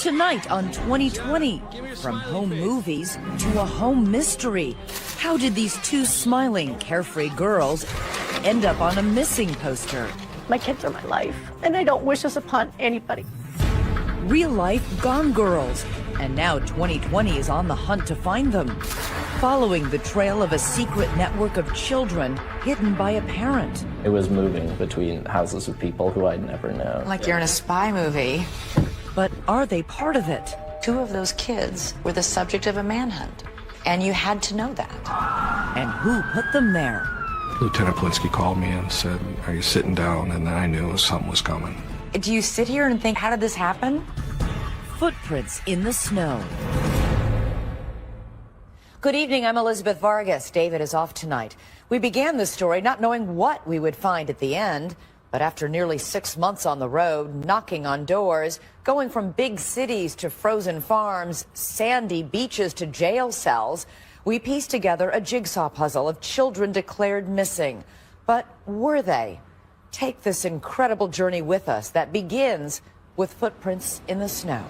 Tonight on 2020, from home movies to a home mystery. How did these two smiling, carefree girls end up on a missing poster? My kids are my life, and I don't wish this upon anybody. Real life Gone Girls. And now 2020 is on the hunt to find them, following the trail of a secret network of children hidden by a parent. It was moving between houses of people who I'd never known. Like you're in a spy movie. But are they part of it? 2 of those kids were the subject of a manhunt, and you had to know that. And who put them there? Lieutenant Plinsky called me and said, "Are you sitting down?" And then I knew something was coming. Do you sit here and think, how did this happen? Footprints in the snow. Good evening, I'm Elizabeth Vargas. David is off tonight. We began this story not knowing what we would find at the end, but after nearly 6 months on the road, knocking on doors, going from big cities to frozen farms, sandy beaches to jail cells, we pieced together a jigsaw puzzle of children declared missing. But were they? Take this incredible journey with us that begins with footprints in the snow.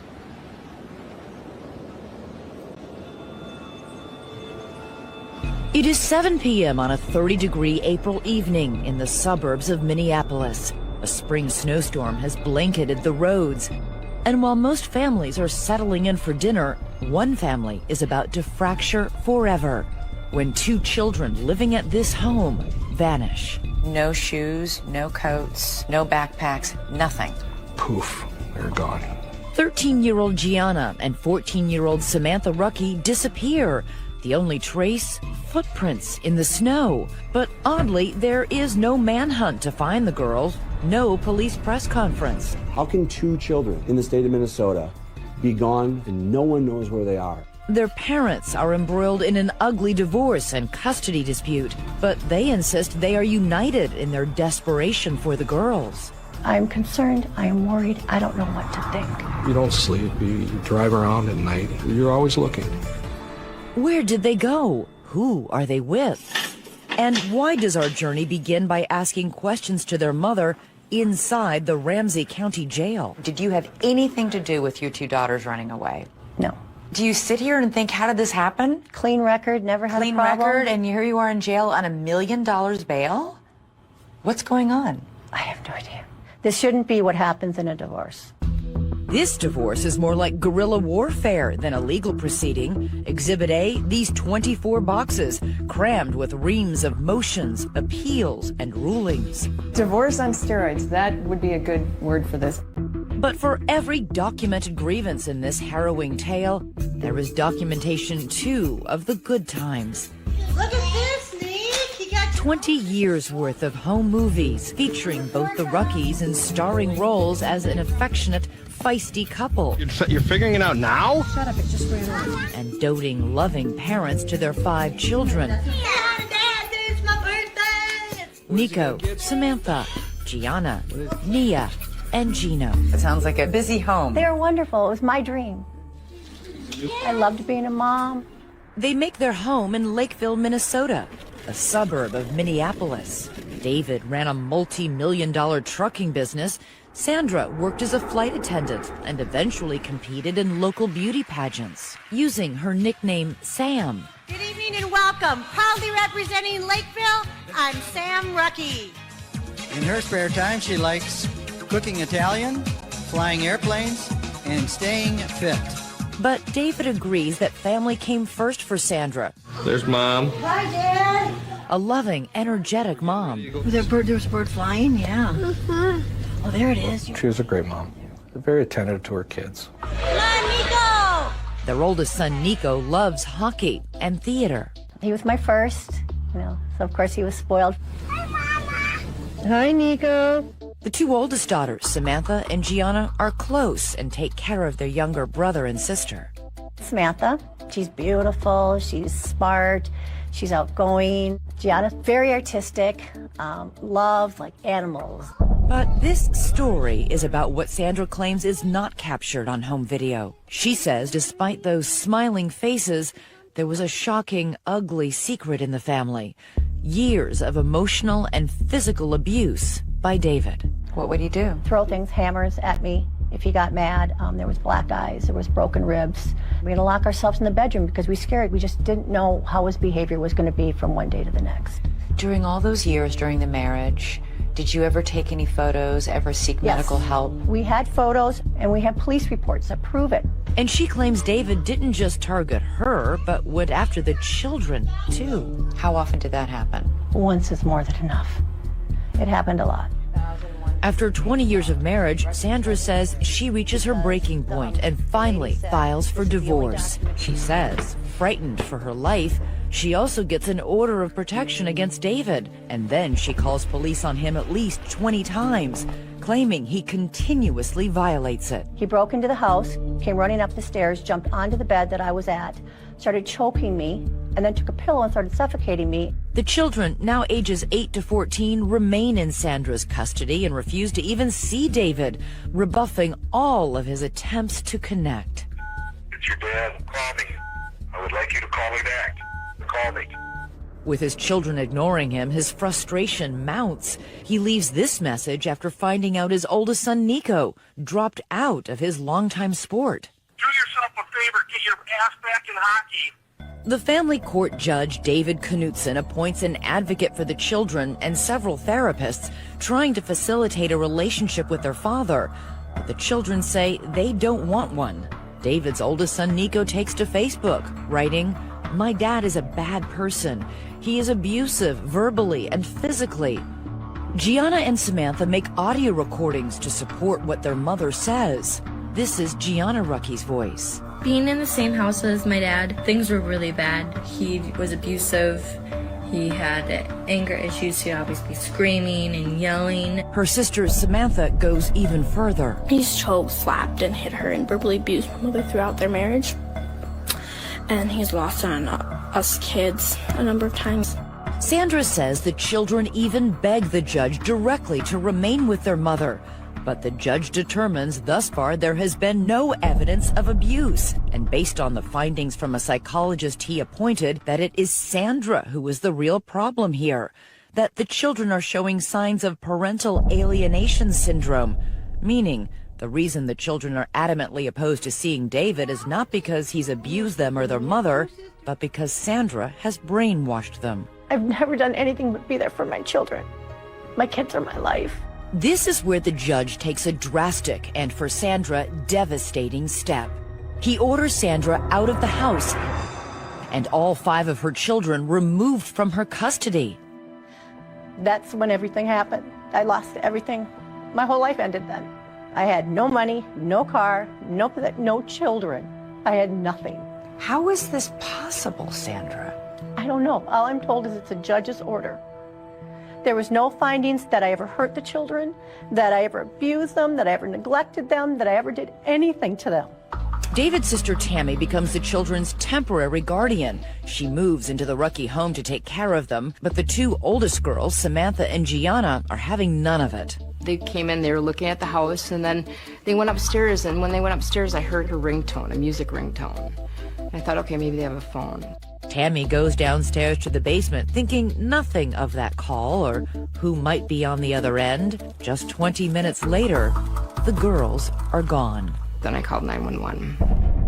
It is 7 p.m. on a 30-degree April evening in the suburbs of Minneapolis. A spring snowstorm has blanketed the roads. And while most families are settling in for dinner, one family is about to fracture forever when 2 children living at this home vanish. No shoes, no coats, no backpacks, nothing. Poof, they're gone. 13-year-old Gianna and 14-year-old Samantha Rucky disappear. The only trace? Footprints in the snow. But oddly, there is no manhunt to find the girls, no police press conference. How can 2 children in the state of Minnesota be gone and no one knows where they are? Their parents are embroiled in an ugly divorce and custody dispute, but they insist they are united in their desperation for the girls. I'm concerned, I am worried, I don't know what to think. You don't sleep, you drive around at night, you're always looking. Where did they go? Who are they with? And why does our journey begin by asking questions to their mother inside the Ramsey County Jail? Did you have anything to do with your 2 daughters running away? No. Do you sit here and think, how did this happen? Clean record, never had Clean a problem. record, and here you are in jail on $1 million bail? What's going on? I have no idea. This shouldn't be what happens in a divorce. This divorce is more like guerrilla warfare than a legal proceeding. Exhibit A, these 24 boxes, crammed with reams of motions, appeals, and rulings. Divorce on steroids, that would be a good word for this. But for every documented grievance in this harrowing tale, there is documentation, too, of the good times. Look at this, Nick! You got 20 years worth of home movies featuring both the Ruckies in starring roles as an affectionate, feisty couple. You're figuring it out now? Shut up, it just ran over. And doting, loving parents to their 5 children. Dad, it's my birthday! Nico, Samantha, Gianna, Nia, and Gino. It sounds like a busy home. They are wonderful, it was my dream. I loved being a mom. They make their home in Lakeville, Minnesota, a suburb of Minneapolis. David ran a multi-million-dollar trucking business. Sandra worked as a flight attendant and eventually competed in local beauty pageants, using her nickname Sam. Good evening and welcome. Proudly representing Lakeville, I'm Sam Rucky. In her spare time, she likes cooking Italian, flying airplanes, and staying fit. But David agrees that family came first for Sandra. There's Mom. Hi, Dad. A loving, energetic mom. There was a bird flying? Yeah. Oh, there it is. She was a great mom. Very attentive to her kids. Come on, Nico. Their oldest son, Nico, loves hockey and theater. He was my first, so of course he was spoiled. Hi, Nico. The 2 oldest daughters, Samantha and Gianna, are close and take care of their younger brother and sister. Samantha, she's beautiful, she's smart, she's outgoing. Gianna's very artistic, loves like animals. But this story is about what Sandra claims is not captured on home video. She says despite those smiling faces, there was a shocking, ugly secret in the family. Years of emotional and physical abuse by David. What would he do? Throw things, hammers at me, If he got mad, there was black eyes, there was broken ribs. We had to lock ourselves in the bedroom because we scared. We just didn't know how his behavior was going to be from one day to the next. During all those years during the marriage, did you ever take any photos, ever seek medical help? We had photos and we had police reports that prove it. And she claims David didn't just target her, but went after the children, too. How often did that happen? Once is more than enough. It happened a lot. After 20 years of marriage, Sandra says she reaches her breaking point and finally files for divorce. She says, frightened for her life, she also gets an order of protection against David. And then she calls police on him at least 20 times, claiming he continuously violates it. He broke into the house, came running up the stairs, jumped onto the bed that I was at, started choking me, and then took a pillow and started suffocating me. The children, now ages 8 to 14, remain in Sandra's custody and refuse to even see David, rebuffing all of his attempts to connect. It's your dad. Call me. I would like you to call me back. Call me. With his children ignoring him, his frustration mounts. He leaves this message after finding out his oldest son, Nico, dropped out of his longtime sport. Do yourself a favor. Get your ass back in hockey. The family court judge, David Knutson, appoints an advocate for the children and several therapists trying to facilitate a relationship with their father. But the children say they don't want one. David's oldest son, Nico, takes to Facebook, writing, "My dad is a bad person. He is abusive verbally and physically." Gianna and Samantha make audio recordings to support what their mother says. This is Gianna Rucky's voice. Being in the same house as my dad, things were really bad. He was abusive. He had anger issues. He'd always be screaming and yelling. Her sister Samantha goes even further. He's choked, slapped, and hit her and verbally abused my mother throughout their marriage. And he's lost on us kids a number of times. Sandra says the children even beg the judge directly to remain with their mother. But the judge determines thus far there has been no evidence of abuse. And based on the findings from a psychologist he appointed, that it is Sandra who is the real problem here. That the children are showing signs of parental alienation syndrome, meaning the reason the children are adamantly opposed to seeing David is not because he's abused them or their mother, but because Sandra has brainwashed them. I've never done anything but be there for my children. My kids are my life. This is where the judge takes a drastic and, for Sandra, devastating step. He orders Sandra out of the house and all 5 of her children removed from her custody. That's when everything happened. I lost everything. My whole life ended then. I had no money, no car, no children. I had nothing. How is this possible, Sandra? I don't know. All I'm told is it's a judge's order. There was no findings that I ever hurt the children, that I ever abused them, that I ever neglected them, that I ever did anything to them. David's sister Tammy becomes the children's temporary guardian. She moves into the Rucky home to take care of them, but the 2 oldest girls, Samantha and Gianna, are having none of it. They came in, they were looking at the house, and then they went upstairs, and when they went upstairs, I heard her ringtone, a music ringtone. And I thought, okay, maybe they have a phone. Tammy goes downstairs to the basement, thinking nothing of that call or who might be on the other end. Just 20 minutes later, the girls are gone. Then I called 911.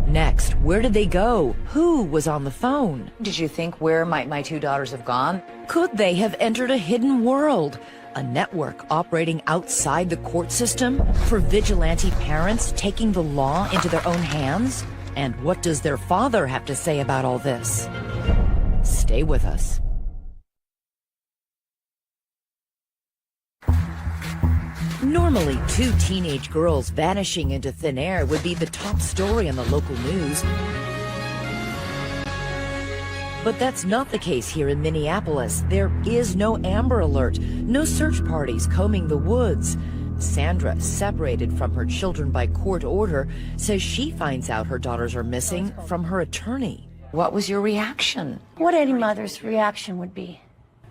Next, where did they go? Who was on the phone? Did you think, where might my 2 daughters have gone? Could they have entered a hidden world? A network operating outside the court system? For vigilante parents taking the law into their own hands? And what does their father have to say about all this? Stay with us. Normally, 2 teenage girls vanishing into thin air would be the top story on the local news. But that's not the case here in Minneapolis. There is no Amber Alert, no search parties combing the woods. Sandra, separated from her children by court order, says she finds out her daughters are missing from her attorney. What was your reaction? What any mother's reaction would be.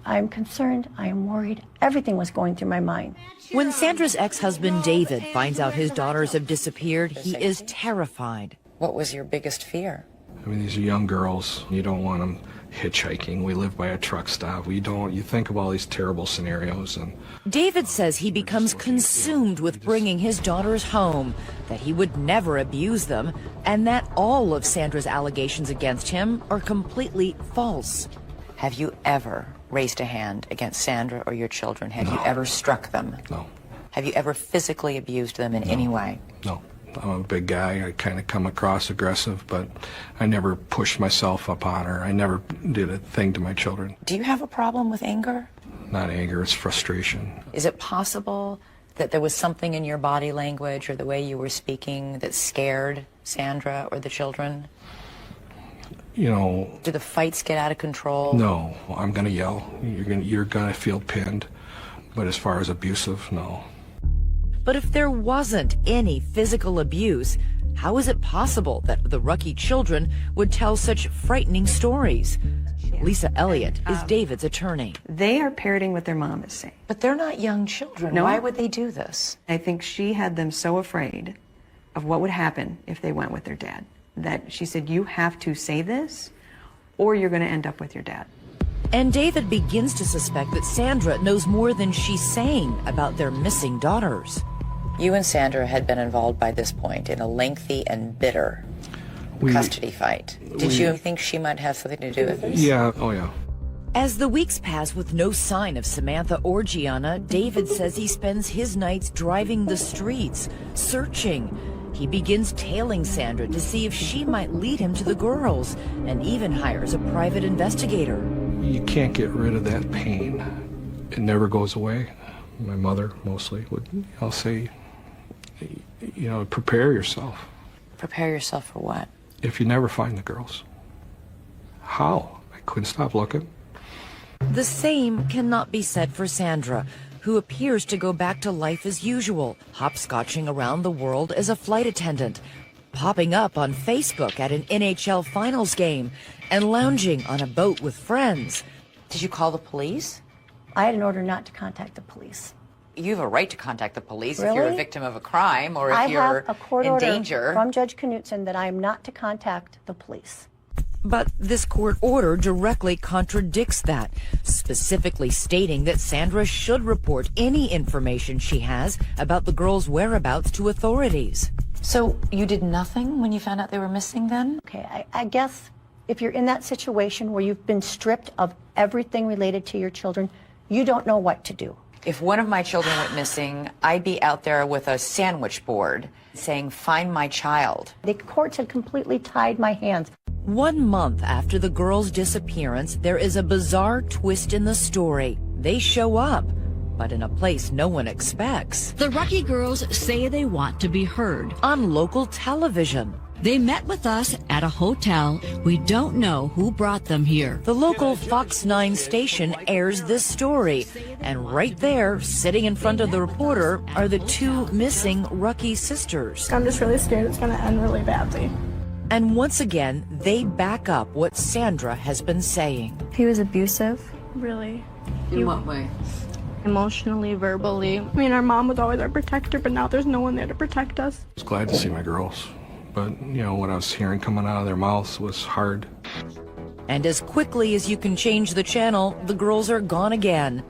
I'm concerned, I am worried. Everything was going through my mind. When Sandra's ex-husband David finds out his daughters have disappeared, he is terrified. What was your biggest fear? I mean, these are young girls. You don't want them hitchhiking. We live by a truck stop. You think of all these terrible scenarios. And David says he becomes consumed with bringing his daughters home, that he would never abuse them, and that all of Sandra's allegations against him are completely false. Have you ever raised a hand against Sandra or your children? Have you ever struck them? No. Have you ever physically abused them in any way? No. I'm a big guy. I kind of come across aggressive, but I never pushed myself upon her. I never did a thing to my children. Do you have a problem with anger? Not anger, it's frustration. Is it possible that there was something in your body language or the way you were speaking that scared Sandra or the children? You know... Do the fights get out of control? No. I'm going to yell. You're gonna feel pinned. But as far as abusive, no. But if there wasn't any physical abuse, how is it possible that the Rucky children would tell such frightening stories? Lisa Elliott is David's attorney. They are parroting what their mom is saying. But they're not young children. No. Why would they do this? I think she had them so afraid of what would happen if they went with their dad that she said, you have to say this or you're going to end up with your dad. And David begins to suspect that Sandra knows more than she's saying about their missing daughters. You and Sandra had been involved by this point in a lengthy and bitter custody fight. Did you think she might have something to do with this? Yeah, oh yeah. As the weeks pass with no sign of Samantha or Gianna, David says he spends his nights driving the streets, searching. He begins tailing Sandra to see if she might lead him to the girls, and even hires a private investigator. You can't get rid of that pain. It never goes away. My mother mostly would, I'll say, you know, prepare yourself. Prepare yourself for what? If you never find the girls. How? I couldn't stop looking. The same cannot be said for Sandra, who appears to go back to life as usual, hopscotching around the world as a flight attendant, popping up on Facebook at an NHL finals game, and lounging on a boat with friends. Did you call the police? I had an order not to contact the police. You have a right to contact the police Really? if you're a victim of a crime or if I you're have a court in order danger. from Judge Knutson that I am not to contact the police. But this court order directly contradicts that, specifically stating that Sandra should report any information she has about the girls' whereabouts to authorities. So you did nothing when you found out they were missing then? Okay, I guess if you're in that situation where you've been stripped of everything related to your children, you don't know what to do. If one of my children went missing, I'd be out there with a sandwich board saying, find my child. The courts had completely tied my hands. 1 month after the girls' disappearance, there is a bizarre twist in the story. They show up, but in a place no one expects. The Rucky girls say they want to be heard. On local television. They met with us at a hotel. We don't know who brought them here. The local Fox 9 station airs this story. And right there, sitting in front of the reporter, are the two missing Rucky sisters. I'm just really scared it's going to end really badly. And once again, they back up what Sandra has been saying. He was abusive. Really. In what way? Emotionally, verbally. I mean, our mom was always our protector, but now there's no one there to protect us. I was glad to see my girls. But, you know, what I was hearing coming out of their mouths was hard. And as quickly as you can change the channel, the girls are gone again,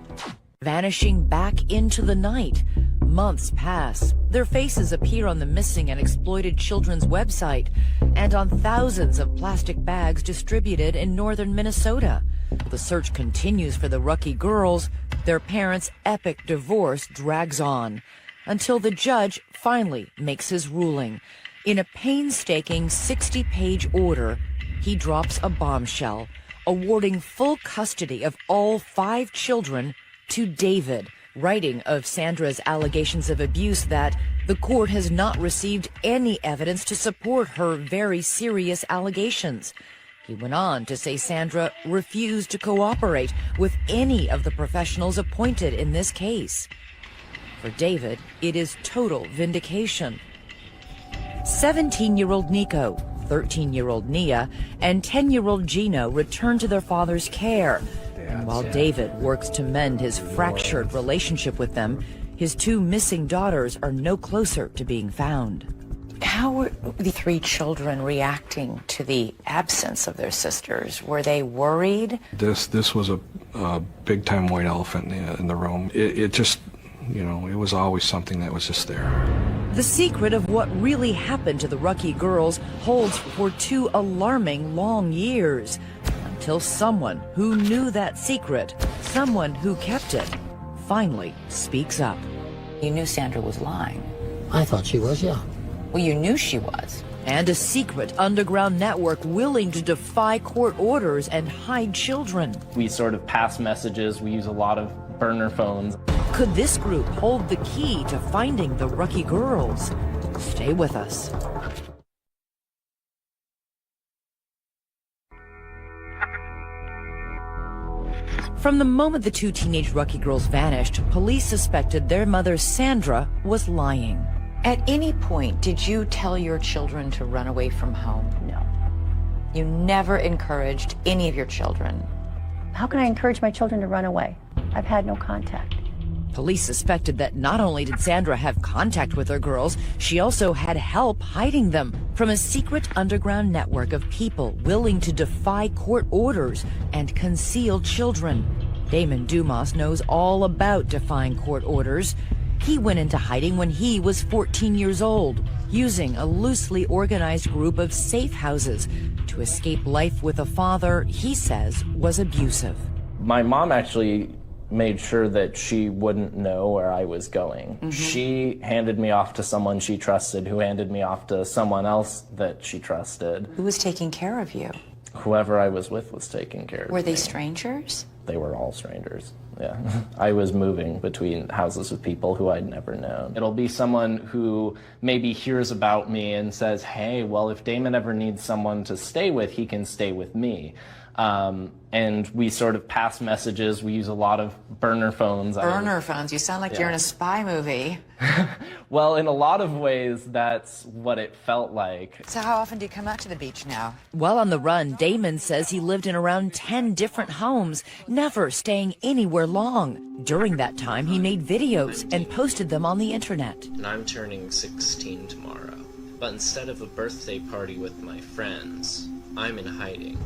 vanishing back into the night. Months pass. Their faces appear on the missing and exploited children's website and on thousands of plastic bags distributed in northern Minnesota. The search continues for the Rucky girls. Their parents' epic divorce drags on until the judge finally makes his ruling. In a painstaking 60-page order, he drops a bombshell, awarding full custody of all 5 children to David, writing of Sandra's allegations of abuse that the court has not received any evidence to support her very serious allegations. He went on to say Sandra refused to cooperate with any of the professionals appointed in this case. For David, it is total vindication. 17-year-old Nico, 13-year-old Nia, and 10-year-old Gino return to their father's care. And while David works to mend his fractured relationship with them, his 2 missing daughters are no closer to being found. How were the three children reacting to the absence of their sisters? Were they worried? This was a big-time white elephant in the room. It just, you know, it was always something that was just there. The secret of what really happened to the Rucky girls holds for 2 alarming long years, until someone who knew that secret, someone who kept it, finally speaks up. You knew Sandra was lying. I thought she was, yeah. Well, you knew she was. And a secret underground network willing to defy court orders and hide children. We sort of pass messages. We use a lot of burner phones. Could this group hold the key to finding the Rucky girls? Stay with us. From the moment the 2 teenage Rucky girls vanished, police suspected their mother, Sandra, was lying. At any point, did you tell your children to run away from home? No. You never encouraged any of your children? How can I encourage my children to run away? I've had no contact. Police suspected that not only did Sandra have contact with her girls, she also had help hiding them from a secret underground network of people willing to defy court orders and conceal children. Damon Dumas knows all about defying court orders. He went into hiding when he was 14 years old, using a loosely organized group of safe houses to escape life with a father he says was abusive. My mom actually made sure that she wouldn't know where I was going. Mm-hmm. She handed me off to someone she trusted, who handed me off to someone else that she trusted. Who was taking care of you? Whoever I was with was taking care of me. Were they strangers? They were all strangers, yeah. I was moving between houses with people who I'd never known. It'll be someone who maybe hears about me and says, hey, well, if Damon ever needs someone to stay with, he can stay with me. And we sort of pass messages. We use a lot of burner phones. Burner phones? You sound like you're in a spy movie. Well, in a lot of ways, that's what it felt like. So how often do you come out to the beach now? While on the run, Damon says he lived in around 10 different homes, never staying anywhere long. During that time, he made videos and posted them on the internet. And I'm turning 16 tomorrow. But instead of a birthday party with my friends, I'm in hiding.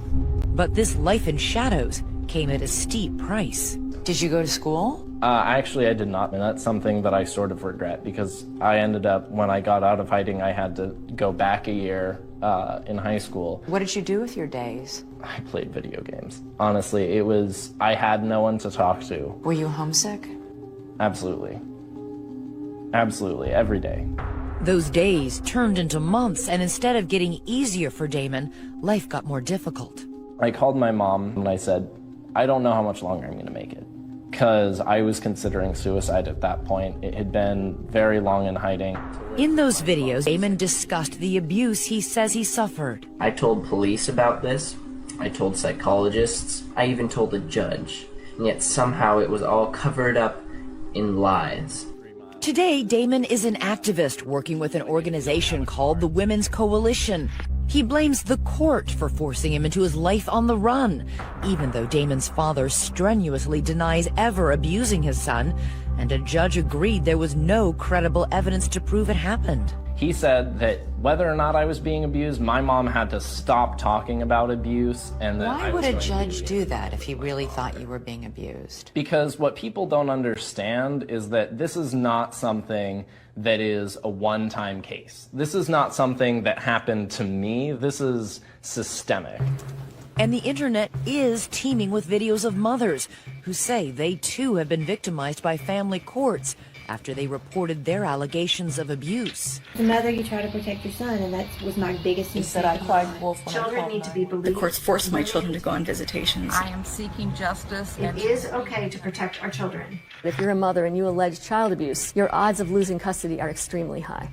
But this life in shadows came at a steep price. Did you go to school? Actually, I did not, and that's something that I sort of regret, because I ended up, when I got out of hiding, I had to go back a year in high school. What did you do with your days? I played video games. Honestly, I had no one to talk to. Were you homesick? Absolutely. Absolutely, every day. Those days turned into months, and instead of getting easier for Damon, life got more difficult. I called my mom and I said, I don't know how much longer I'm going to make it. Because I was considering suicide at that point. It had been very long in hiding. In those videos, Damon discussed the abuse he says he suffered. I told police about this. I told psychologists. I even told a judge. And yet somehow it was all covered up in lies. Today, Damon is an activist working with an organization called the Women's Coalition. He blames the court for forcing him into his life on the run, even though Damon's father strenuously denies ever abusing his son, and a judge agreed there was no credible evidence to prove it happened. He said that whether or not I was being abused, my mom had to stop talking about abuse, and that Why would a judge do that if he really thought you were being abused? Because what people don't understand is that this is not something that is a one-time case. This is not something that happened to me. This is systemic. And the internet is teeming with videos of mothers who say they too have been victimized by family courts after they reported their allegations of abuse. As a mother, you try to protect your son, and that was my biggest mistake. I cried wolf when Children need to be believed. The courts forced my children to go on visitations. I am seeking justice. It is okay to protect our children. If you're a mother and you allege child abuse, your odds of losing custody are extremely high.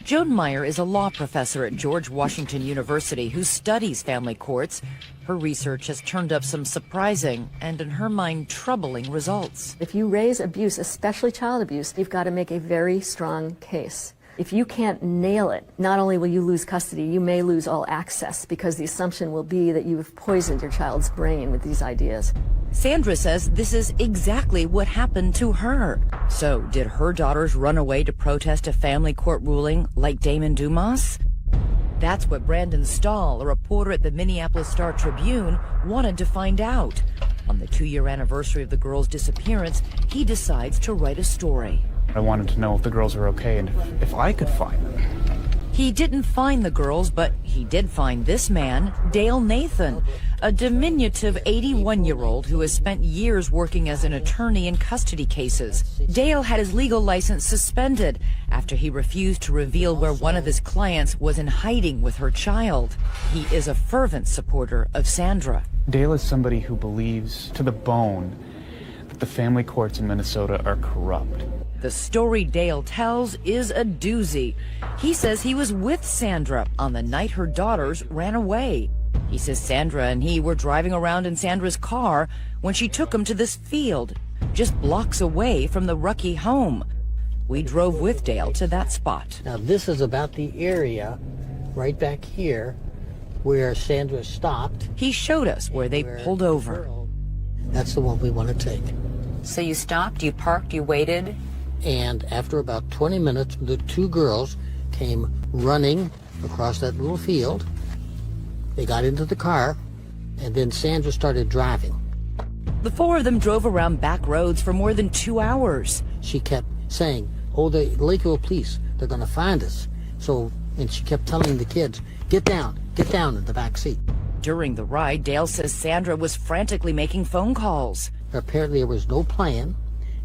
Joan Meyer is a law professor at George Washington University who studies family courts. Her research has turned up some surprising and, in her mind, troubling results. If you raise abuse, especially child abuse, you've got to make a very strong case. If you can't nail it, not only will you lose custody, you may lose all access because the assumption will be that you have poisoned your child's brain with these ideas. Sandra says this is exactly what happened to her. So, did her daughters run away to protest a family court ruling like Damon Dumas? That's what Brandon Stahl, a reporter at the Minneapolis Star-Tribune, wanted to find out. On the 2-year anniversary of the girls' disappearance, he decides to write a story. I wanted to know if the girls were okay and if I could find them. He didn't find the girls, but he did find this man, Dale Nathan, a diminutive 81-year-old who has spent years working as an attorney in custody cases. Dale had his legal license suspended after he refused to reveal where one of his clients was in hiding with her child. He is a fervent supporter of Sandra. Dale is somebody who believes to the bone that the family courts in Minnesota are corrupt. The story Dale tells is a doozy. He says he was with Sandra on the night her daughters ran away. He says Sandra and he were driving around in Sandra's car when she took him to this field, just blocks away from the Rucky home. We drove with Dale to that spot. Now this is about the area right back here where Sandra stopped. He showed us where they pulled over. That's the one we want to take. So you stopped, you parked, you waited? And after about 20 minutes, the 2 girls came running across that little field. They got into the car, and then Sandra started driving. The 4 of them drove around back roads for more than 2 hours. She kept saying, "Oh, the Lakeville police, they're going to find us." And she kept telling the kids, get down in the back seat. During the ride, Dale says Sandra was frantically making phone calls. Apparently there was no plan,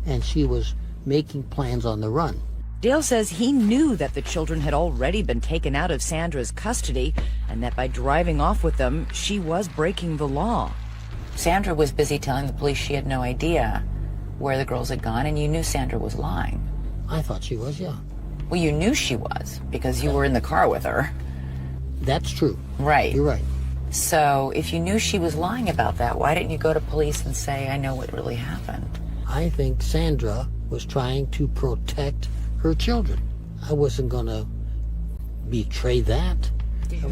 and she was making plans on the run. Dale says he knew that the children had already been taken out of Sandra's custody and that by driving off with them, she was breaking the law. Sandra was busy telling the police she had no idea where the girls had gone, and you knew Sandra was lying. I thought she was, yeah. Well, you knew she was because you were in the car with her. That's true. Right. You're right. So if you knew she was lying about that, why didn't you go to police and say, I know what really happened? I think Sandra was trying to protect her children. I wasn't going to betray that.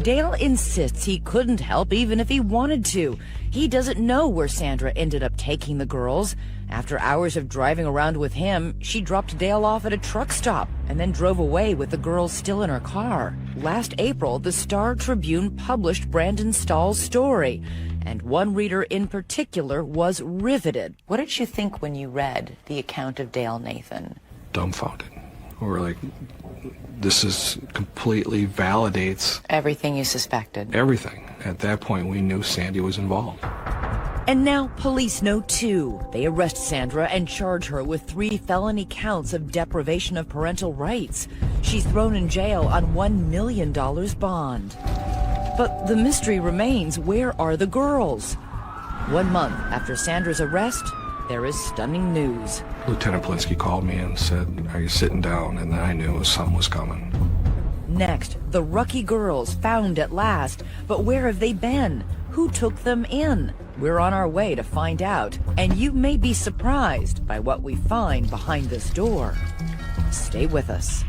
Dale insists he couldn't help even if he wanted to. He doesn't know where Sandra ended up taking the girls. After hours of driving around with him, she dropped Dale off at a truck stop and then drove away with the girls still in her car. Last April, the Star-Tribune published Brandon Stahl's story, and one reader in particular was riveted. What did you think when you read the account of Dale Nathan? Dumbfounded. We're like, this is completely validates everything you suspected. Everything. At that point, we knew Sandy was involved. And now police know too. They arrest Sandra and charge her with 3 felony counts of deprivation of parental rights. She's thrown in jail on $1 million bond. But the mystery remains, where are the girls? 1 month after Sandra's arrest, there is stunning news. Lieutenant Polinsky called me and said, "Are you sitting down?" And then I knew something was coming. Next, the Rucky girls found at last. But where have they been? Who took them in? We're on our way to find out. And you may be surprised by what we find behind this door. Stay with us.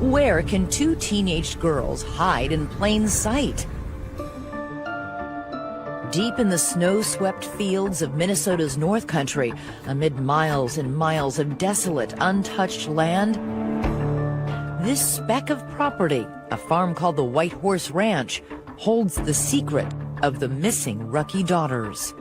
Where can 2 teenage girls hide in plain sight? Deep in the snow-swept fields of Minnesota's North Country, amid miles and miles of desolate, untouched land, this speck of property, a farm called the White Horse Ranch, holds the secret of the missing Rucky daughters.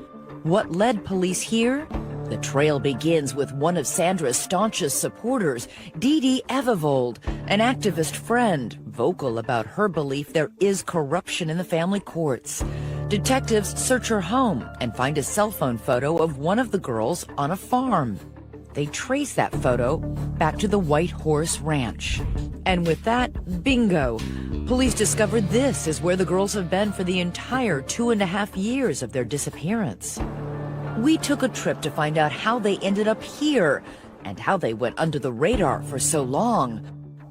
What led police here? The trail begins with one of Sandra's staunchest supporters, Dee Dee Evevold, an activist friend, vocal about her belief there is corruption in the family courts. Detectives search her home and find a cell phone photo of one of the girls on a farm. They trace that photo back to the White Horse Ranch. And with that, bingo! Police discovered this is where the girls have been for the entire 2.5 years of their disappearance. We took a trip to find out how they ended up here and how they went under the radar for so long.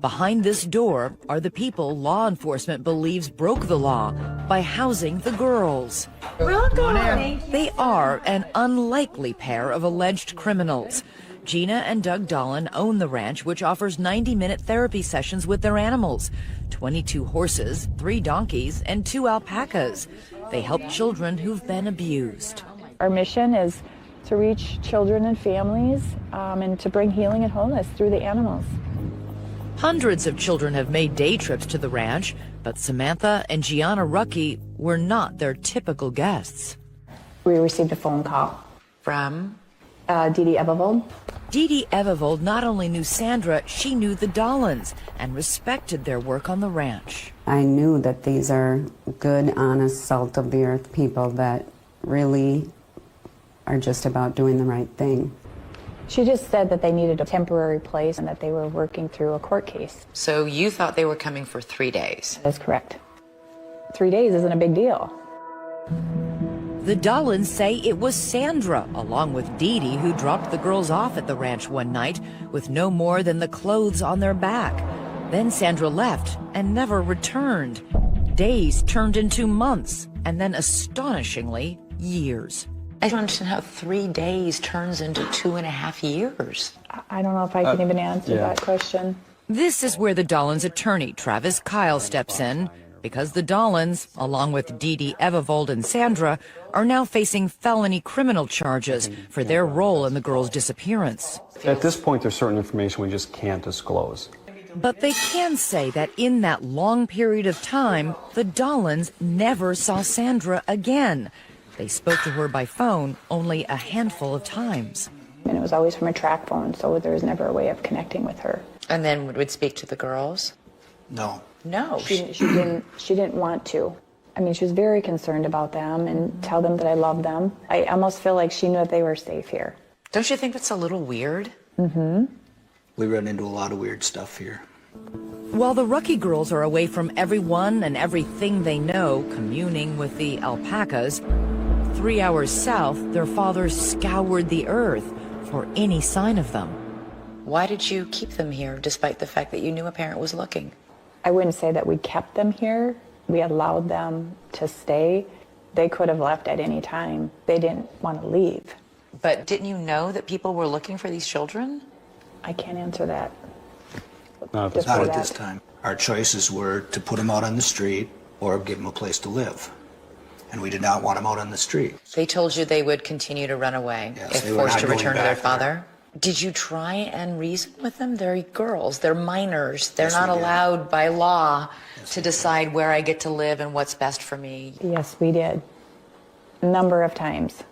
Behind this door are the people law enforcement believes broke the law by housing the girls. Welcome. They are an unlikely pair of alleged criminals. Gina and Doug Dolan own the ranch, which offers 90-minute therapy sessions with their animals. 22 horses, 3 donkeys, and 2 alpacas. They help children who've been abused. Our mission is to reach children and families and to bring healing and wholeness through the animals. Hundreds of children have made day trips to the ranch, but Samantha and Gianna Rucky were not their typical guests. We received a phone call from Dee Dee Ebevold. Dee Dee Ebevold not only knew Sandra, she knew the Dolans and respected their work on the ranch. I knew that these are good, honest, salt-of-the-earth people that really are just about doing the right thing. She just said that they needed a temporary place and that they were working through a court case. So you thought they were coming for 3 days? That's correct. 3 days isn't a big deal. The Dolans say it was Sandra, along with Dee Dee, who dropped the girls off at the ranch one night with no more than the clothes on their back. Then Sandra left and never returned. Days turned into months, and then astonishingly, years. I don't understand how 3 days turns into 2.5 years. I don't know if I can even answer that question. This is where the Dolans' attorney, Travis Kyle, steps in, because the Dolans, along with Dee Dee Ebevold and Sandra, are now facing felony criminal charges for their role in the girls' disappearance. At this point, there's certain information we just can't disclose. But they can say that in that long period of time, the Dolans never saw Sandra again. They spoke to her by phone only a handful of times. And it was always from a track phone, so there was never a way of connecting with her. And then would speak to the girls? No. No. She didn't want to. I mean, she was very concerned about them and tell them that I love them. I almost feel like she knew that they were safe here. Don't you think that's a little weird? Mm-hmm. We run into a lot of weird stuff here. While the Rucky girls are away from everyone and everything they know, communing with the alpacas, 3 hours south, their fathers scoured the earth for any sign of them. Why did you keep them here, despite the fact that you knew a parent was looking? I wouldn't say that we kept them here. We allowed them to stay. They could have left at any time. They didn't want to leave. But didn't you know that people were looking for these children? I can't answer that. Not at this time. Our choices were to put them out on the street or give them a place to live. And we did not want them out on the street. They told you they would continue to run away if forced to return to their father? Did you try and reason with them? They're girls, they're minors. They're not allowed by law to decide where I get to live and what's best for me. Yes, we did. A number of times.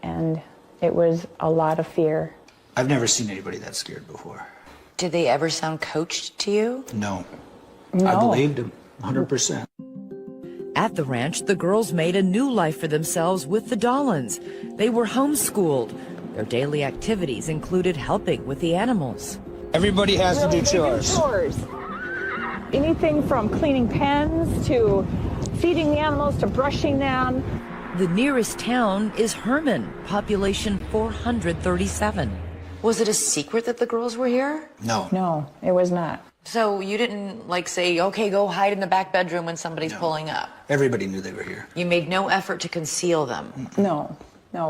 And it was a lot of fear. I've never seen anybody that scared before. Did they ever sound coached to you? No. No. I believed them 100%. At the ranch, the girls made a new life for themselves with the Dolans. They were homeschooled. Their daily activities included helping with the animals. Everybody has to do chores. Anything from cleaning pens to feeding the animals to brushing them. The nearest town is Herman, population 437. Was it a secret that the girls were here? No. No, it was not. So you didn't say, okay, go hide in the back bedroom when somebody's pulling up? Everybody knew they were here. You made no effort to conceal them? No.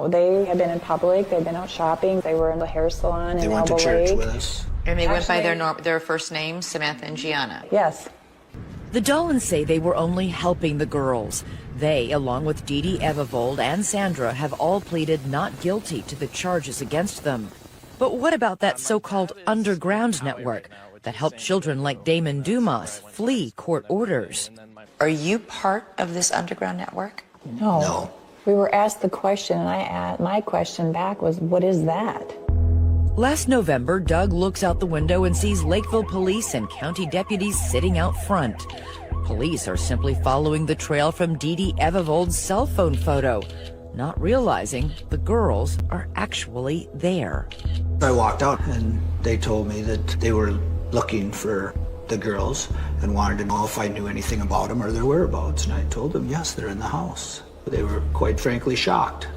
They had been in public. They'd been out shopping. They were in the hair salon in They went to Elbow church Lake. with us. And they went by their first names, Samantha and Gianna? Yes. The Dolans say they were only helping the girls. They, along with Dee Dee Ebevold and Sandra, have all pleaded not guilty to the charges against them. But what about that so-called underground network that helped children like Damon Dumas flee court orders? Are you part of this underground network? No. We were asked the question, and my question back was, what is that? Last November, Doug looks out the window and sees Lakeville police and county deputies sitting out front. Police are simply following the trail from Dee Dee Ebevold's cell phone photo, not realizing the girls are actually there. I walked out and they told me that they were looking for the girls and wanted to know if I knew anything about them or their whereabouts. And I told them, yes, they're in the house. They were quite frankly shocked.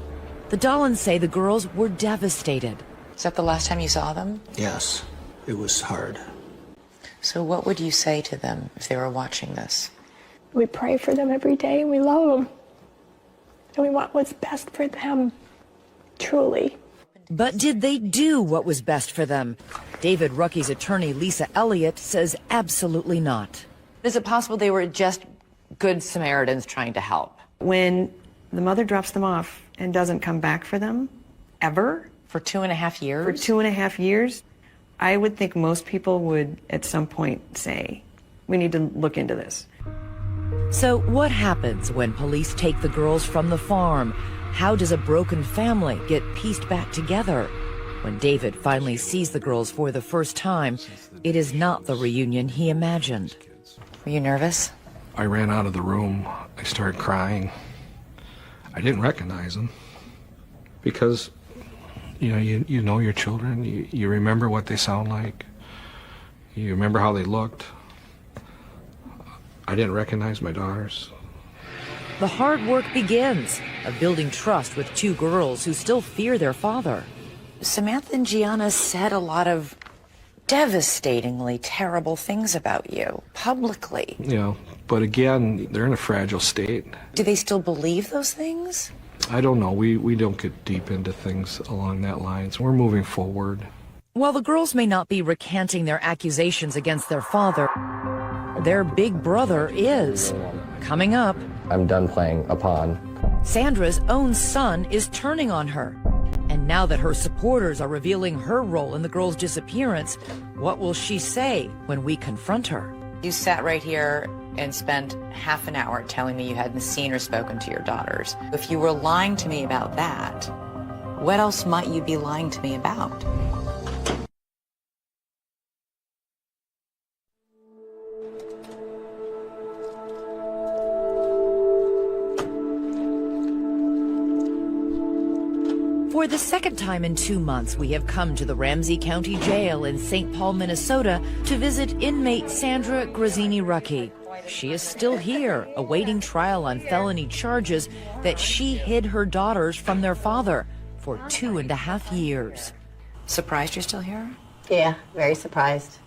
The Dolans say the girls were devastated. Is that the last time you saw them? Yes, it was hard. So what would you say to them if they were watching this? We pray for them every day, and we love them. And we want what's best for them, truly. But did they do what was best for them? David Rucky's attorney, Lisa Elliott, says absolutely not. Is it possible they were just good Samaritans trying to help? When the mother drops them off and doesn't come back for them, ever. For 2.5 years? For 2.5 years, I would think most people would at some point say, we need to look into this. So what happens when police take the girls from the farm? How does a broken family get pieced back together? When David finally sees the girls for the first time, it is not the reunion he imagined. Were you nervous? I ran out of the room. I started crying. I didn't recognize them because, you know your children. You remember what they sound like. You remember how they looked. I didn't recognize my daughters. The hard work begins of building trust with two girls who still fear their father. Samantha and Gianna said a lot of devastatingly terrible things about you publicly. But again, they're in a fragile state. Do they still believe those things? I don't know. We don't get deep into things along that lines. We're moving forward. While the girls may not be recanting their accusations against their father, their big brother is. Coming up, I'm done playing a pawn. Sandra's own son is turning on her. And now that her supporters are revealing her role in the girl's disappearance, what will she say when we confront her? You sat right here and spent half an hour telling me you hadn't seen or spoken to your daughters. If you were lying to me about that, what else might you be lying to me about? For the second time in 2 months, we have come to the Ramsey County Jail in St. Paul, Minnesota, to visit inmate Sandra Grazzini-Rucky. She is still here, awaiting trial on felony charges that she hid her daughters from their father for 2.5 years. Surprised you're still here? Yeah, very surprised.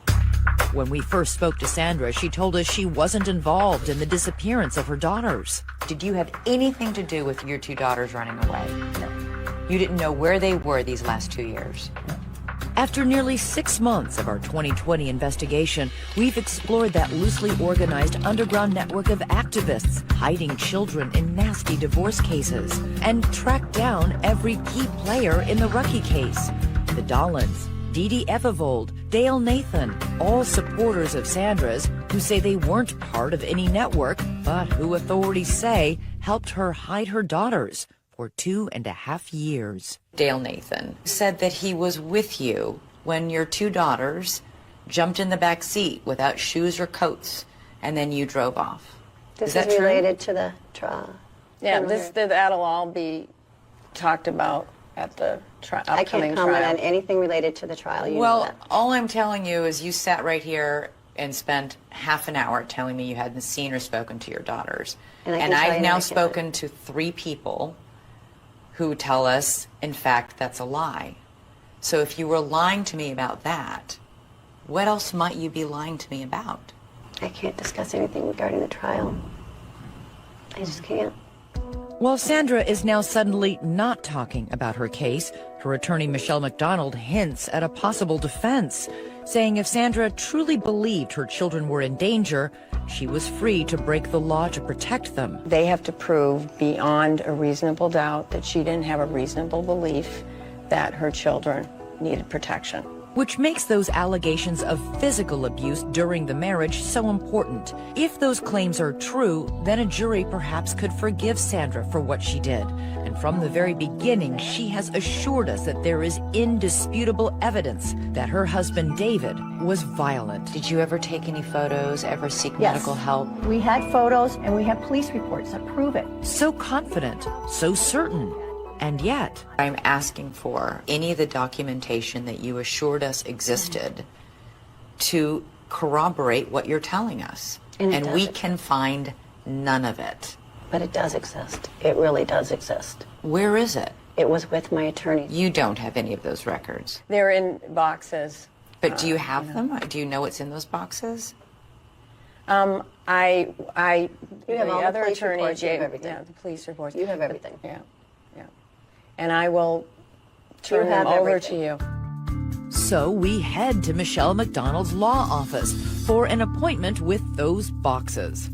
When we first spoke to Sandra, she told us she wasn't involved in the disappearance of her daughters. Did you have anything to do with your two daughters running away? No. You didn't know where they were these last 2 years? After nearly 6 months of our 2020 investigation, we've explored that loosely organized underground network of activists hiding children in nasty divorce cases and tracked down every key player in the Rucky case. The Dollins, Dee Dee Evivold, Dale Nathan, all supporters of Sandra's who say they weren't part of any network, but who authorities say helped her hide her daughters for 2.5 years. Dale Nathan said that he was with you when your two daughters jumped in the back seat without shoes or coats, and then you drove off. This is that is true? related to the trial. Yeah, that'll all be talked about at the upcoming trial. I can't comment on anything related to the trial. You know that. All I'm telling you is you sat right here and spent half an hour telling me you hadn't seen or spoken to your daughters. And I've now spoken to 3 people who tell us, in fact, that's a lie. So if you were lying to me about that, what else might you be lying to me about? I can't discuss anything regarding the trial. I just can't. While Sandra is now suddenly not talking about her case, her attorney Michelle McDonald hints at a possible defense, saying if Sandra truly believed her children were in danger, she was free to break the law to protect them. They have to prove beyond a reasonable doubt that she didn't have a reasonable belief that her children needed protection. Which makes those allegations of physical abuse during the marriage so important. If those claims are true, then a jury perhaps could forgive Sandra for what she did. And from the very beginning, she has assured us that there is indisputable evidence that her husband, David, was violent. Did you ever take any photos, ever seek medical help? We had photos and we have police reports that prove it. So confident, so certain. And yet, I'm asking for any of the documentation that you assured us existed to corroborate what you're telling us. And we can find none of it. But it does exist. It really does exist. Where is it? It was with my attorney. You don't have any of those records. They're in boxes. But do you have them? Do you know what's in those boxes? You have all the other police attorney reports, you have gave everything. the police reports. You have everything. Yeah. And I will turn them have over everything. to you. So we head to Michelle McDonald's law office for an appointment with those boxes.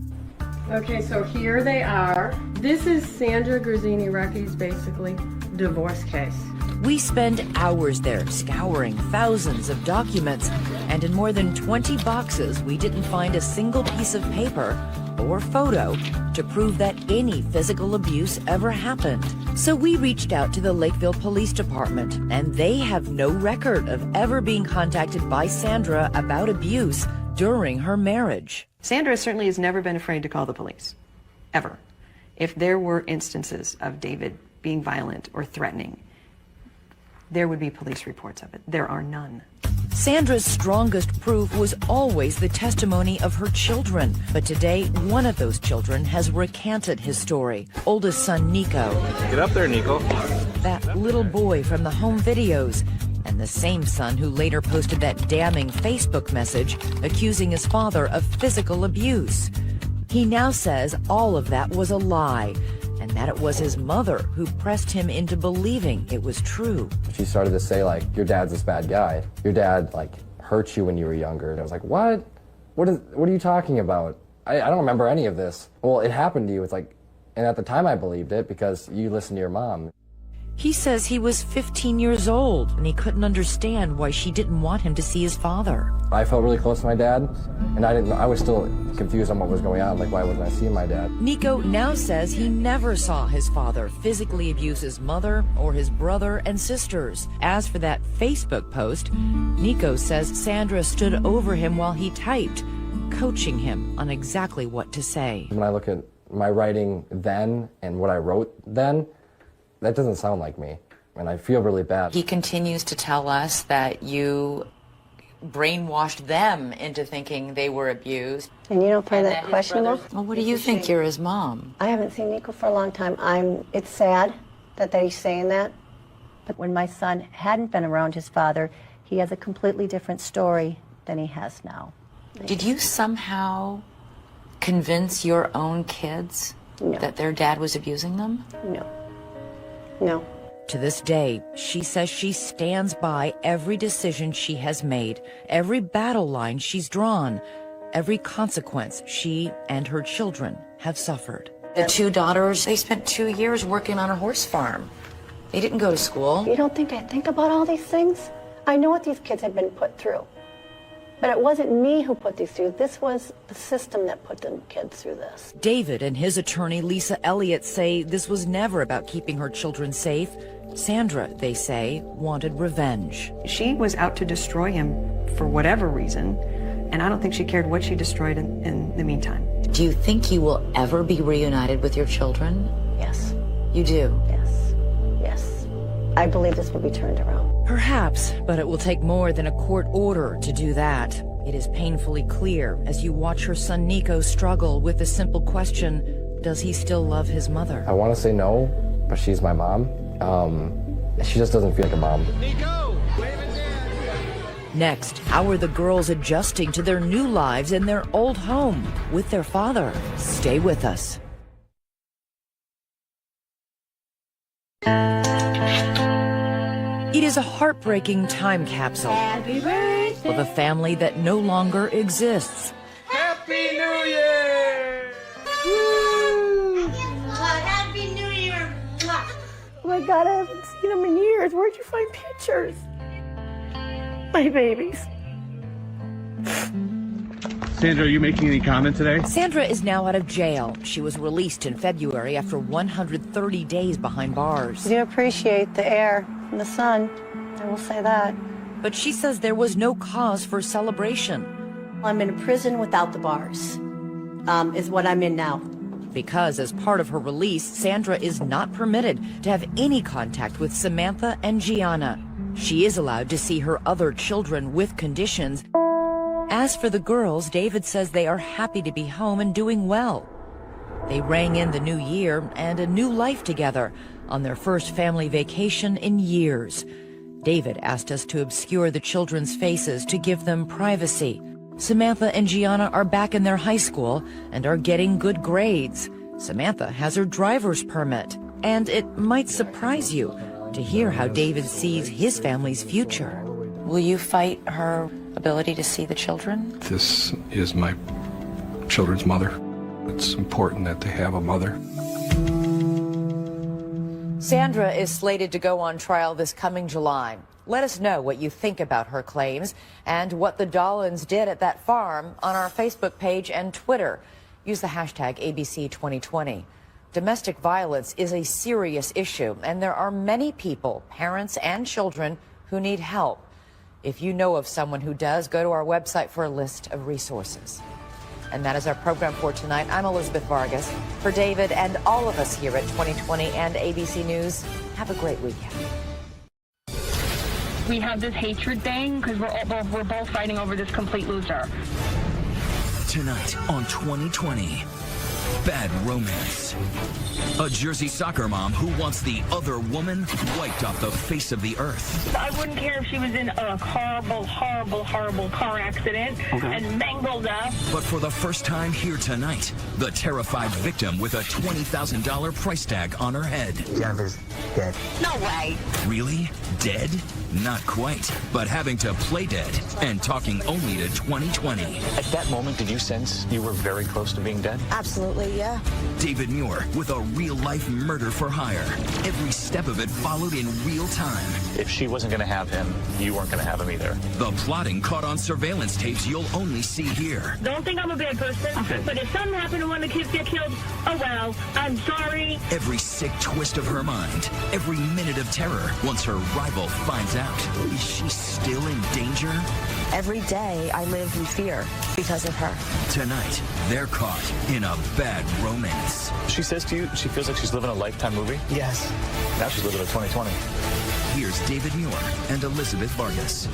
Okay, so here they are. This is Sandra Grazzini-Recky's basically divorce case. We spend hours there scouring thousands of documents, and in more than 20 boxes, we didn't find a single piece of paper or photo to prove that any physical abuse ever happened. So we reached out to the Lakeville Police Department, and they have no record of ever being contacted by Sandra about abuse during her marriage. Sandra certainly has never been afraid to call the police, ever. If there were instances of David being violent or threatening, there would be police reports of it. There are none. Sandra's strongest proof was always the testimony of her children. But today, one of those children has recanted his story. Oldest son, Nico. Get up there, Nico. That little boy from the home videos. And the same son who later posted that damning Facebook message accusing his father of physical abuse. He now says all of that was a lie, and that it was his mother who pressed him into believing it was true. She started to say, like, your dad's this bad guy. Your dad, like, hurt you when you were younger. And I was like, what? What are you talking about? I don't remember any of this. Well, it happened to you. It's like, and at the time I believed it because you listened to your mom. He says he was 15 years old and he couldn't understand why she didn't want him to see his father. I felt really close to my dad, and I was still confused on what was going on. Like, why wasn't I seeing my dad? Nico now says he never saw his father physically abuse his mother or his brother and sisters. As for that Facebook post, Nico says Sandra stood over him while he typed, coaching him on exactly what to say. When I look at my writing then and what I wrote then, that doesn't sound like me, and I feel really bad. He continues to tell us that you brainwashed them into thinking they were abused. And you don't find that questionable? Well, what do you think? You're his mom. I haven't seen Nico for a long time. It's sad that he's saying that. But when my son hadn't been around his father, he has a completely different story than he has now. Did you somehow convince your own kids that their dad was abusing them? No. No. To this day, she says she stands by every decision she has made, every battle line she's drawn, every consequence she and her children have suffered. The two daughters, they spent 2 years working on a horse farm. They didn't go to school. You don't think I think about all these things? I know what these kids have been put through. But it wasn't me who put these through. This was the system that put the kids through this. David and his attorney, Lisa Elliott, say this was never about keeping her children safe. Sandra, they say, wanted revenge. She was out to destroy him for whatever reason, and I don't think she cared what she destroyed in the meantime. Do you think you will ever be reunited with your children? Yes. You do? Yes. Yes. I believe this will be turned around. Perhaps, but it will take more than a court order to do that. It is painfully clear as you watch her son Nico struggle with the simple question, does he still love his mother? I want to say no, but she's my mom. She just doesn't feel like a mom. Nico! Next, how are the girls adjusting to their new lives in their old home with their father? Stay with us. It is a heartbreaking time capsule of a family that no longer exists. Happy New Year! Happy New Year! Oh my God, I haven't seen them in years. Where'd you find pictures? My babies. Sandra, are you making any comment today? Sandra is now out of jail. She was released in February after 130 days behind bars. I do appreciate the air and the sun. I will say that. But she says there was no cause for celebration. I'm in a prison without the bars, is what I'm in now. Because as part of her release, Sandra is not permitted to have any contact with Samantha and Gianna. She is allowed to see her other children with conditions. As for the girls, David says they are happy to be home and doing well. They rang in the new year and a new life together on their first family vacation in years. David asked us to obscure the children's faces to give them privacy. Samantha and Gianna are back in their high school and are getting good grades. Samantha has her driver's permit, and it might surprise you to hear how David sees his family's future. Will you fight her ability to see the children? This is my children's mother. It's important that they have a mother. Sandra is slated to go on trial this coming July. Let us know what you think about her claims and what the Dollins did at that farm on our Facebook page and Twitter. Use the hashtag ABC2020. Domestic violence is a serious issue, and there are many people, parents and children, who need help. If you know of someone who does, go to our website for a list of resources. And that is our program for tonight. I'm Elizabeth Vargas. For David and all of us here at 2020 and ABC News, have a great weekend. We have this hatred thing because we're both fighting over this complete loser. Tonight on 2020, Bad Romance. A Jersey soccer mom who wants the other woman wiped off the face of the earth. I wouldn't care if she was in a horrible, horrible, horrible car accident and mangled up. But for the first time here tonight, the terrified victim with a $20,000 price tag on her head. Jennifer's dead. No way. Really? Dead? Not quite, but having to play dead and talking only to 2020. At that moment, did you sense you were very close to being dead? Absolutely, yeah. David Muir with a real-life murder for hire. Every step of it followed in real time. If she wasn't going to have him, you weren't going to have him either. The plotting caught on surveillance tapes you'll only see here. Don't think I'm a bad person, but if something happened and one of the kids get killed, oh well, I'm sorry. Every sick twist of her mind, every minute of terror once her rival finds out. Is she still in danger? Every day I live in fear because of her. Tonight, they're caught in a bad romance. She says to you, she feels like she's living a Lifetime movie? Yes. Now she's living a 2020. Here's David Muir and Elizabeth Vargas.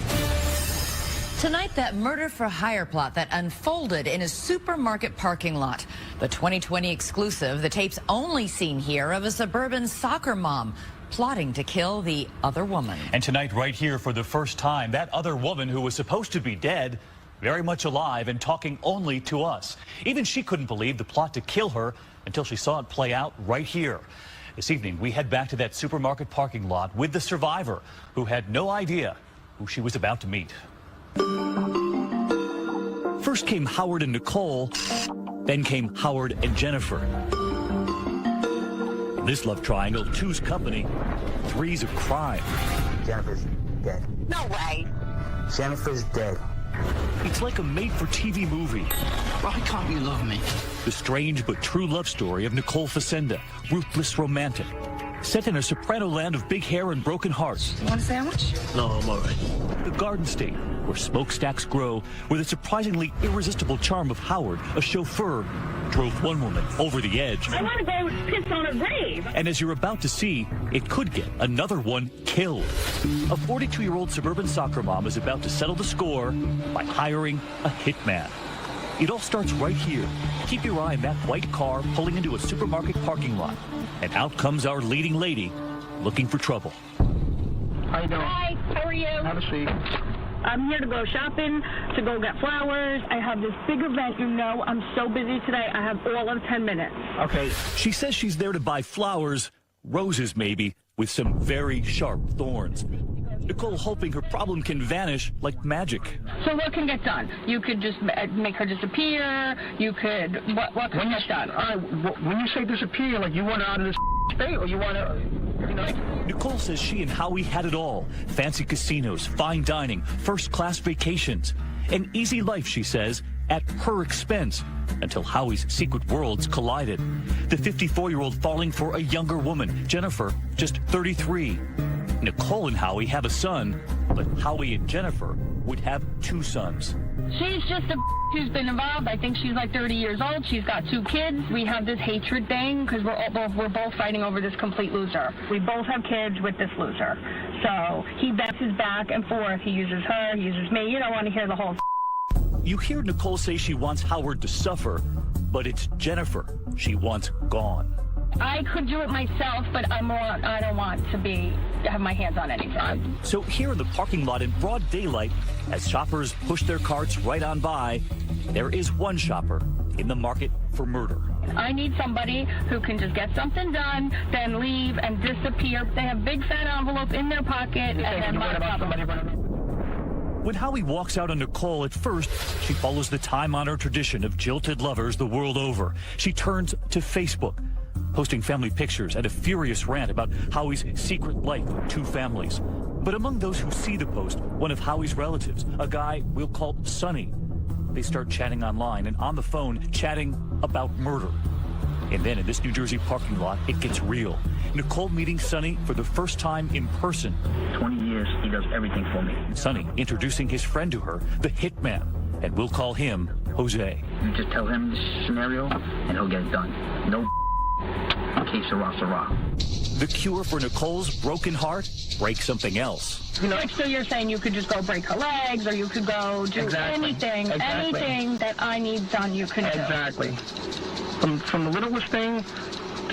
Tonight, that murder for hire plot that unfolded in a supermarket parking lot. The 2020 exclusive, the tapes only seen here of a suburban soccer mom plotting to kill the other woman. And tonight, right here for the first time, that other woman who was supposed to be dead, very much alive and talking only to us. Even she couldn't believe the plot to kill her until she saw it play out right here. This evening, we head back to that supermarket parking lot with the survivor who had no idea who she was about to meet. First came Howard and Nicole, then came Howard and Jennifer. In this love triangle, two's company, three's of crime. Jennifer's dead. No way. Jennifer's dead. It's like a made-for-TV movie. Why can't you love me? The strange but true love story of Nicole Facenda, ruthless romantic, set in a soprano land of big hair and broken hearts. Want a sandwich? No, I'm all right. The Garden State, where smokestacks grow, where the surprisingly irresistible charm of Howard, a chauffeur, drove one woman over the edge. I want to go piss on a grave. And as you're about to see, it could get another one killed. A 42-year-old suburban soccer mom is about to settle the score by hiring a hitman. It all starts right here. Keep your eye on that white car pulling into a supermarket parking lot. And out comes our leading lady, looking for trouble. How you doing? Hi, how are you? Have a seat. I'm here to go shopping, to go get flowers. I have this big event, you know. I'm so busy today. I have all of 10 minutes. Okay. She says she's there to buy flowers, roses maybe, with some very sharp thorns. Nicole hoping her problem can vanish like magic. So what can get done? You could just make her disappear. You could, what can get done? When you say disappear, like you want her out of this state, or you want her, you know? Nicole says she and Howie had it all. Fancy casinos, fine dining, first-class vacations. An easy life, she says, at her expense, until Howie's secret worlds collided. The 54-year-old falling for a younger woman, Jennifer, just 33. Nicole and Howie have a son, but Howie and Jennifer would have two sons. She's just a who's been involved. I think she's like 30 years old. She's got two kids. We have this hatred thing because we're both fighting over this complete loser. We both have kids with this loser. So he bounces back and forth. He uses her, he uses me. You don't want to hear the whole. You hear Nicole say she wants Howard to suffer, but it's Jennifer she wants gone. I could do it myself, but I don't want to have my hands on anything. So here in the parking lot in broad daylight, as shoppers push their carts right on by, there is one shopper in the market for murder. I need somebody who can just get something done, then leave and disappear. They have big fat envelope in their pocket, and then my problem. When Howie walks out on Nicole, at first, she follows the time-honored tradition of jilted lovers the world over. She turns to Facebook, posting family pictures and a furious rant about Howie's secret life with 2 families. But among those who see the post, one of Howie's relatives, a guy we'll call Sonny. They start chatting online and on the phone, chatting about murder. And then in this New Jersey parking lot, it gets real. Nicole meeting Sonny for the first time in person. 20 years, he does everything for me. Sonny introducing his friend to her, the hitman, and we'll call him Jose. You just tell him the scenario, and he'll get it done. No case Sarah. The cure for Nicole's broken heart? Break something else. Like, so you're saying you could just go break her legs, or you could go do anything that I need done, you could do. Exactly. From the littlest thing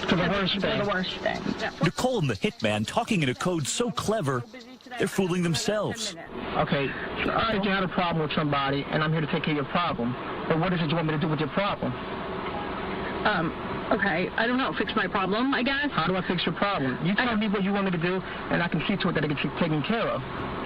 to the worst thing. The worst thing. Nicole and the hitman talking in a code so clever, they're fooling themselves. Okay, I think you had a problem with somebody, and I'm here to take care of your problem. But what is it you want me to do with your problem? Okay, I don't know. Fix my problem, I guess. How do I fix your problem? You tell me what you want me to do, and I can see to it that it gets taken care of.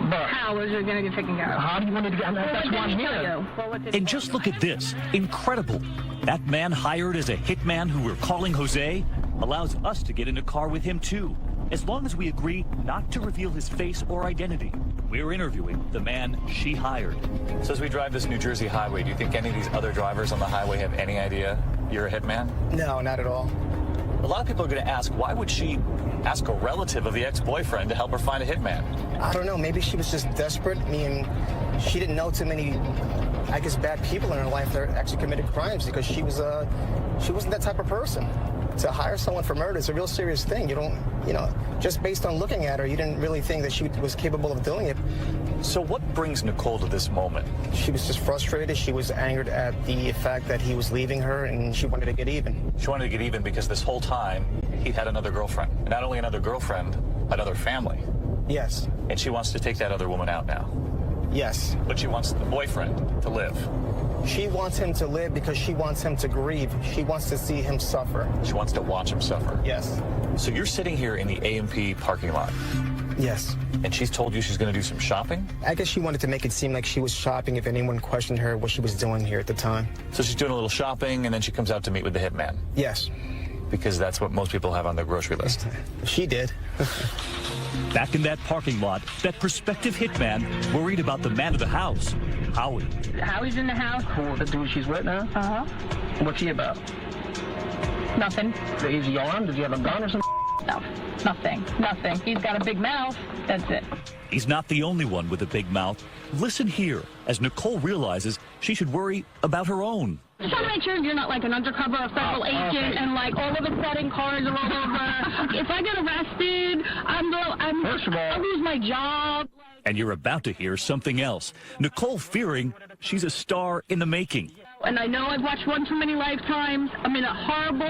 But how is it going to get taken care of? How do you want it to get? That's why I'm here. And just look at this. Incredible. That man hired as a hitman who we're calling Jose allows us to get in a car with him too, as long as we agree not to reveal his face or identity. We're interviewing the man she hired. So as we drive this New Jersey highway, do you think any of these other drivers on the highway have any idea you're a hitman? No, not at all. A lot of people are going to ask, why would she ask a relative of the ex-boyfriend to help her find a hitman? I don't know. Maybe she was just desperate. I mean, she didn't know too many, I guess, bad people in her life that actually committed crimes because she wasn't that type of person. To hire someone for murder is a real serious thing. You don't, just based on looking at her, you didn't really think that she was capable of doing it. So what brings Nicole to this moment? She was just frustrated. She was angered at the fact that he was leaving her, and she wanted to get even. She wanted to get even because this whole time he had another girlfriend. And not only another girlfriend, another family. Yes. And she wants to take that other woman out now. Yes. But she wants the boyfriend to live. She wants him to live because she wants him to grieve. She wants to see him suffer. She wants to watch him suffer. Yes. So you're sitting here in the A&P parking lot. Yes. And she's told you she's going to do some shopping? I guess she wanted to make it seem like she was shopping if anyone questioned her what she was doing here at the time. So she's doing a little shopping and then she comes out to meet with the hitman? Yes. Because that's what most people have on their grocery list. She did. Back in that parking lot, that prospective hitman worried about the man of the house, Howie. Howie's in the house. Who, the dude she's with now? Uh-huh. What's he about? Nothing. Is he armed? Does he have a gun or something? No, nothing. He's got a big mouth. That's it. He's not the only one with a big mouth. Listen here as Nicole realizes she should worry about her own. Just want to make sure you're not like an undercover federal agent and like all of a sudden cars are all over. If I get arrested, I'll lose my job. And you're about to hear something else. Nicole fearing she's a star in the making. And I know I've watched one too many lifetimes. I'm in a horrible...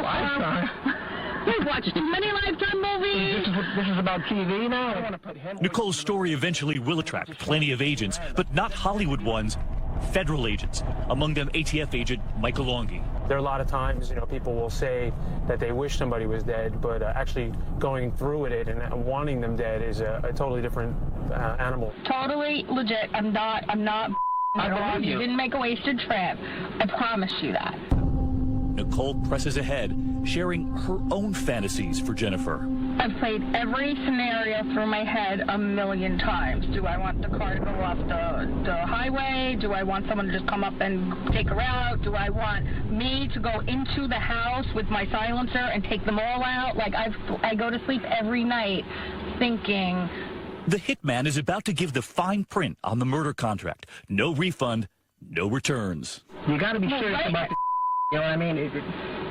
We've watched too many Lifetime movies. This is about TV now? Nicole's story eventually will attract plenty of agents, but not Hollywood ones, federal agents. Among them, ATF agent Michael Longi. There are a lot of times, people will say that they wish somebody was dead, but actually going through with it and wanting them dead is a totally different animal. Totally legit. I'm not. I believe you. You didn't make a wasted trip. I promise you that. Nicole presses ahead, sharing her own fantasies for Jennifer. I've played every scenario through my head a million times. Do I want the car to go off the highway? Do I want someone to just come up and take her out? Do I want me to go into the house with my silencer and take them all out? Like, I go to sleep every night thinking... The hitman is about to give the fine print on the murder contract. No refund, no returns. You got to be serious about the... You know what I mean?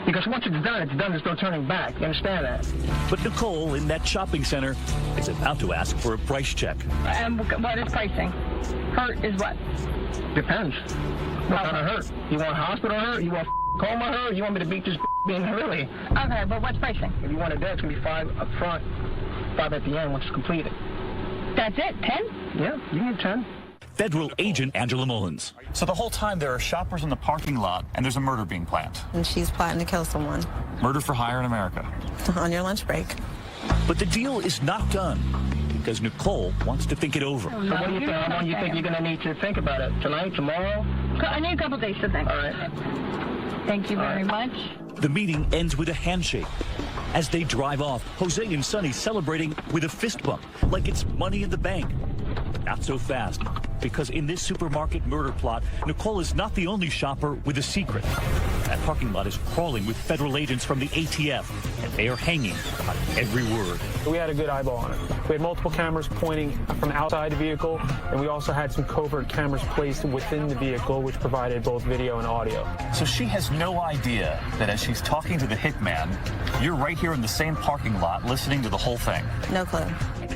Because once it's done, there's no turning back. You understand that? But Nicole, in that shopping center, is about to ask for a price check. And what is pricing? Hurt is what? Depends. What kind of hurt? You want hospital hurt? You want Call my her, you want me to beat this being really? Okay, but what's pricing? If you want it there, it's going to be 5 up front, 5 at the end once it's completed. That's it? 10? Yeah, you can get 10. Federal agent Angela Mullins. So the whole time there are shoppers in the parking lot and there's a murder being planned. And she's plotting to kill someone. Murder for hire in America. On your lunch break. But the deal is not done because Nicole wants to think it over. So what do you think? How long do you think you're going to need to think about it? Tonight, tomorrow? I need a couple days to think. All right. Thank you very much. The meeting ends with a handshake. As they drive off, Jose and Sonny celebrating with a fist bump, like it's money in the bank. But not so fast, because in this supermarket murder plot, Nicole is not the only shopper with a secret. That parking lot is crawling with federal agents from the ATF, and they are hanging on every word. We had a good eyeball on it. We had multiple cameras pointing from outside the vehicle, and we also had some covert cameras placed within the vehicle, which provided both video and audio. So she has no idea that as she's talking to the hitman, you're right here in the same parking lot listening to the whole thing. No clue.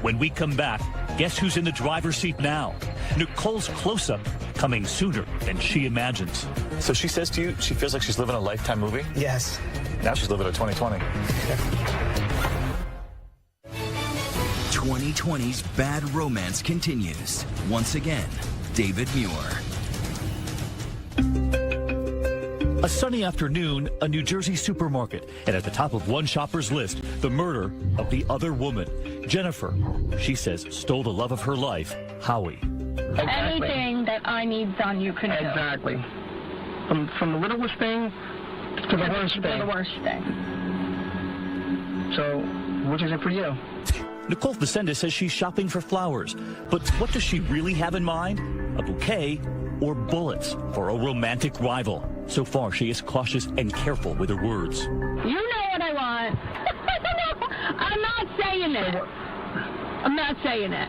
When we come back, guess who's in the driver's seat now? Nicole's close-up coming sooner than she imagines. So she says to you, she feels like she's living a Lifetime movie? Yes. Now she's living a 2020. 2020's bad romance continues. Once again, David Muir. A sunny afternoon, a New Jersey supermarket, and at the top of one shopper's list, the murder of the other woman, Jennifer. She says stole the love of her life, Howie. Exactly. Anything that I need done, you can do. Exactly. From the littlest thing to the worst thing. To the worst thing. So, which is it for you? Nicole Facenda says she's shopping for flowers, but what does she really have in mind? A bouquet or bullets for a romantic rival? So far, she is cautious and careful with her words. You know what I want. I'm not saying it. I'm not saying it.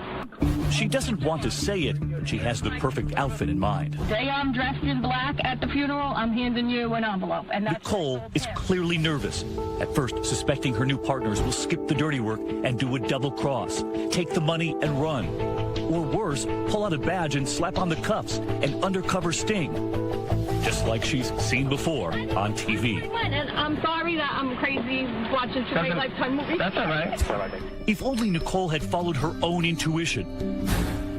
She doesn't want to say it, but she has the perfect outfit in mind. Day I'm dressed in black at the funeral, I'm handing you an envelope. And that's Nicole is clearly nervous, at first suspecting her new partners will skip the dirty work and do a double cross, take the money and run. Or worse, pull out a badge and slap on the cuffs, an undercover sting. Just like she's seen before on TV. And I'm sorry that I'm crazy watching too many Lifetime movies. That's all right. If only Nicole had followed her own intuition.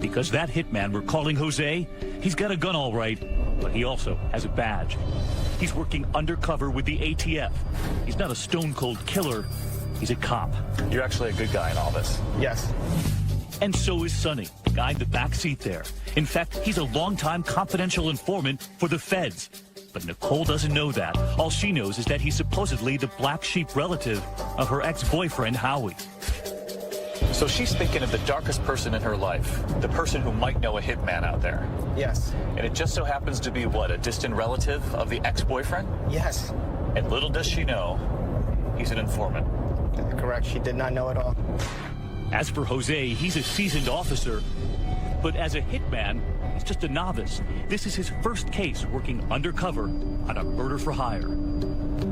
Because that hitman we're calling Jose, he's got a gun all right, but he also has a badge. He's working undercover with the ATF. He's not a stone-cold killer, he's a cop. You're actually a good guy in all this. Yes. And so is Sonny, the guy in the back seat there. In fact, he's a longtime confidential informant for the feds. But Nicole doesn't know that. All she knows is that he's supposedly the black sheep relative of her ex-boyfriend, Howie. So she's thinking of the darkest person in her life, the person who might know a hitman out there. Yes. And it just so happens to be, what, a distant relative of the ex-boyfriend? Yes. And little does she know, he's an informant. Correct. She did not know at all. As for Jose, he's a seasoned officer. But as a hitman, he's just a novice. This is his first case working undercover on a murder for hire.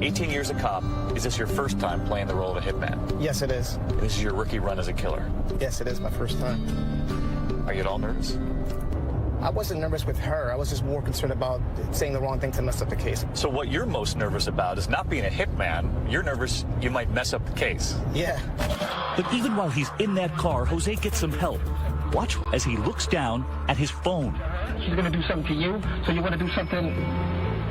18 years a cop. Is this your first time playing the role of a hitman? Yes, it is. This is your rookie run as a killer? Yes, it is my first time. Are you at all nervous? I wasn't nervous with her. I was just more concerned about saying the wrong thing to mess up the case. So what you're most nervous about is not being a hitman. You're nervous you might mess up the case. Yeah. But even while he's in that car, Jose gets some help. Watch as he looks down at his phone. She's going to do something to you, so you want to do something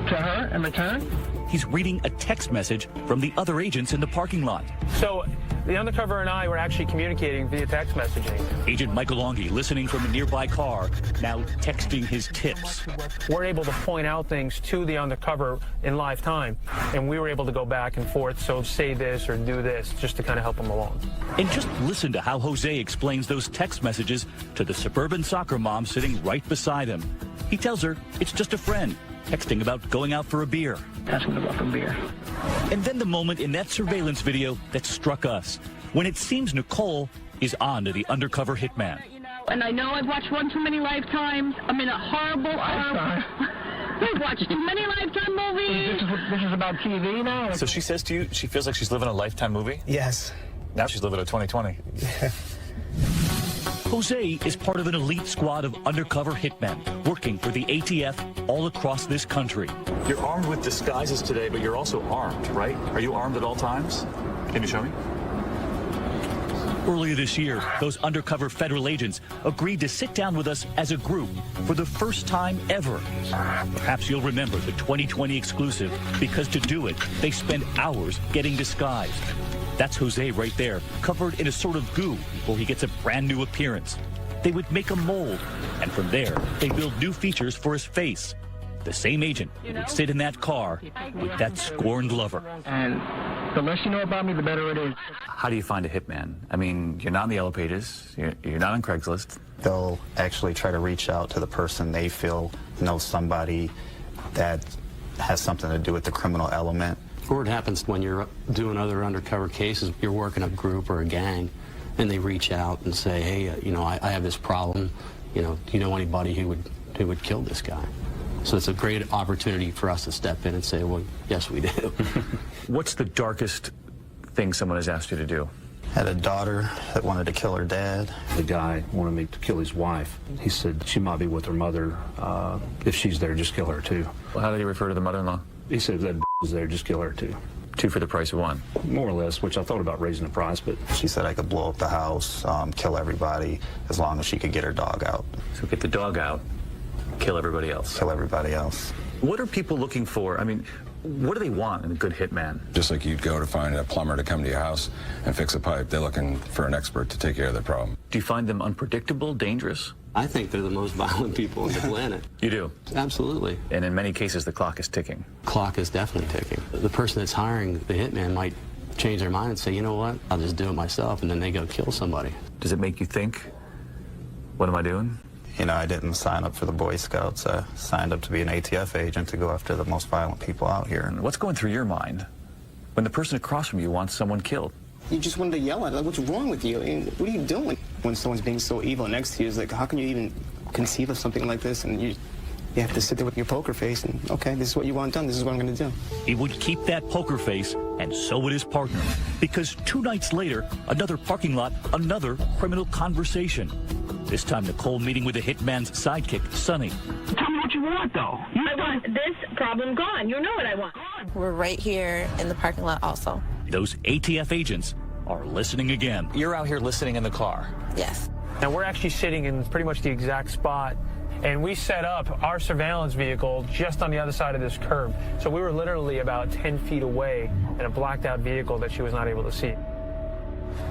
to her in return? He's reading a text message from the other agents in the parking lot. So the undercover and I were actually communicating via text messaging. Agent Michael Longi, listening from a nearby car, now texting his tips. We're able to point out things to the undercover in live time, and we were able to go back and forth, so say this or do this, just to kind of help him along. And just listen to how Jose explains those text messages to the suburban soccer mom sitting right beside him. He tells her it's just a friend, texting about going out for a beer. Asking about the beer. And then the moment in that surveillance video that struck us, when it seems Nicole is on to the undercover hitman. And I know I've watched one too many Lifetimes. I'm in a horrible... We've watched too many Lifetime movies. This is about TV now? So she says to you, she feels like she's living a Lifetime movie? Yes. Now she's living a 2020. Jose is part of an elite squad of undercover hitmen working for the ATF all across this country. You're armed with disguises today, but you're also armed, right? Are you armed at all times? Can you show me? Earlier this year, those undercover federal agents agreed to sit down with us as a group for the first time ever. Perhaps you'll remember the 2020 exclusive, because to do it, they spend hours getting disguised. That's Jose right there, covered in a sort of goo before he gets a brand new appearance. They would make a mold, and from there, they build new features for his face. The same agent would sit in that car with that scorned lover. And the less you know about me, the better it is. How do you find a hitman? I mean, you're not in the Yellow Pages. You're not on Craigslist. They'll actually try to reach out to the person they feel knows somebody that has something to do with the criminal element. Or it happens when you're doing other undercover cases. You're working a group or a gang, and they reach out and say, hey, you know, I have this problem. You know, do you know anybody who would kill this guy? So it's a great opportunity for us to step in and say, well, yes, we do. What's the darkest thing someone has asked you to do? Had a daughter that wanted to kill her dad. The guy wanted me to kill his wife. He said she might be with her mother. If she's there, just kill her too. Well, how did he refer to the mother-in-law? He said if that is there, just kill her too. 2 for the price of 1. More or less, which I thought about raising the price, but... She said I could blow up the house, kill everybody, as long as she could get her dog out. So get the dog out, kill everybody else. Kill everybody else. What are people looking for? I mean, what do they want in a good hitman? Just like you'd go to find a plumber to come to your house and fix a pipe, they're looking for an expert to take care of their problem. Do you find them unpredictable, dangerous? I think they're the most violent people on the planet. You do? Absolutely. And in many cases, the clock is ticking. Clock is definitely ticking. The person that's hiring the hitman might change their mind and say, you know what, I'll just do it myself, and then they go kill somebody. Does it make you think, what am I doing? You know, I didn't sign up for the Boy Scouts. I signed up to be an ATF agent to go after the most violent people out here. What's going through your mind when the person across from you wants someone killed? You just wanted to yell at it. Like, what's wrong with you? I mean, what are you doing? When someone's being so evil next to you, it's like, how can you even conceive of something like this? And you have to sit there with your poker face and, okay, this is what you want done. This is what I'm going to do. He would keep that poker face, and so would his partner. Because 2 nights later, another parking lot, another criminal conversation. This time, Nicole meeting with the hitman's sidekick, Sonny. Tell me what you want, though. I want this problem gone. You know what I want. We're right here in the parking lot also. Those ATF agents are listening again. You're out here listening in the car. Yes. And we're actually sitting in pretty much the exact spot. And we set up our surveillance vehicle just on the other side of this curb. So we were literally about 10 feet away in a blacked out vehicle that she was not able to see.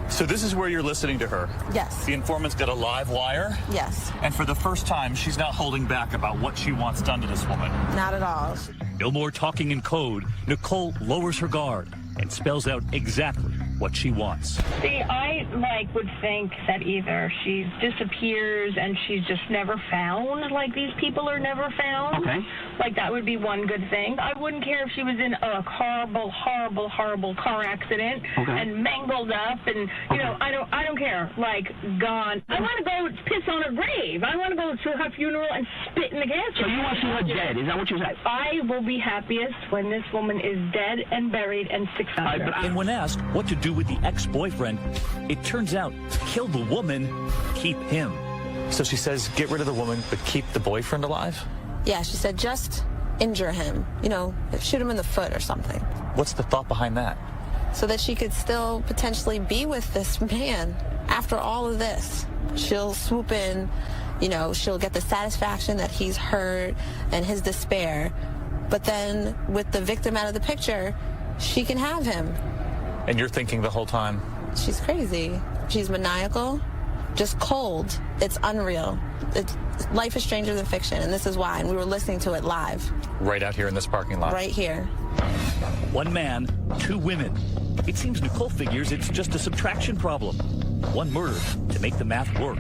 So this is where you're listening to her? Yes. The informant's got a live wire? Yes. And for the first time, she's not holding back about what she wants done to this woman. Not at all. No more talking in code. Nicole lowers her guard and spells out exactly what she wants. See, I would think that either she disappears and she's just never found, like these people are never found. Okay. Like that would be one good thing. I wouldn't care if she was in a horrible, horrible, horrible car accident and mangled up, and you know, I don't care. Like gone. I want to go piss on her grave. I want to go to her funeral and spit in the gas. So you want to see her dead? Is that what you said? I will be happiest when this woman is dead and buried and 600. And when asked what to do with the ex-boyfriend, it turns out, kill the woman, keep him. So she says, get rid of the woman, but keep the boyfriend alive? Yeah, she said just injure him. You know, shoot him in the foot or something. What's the thought behind that? So that she could still potentially be with this man after all of this. She'll swoop in, you know, she'll get the satisfaction that he's hurt and his despair. But then with the victim out of the picture, she can have him. And you're thinking the whole time? She's crazy. She's maniacal, just cold. It's unreal. Life is stranger than fiction, and this is why. And we were listening to it live. Right out here in this parking lot? Right here. 1 man, 2 women. It seems Nicole figures it's just a subtraction problem. 1 murder to make the math work.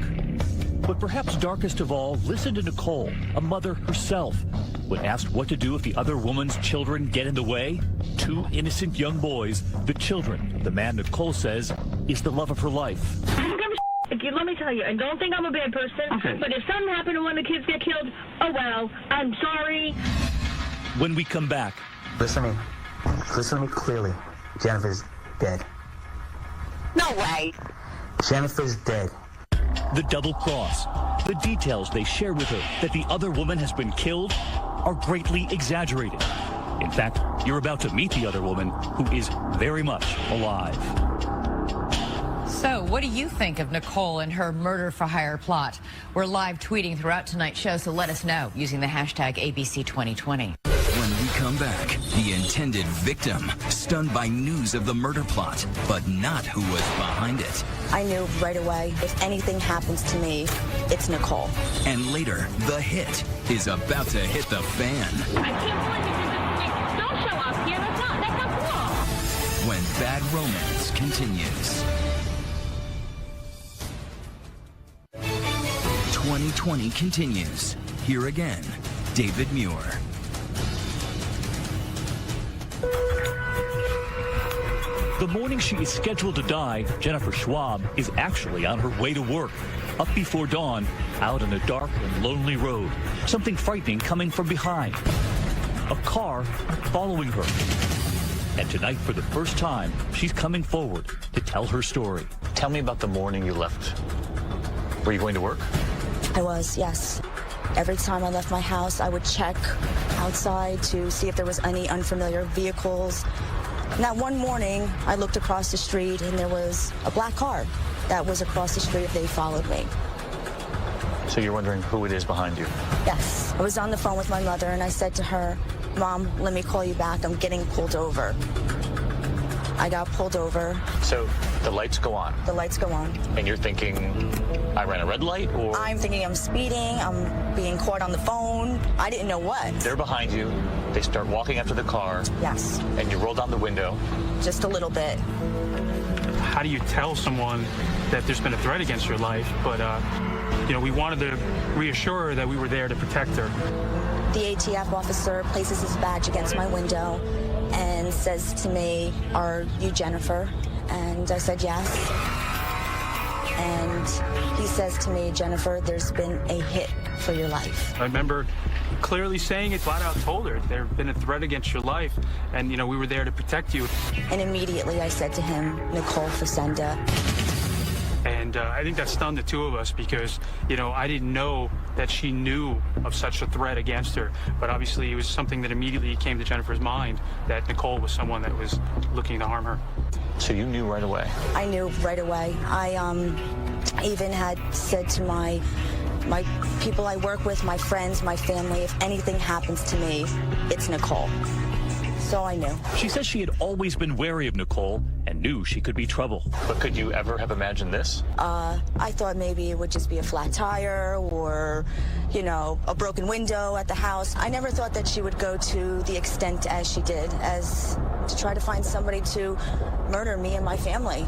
But perhaps darkest of all, listen to Nicole, a mother herself. When asked what to do if the other woman's children get in the way, 2 innocent young boys, the children of the man Nicole says is the love of her life. Let me tell you, and don't think I'm a bad person, but if something happened to one of the kids get killed, oh well, I'm sorry. When we come back. Listen to me clearly. Jennifer's dead. No way. Jennifer's dead. the double cross. The details they share with her that the other woman has been killed are greatly exaggerated. In fact, you're about to meet the other woman who is very much alive. So, what do you think of Nicole and her murder for hire plot? We're live tweeting throughout tonight's show, so let us know using the hashtag ABC2020. When we come back, the intended victim, stunned by news of the murder plot, but not who was behind it. I knew right away, if anything happens to me, it's Nicole. And later, the hit is about to hit the fan. I can't believe you don't show up here. That's not cool. When Bad Romance continues. 2020 continues. Here again, David Muir. The morning she is scheduled to die, Jennifer Schwab is actually on her way to work. Up before dawn, out on a dark and lonely road. Something frightening coming from behind. A car following her. And tonight, for the first time, she's coming forward to tell her story. Tell me about the morning you left. Were you going to work? I was, yes. Every time I left my house, I would check outside to see if there was any unfamiliar vehicles. And that one morning, I looked across the street and there was a black car that was across the street. They followed me. So you're wondering who it is behind you? Yes. I was on the phone with my mother and I said to her, Mom, let me call you back. I'm getting pulled over. I got pulled over. So the lights go on. The lights go on. And you're thinking, I ran a red light, or? I'm thinking I'm speeding. I'm being caught on the phone. I didn't know what. They're behind you. They start walking up to the car. Yes. And you roll down the window. Just a little bit. How do you tell someone that there's been a threat against your life? But, you know, we wanted to reassure her that we were there to protect her. The ATF officer places his badge against my window and says to me, "Are you Jennifer?" And I said yes. And he says to me, "Jennifer, there's been a hit for your life." I remember clearly saying it, flat out told her, there's been a threat against your life, and, you know, we were there to protect you. And immediately I said to him, "Nicole Facenda." And I think that stunned the two of us because, you know, I didn't know that she knew of such a threat against her. But obviously it was something that immediately came to Jennifer's mind, that Nicole was someone that was looking to harm her. So you knew right away? I knew right away. I even had said to my people I work with, my friends, my family, if anything happens to me, it's Nicole. So I knew. She says she had always been wary of Nicole and knew she could be trouble. But could you ever have imagined this? I thought maybe it would just be a flat tire or, you know, a broken window at the house. I never thought that she would go to the extent as she did, as to try to find somebody to murder me and my family.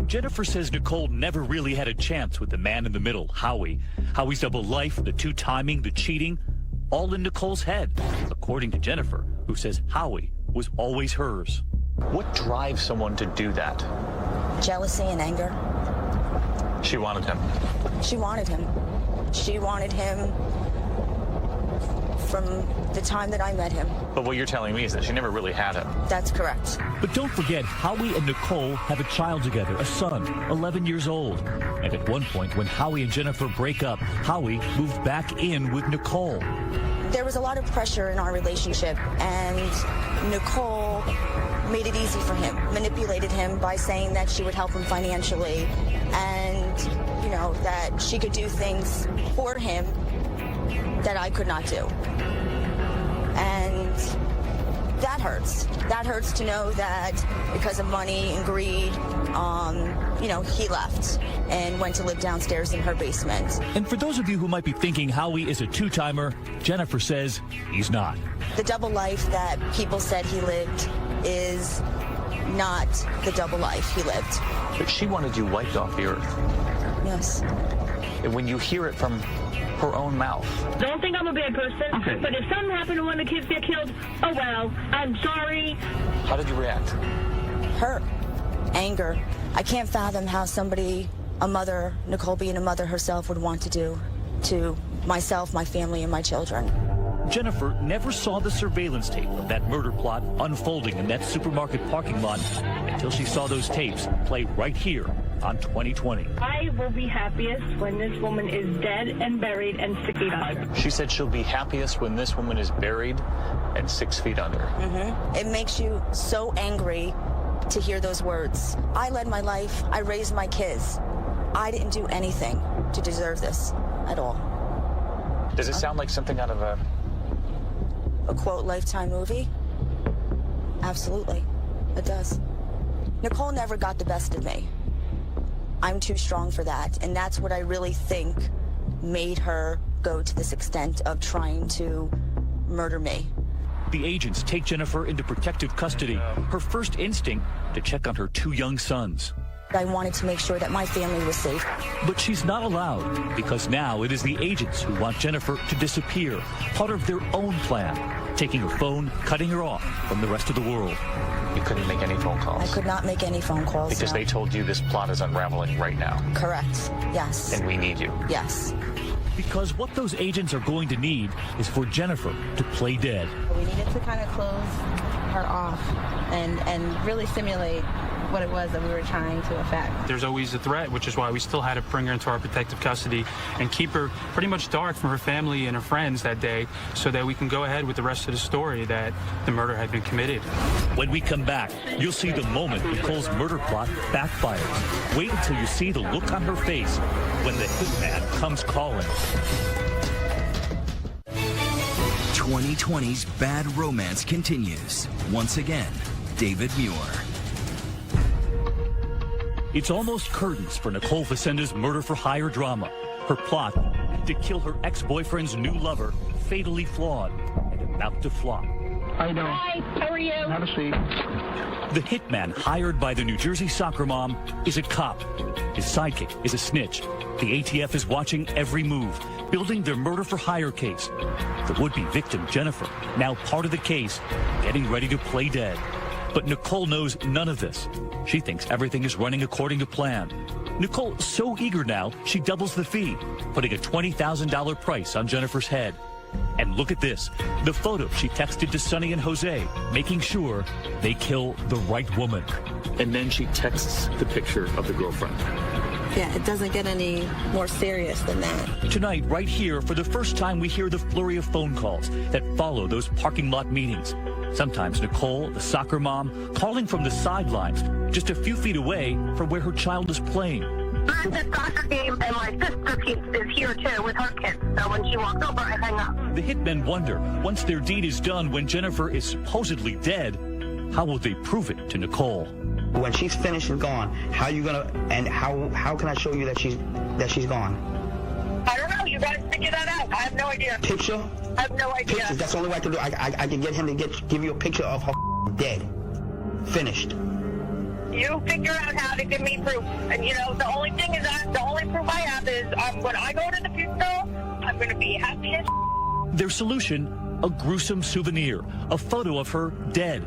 Jennifer says Nicole never really had a chance with the man in the middle, Howie. Howie's double life, the two timing, the cheating, all in Nicole's head, according to Jennifer, who says Howie was always hers. What drives someone to do that? Jealousy and anger. She wanted him. She wanted him. She wanted him from the time that I met him. But what you're telling me is that she never really had him. That's correct. But don't forget, Howie and Nicole have a child together, a son, 11 years old. And at one point, when Howie and Jennifer break up, Howie moved back in with Nicole. There was a lot of pressure in our relationship, and Nicole made it easy for him, manipulated him by saying that she would help him financially and, you know, that she could do things for him that I could not do. And that hurts. That hurts to know that because of money and greed, you know, he left and went to live downstairs in her basement. And for those of you who might be thinking Howie is a two-timer, Jennifer says he's not. The double life that people said he lived is not the double life he lived. But she wanted you wiped off the earth. Yes. And when you hear it from her own mouth. Don't think I'm a bad person, okay. But if something happened to one of the kids get killed, oh well, I'm sorry. How did you react? Hurt. Anger. I can't fathom how somebody, a mother, Nicole being a mother herself, would want to do to myself, my family, and my children. Jennifer never saw the surveillance tape of that murder plot unfolding in that supermarket parking lot until she saw those tapes play right here on 2020. I will be happiest when this woman is dead and buried and 6 feet under. She said she'll be happiest when this woman is buried and 6 feet under. It makes you so angry to hear those words. I led my life. I raised my kids. I didn't do anything to deserve this at all. Does it sound like something out of a quote Lifetime movie? Absolutely, it does. Nicole never got the best of me. I'm too strong for that, and that's what I really think made her go to this extent of trying to murder me. The agents take Jennifer into protective custody. Her first instinct to check on her 2 young sons. I wanted to make sure that my family was safe. But she's not allowed, because now it is the agents who want Jennifer to disappear, part of their own plan, taking her phone, cutting her off from the rest of the world. You couldn't make any phone calls? I could not make any phone calls. Because they told you this plot is unraveling right now. Correct, yes. And we need you. Yes. Because what those agents are going to need is for Jennifer to play dead. We needed to kind of close her off and really simulate what it was that we were trying to affect. There's always a threat, which is why we still had to bring her into our protective custody and keep her pretty much dark from her family and her friends that day so that we can go ahead with the rest of the story that the murder had been committed. When we come back, you'll see the moment Nicole's murder plot backfires. Wait until you see the look on her face when the hitman comes calling. 2020's Bad Romance continues. Once again, David Muir. It's almost curtains for Nicole Facenda's murder-for-hire drama. Her plot, to kill her ex-boyfriend's new lover, fatally flawed and about to flop. How you doing? Hi, how are you? Have a seat. The hitman hired by the New Jersey soccer mom is a cop. His sidekick is a snitch. The ATF is watching every move, building their murder-for-hire case. The would-be victim, Jennifer, now part of the case, getting ready to play dead. But Nicole knows none of this. She thinks everything is running according to plan. Nicole's so eager now, she doubles the fee, putting a $20,000 price on Jennifer's head. And look at this, the photo she texted to Sonny and Jose, making sure they kill the right woman. And then she texts the picture of the girlfriend. Yeah, it doesn't get any more serious than that. Tonight, right here, for the first time, we hear the flurry of phone calls that follow those parking lot meetings. Sometimes Nicole, the soccer mom, calling from the sidelines, just a few feet away from where her child is playing. I'm at the soccer game, and my sister is here too with her kids. So when she walks over, I hang up. The hitmen wonder, once their deed is done, when Jennifer is supposedly dead, how will they prove it to Nicole? When she's finished and gone, how you gonna, and how can I show you that she's gone? I don't know. You gotta figure that out. I have no idea. Picture? I have no idea. Pictures. That's the only way I can do. I can get him to give you a picture of her dead, finished. You figure out how to give me proof. And you know, the only thing is that the only proof I have is when I go to the funeral, I'm gonna be happy as. Their solution, a gruesome souvenir, a photo of her dead.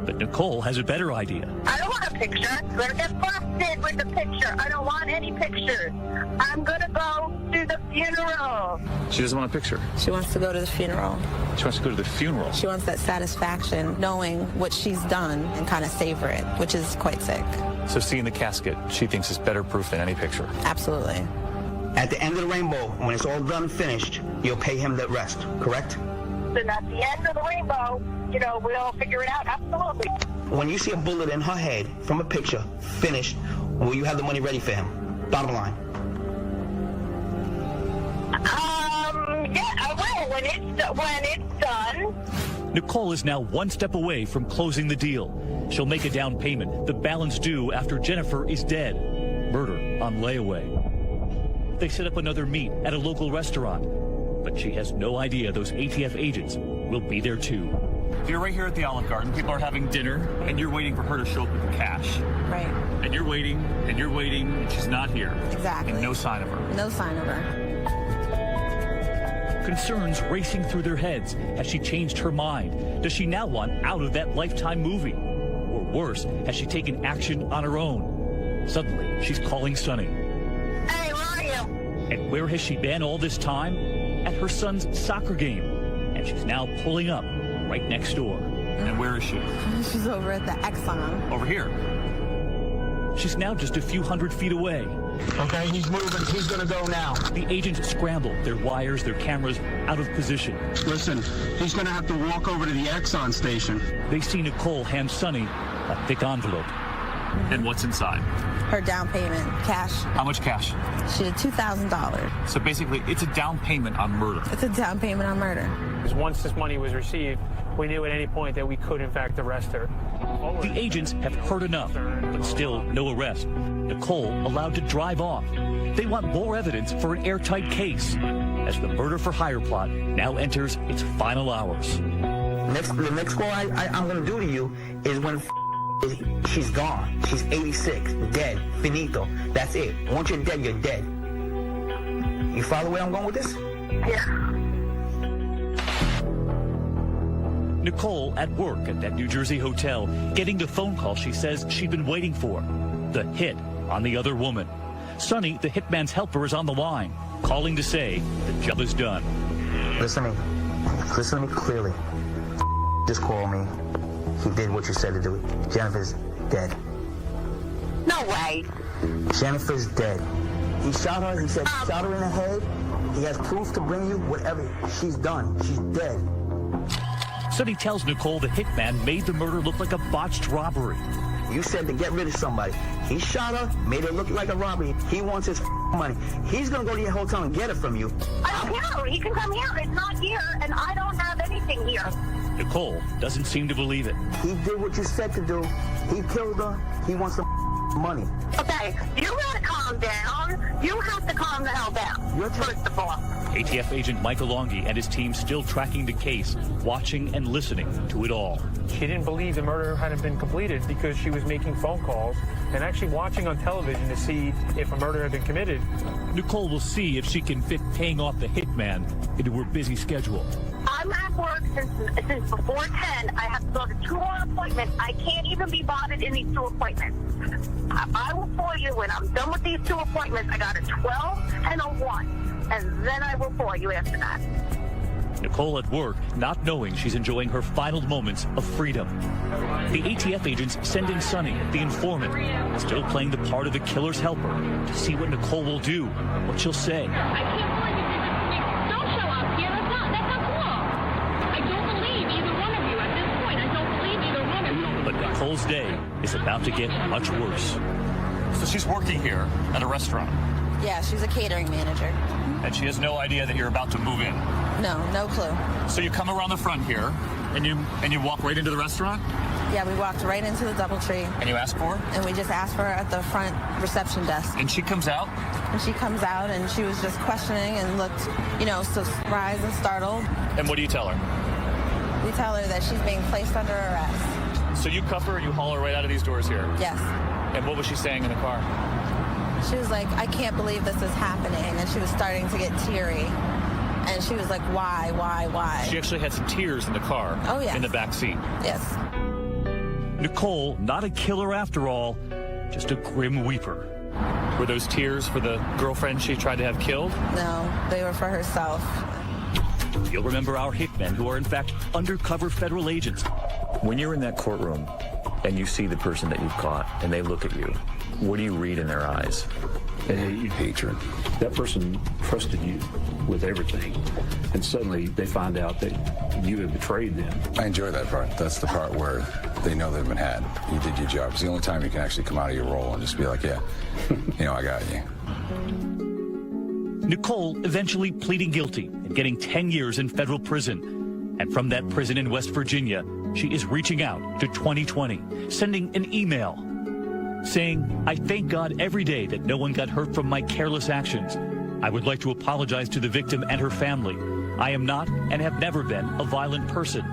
But Nicole has a better idea. I don't want a picture. I'm gonna get busted with the picture. I don't want any pictures. I'm gonna go to the funeral. She doesn't want a picture. She wants to go to the funeral. She wants to go to the funeral. She wants that satisfaction, knowing what she's done and kind of savor it, which is quite sick. So seeing the casket, she thinks is better proof than any picture. Absolutely. At the end of the rainbow, when it's all done and finished, you'll pay him the rest, correct? Then at the end of the rainbow, you know, we'll figure it out. Absolutely. When you see a bullet in her head from a picture, finished, will you have the money ready for him? Bottom line. Yeah, I will when it's done. Nicole is now one step away from closing the deal. She'll make a down payment, the balance due after Jennifer is dead. Murder on layaway. They set up another meet at a local restaurant, but she has no idea those ATF agents will be there too. You're right here at the Olive Garden. People are having dinner, and you're waiting for her to show up with the cash. Right. And you're waiting, and she's not here. Exactly. And no sign of her. No sign of her. Concerns racing through their heads. Has she changed her mind? Does she now want out of that Lifetime movie? Or worse, has she taken action on her own? Suddenly, she's calling Sonny. Hey, where are you? And where has she been all this time? At her son's soccer game. And she's now pulling up right next door. And where is she? She's over at the Exxon. Over here. She's now just a few hundred feet away. Okay, he's moving. He's gonna go now. The agents scramble, their wires, their cameras out of position. Listen, he's gonna have to walk over to the Exxon station. They see Nicole hand Sonny a thick envelope. And what's inside? Her down payment, cash. How much cash? She had $2,000. So basically, it's a down payment on murder. It's a down payment on murder. Because once this money was received, we knew at any point that we could, in fact, arrest her. The agents have heard enough, but still no arrest. Nicole allowed to drive off. They want more evidence for an airtight case, as the murder-for-hire plot now enters its final hours. The next call I'm gonna do to you is when she's gone. She's 86, dead, finito. That's it. Once you're dead, you're dead. You follow where I'm going with this? Yeah. Nicole at work at that New Jersey hotel, getting the phone call she says she'd been waiting for. The hit on the other woman. Sonny, the hitman's helper, is on the line, calling to say the job is done. Listen to me clearly. Just call me. He did what you said to do. Jennifer's dead. No way. Jennifer's dead. He shot her. He said he shot her in the head. He has proof to bring you whatever. She's done. She's dead. Sonny tells Nicole the hitman made the murder look like a botched robbery. You said to get rid of somebody. He shot her, made it look like a robbery. He wants his money. He's going to go to your hotel and get it from you. I don't care. He can come here. It's not here, and I don't have anything here. Nicole doesn't seem to believe it. He did what you said to do. He killed her. He wants some money. Okay, you gotta calm down. You have to calm the hell down. You're first of all. ATF agent Michael Longi and his team still tracking the case, watching and listening to it all. She didn't believe the murder hadn't been completed because she was making phone calls and actually watching on television to see if a murder had been committed. Nicole will see if she can fit paying off the hitman into her busy schedule. I'm at work since before 10. I have to go to 2 more appointments. I can't even be bothered in these 2 appointments. I will call you when I'm done with these 2 appointments. I got a 12 and a 1, and then I will call you after that. Nicole at work, not knowing she's enjoying her final moments of freedom. The ATF agents send in Sonny, the informant, still playing the part of the killer's helper, to see what Nicole will do, what she'll say. But Nicole's day is about to get much worse. So she's working here at a restaurant. Yeah, she's a catering manager. And she has no idea that you're about to move in. No clue. So you come around the front here, and you walk right into the restaurant? Yeah, we walked right into the DoubleTree. And you ask for her? And we just asked for her at the front reception desk. And she comes out? And she comes out, and she was just questioning and looked, surprised and startled. And what do you tell her? We tell her that she's being placed under arrest. So you cuff her and you haul her right out of these doors here? Yes. And what was she saying in the car? She was like, I can't believe this is happening. And she was starting to get teary. And she was like, why? She actually had some tears in the car. Oh, yeah. In the back seat. Yes. Nicole, not a killer after all, just a grim weeper. Were those tears for the girlfriend she tried to have killed? No, they were for herself. You'll remember our hitmen, who are in fact undercover federal agents. When you're in that courtroom and you see the person that you've caught and they look at you, what do you read in their eyes? Hatred. That person trusted you with everything, and suddenly they find out that you have betrayed them. I enjoy that part. That's the part where they know they've been had. You did your job. It's the only time you can actually come out of your role and just be like, yeah, I got you. Nicole eventually pleading guilty and getting 10 years in federal prison. And from that prison in West Virginia, she is reaching out to 2020, sending an email saying, I thank God every day that no one got hurt from my careless actions. I would like to apologize to the victim and her family. I am not and have never been a violent person.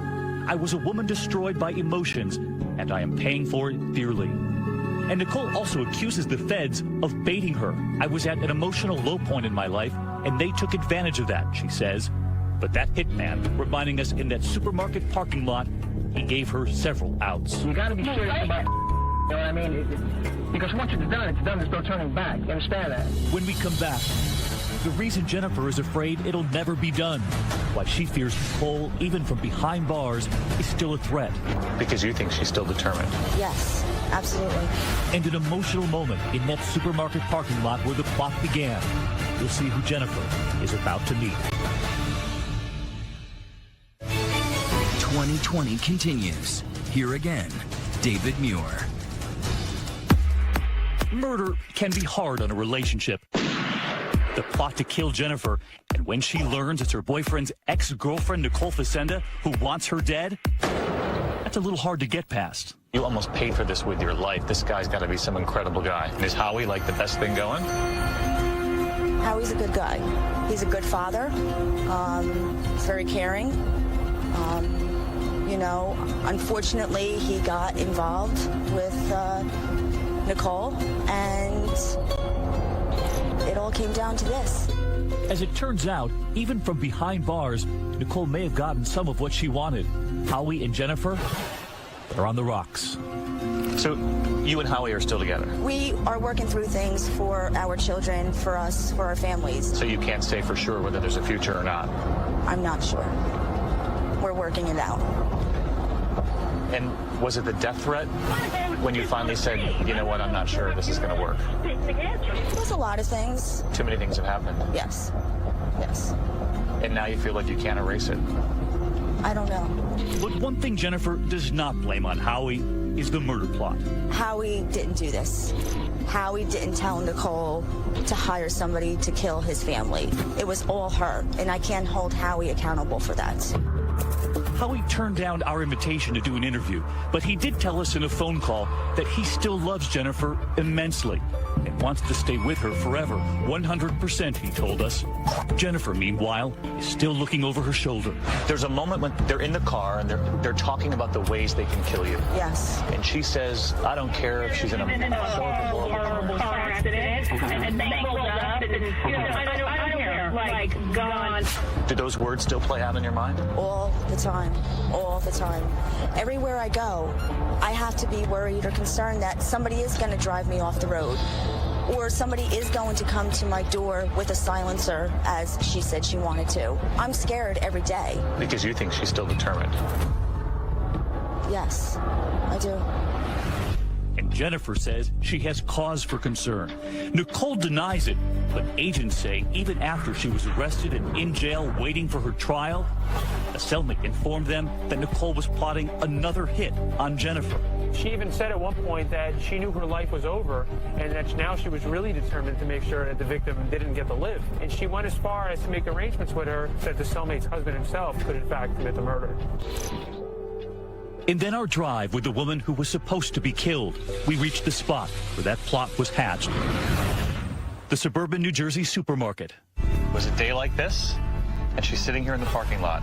I was a woman destroyed by emotions, and I am paying for it dearly. And Nicole also accuses the feds of baiting her. I was at an emotional low point in my life, and they took advantage of that, she says. But that hitman, reminding us in that supermarket parking lot, he gave her several outs. You gotta be serious about you know what I mean? Because once it's done, there's no turning back. You understand that? When we come back, the reason Jennifer is afraid it'll never be done. Why she fears Nicole, even from behind bars, is still a threat. Because you think she's still determined. Yes. Absolutely. And an emotional moment in that supermarket parking lot where the plot began. You'll see who Jennifer is about to meet. 2020 continues. Here again, David Muir. Murder can be hard on a relationship. The plot to kill Jennifer, and when she learns it's her boyfriend's ex-girlfriend, Nicole Facenda, who wants her dead, that's a little hard to get past. You almost paid for this with your life. This guy's got to be some incredible guy. Is Howie like the best thing going? Howie's a good guy. He's a good father. He's very caring. You know, unfortunately, he got involved with Nicole, and it all came down to this. As it turns out, even from behind bars, Nicole may have gotten some of what she wanted. Howie and Jennifer are on the rocks. So you and Howie are still together? We are working through things for our children, for us, for our families. So you can't say for sure whether there's a future or not? I'm not sure. We're working it out. And was it the death threat when you finally said, you know what, I'm not sure this is going to work? There's a lot of things. Too many things have happened. Yes. Yes. And now you feel like you can't erase it. I don't know. But one thing Jennifer does not blame on Howie is the murder plot. Howie didn't do this. Howie didn't tell Nicole to hire somebody to kill his family. It was all her, and I can't hold Howie accountable for that. Howie turned down our invitation to do an interview, but he did tell us in a phone call that he still loves Jennifer immensely and wants to stay with her forever. 100%, he told us. Jennifer, meanwhile, is still looking over her shoulder. There's a moment when they're in the car and they're talking about the ways they can kill you. Yes. And she says, I don't care if she's in a horrible car accident. And they pulled up. I don't care. Like, gone. Do those words still play out in your mind? All the time. All the time. Everywhere I go, I have to be worried or concerned that somebody is going to drive me off the road. Or somebody is going to come to my door with a silencer, as she said she wanted to. I'm scared every day. Because you think she's still determined. Yes, I do. And Jennifer says she has cause for concern. Nicole denies it, but agents say even after she was arrested and in jail waiting for her trial, a cellmate informed them that Nicole was plotting another hit on Jennifer. She even said at one point that she knew her life was over and that now she was really determined to make sure that the victim didn't get to live. And she went as far as to make arrangements with her that the cellmate's husband himself could in fact commit the murder. And then our drive with the woman who was supposed to be killed. We reached the spot where that plot was hatched. The suburban New Jersey supermarket. It was a day like this, and she's sitting here in the parking lot,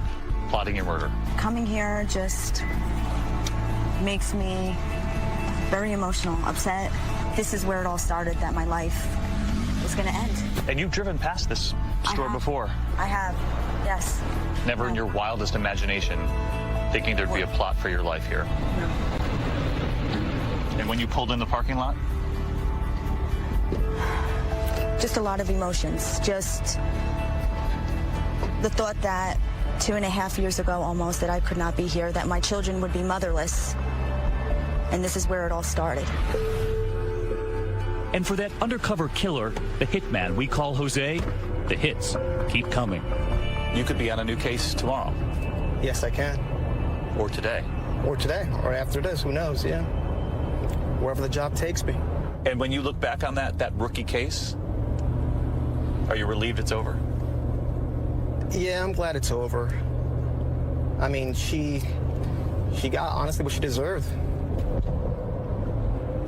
plotting your murder. Coming here just makes me very emotional, upset. This is where it all started, that my life was going to end. And you've driven past this store before. I have, yes. Never in your wildest imagination thinking there'd be a plot for your life here. No. And when you pulled in the parking lot? Just a lot of emotions. Just the thought that 2.5 years ago almost that I could not be here, that my children would be motherless. And this is where it all started. And for that undercover killer, the hitman we call Jose, the hits keep coming. You could be on a new case tomorrow. Yes, I can. Or today. Or today, or after this, who knows, yeah. Wherever the job takes me. And when you look back on that rookie case, are you relieved it's over? Yeah, I'm glad it's over. I mean, she got, honestly, what she deserved.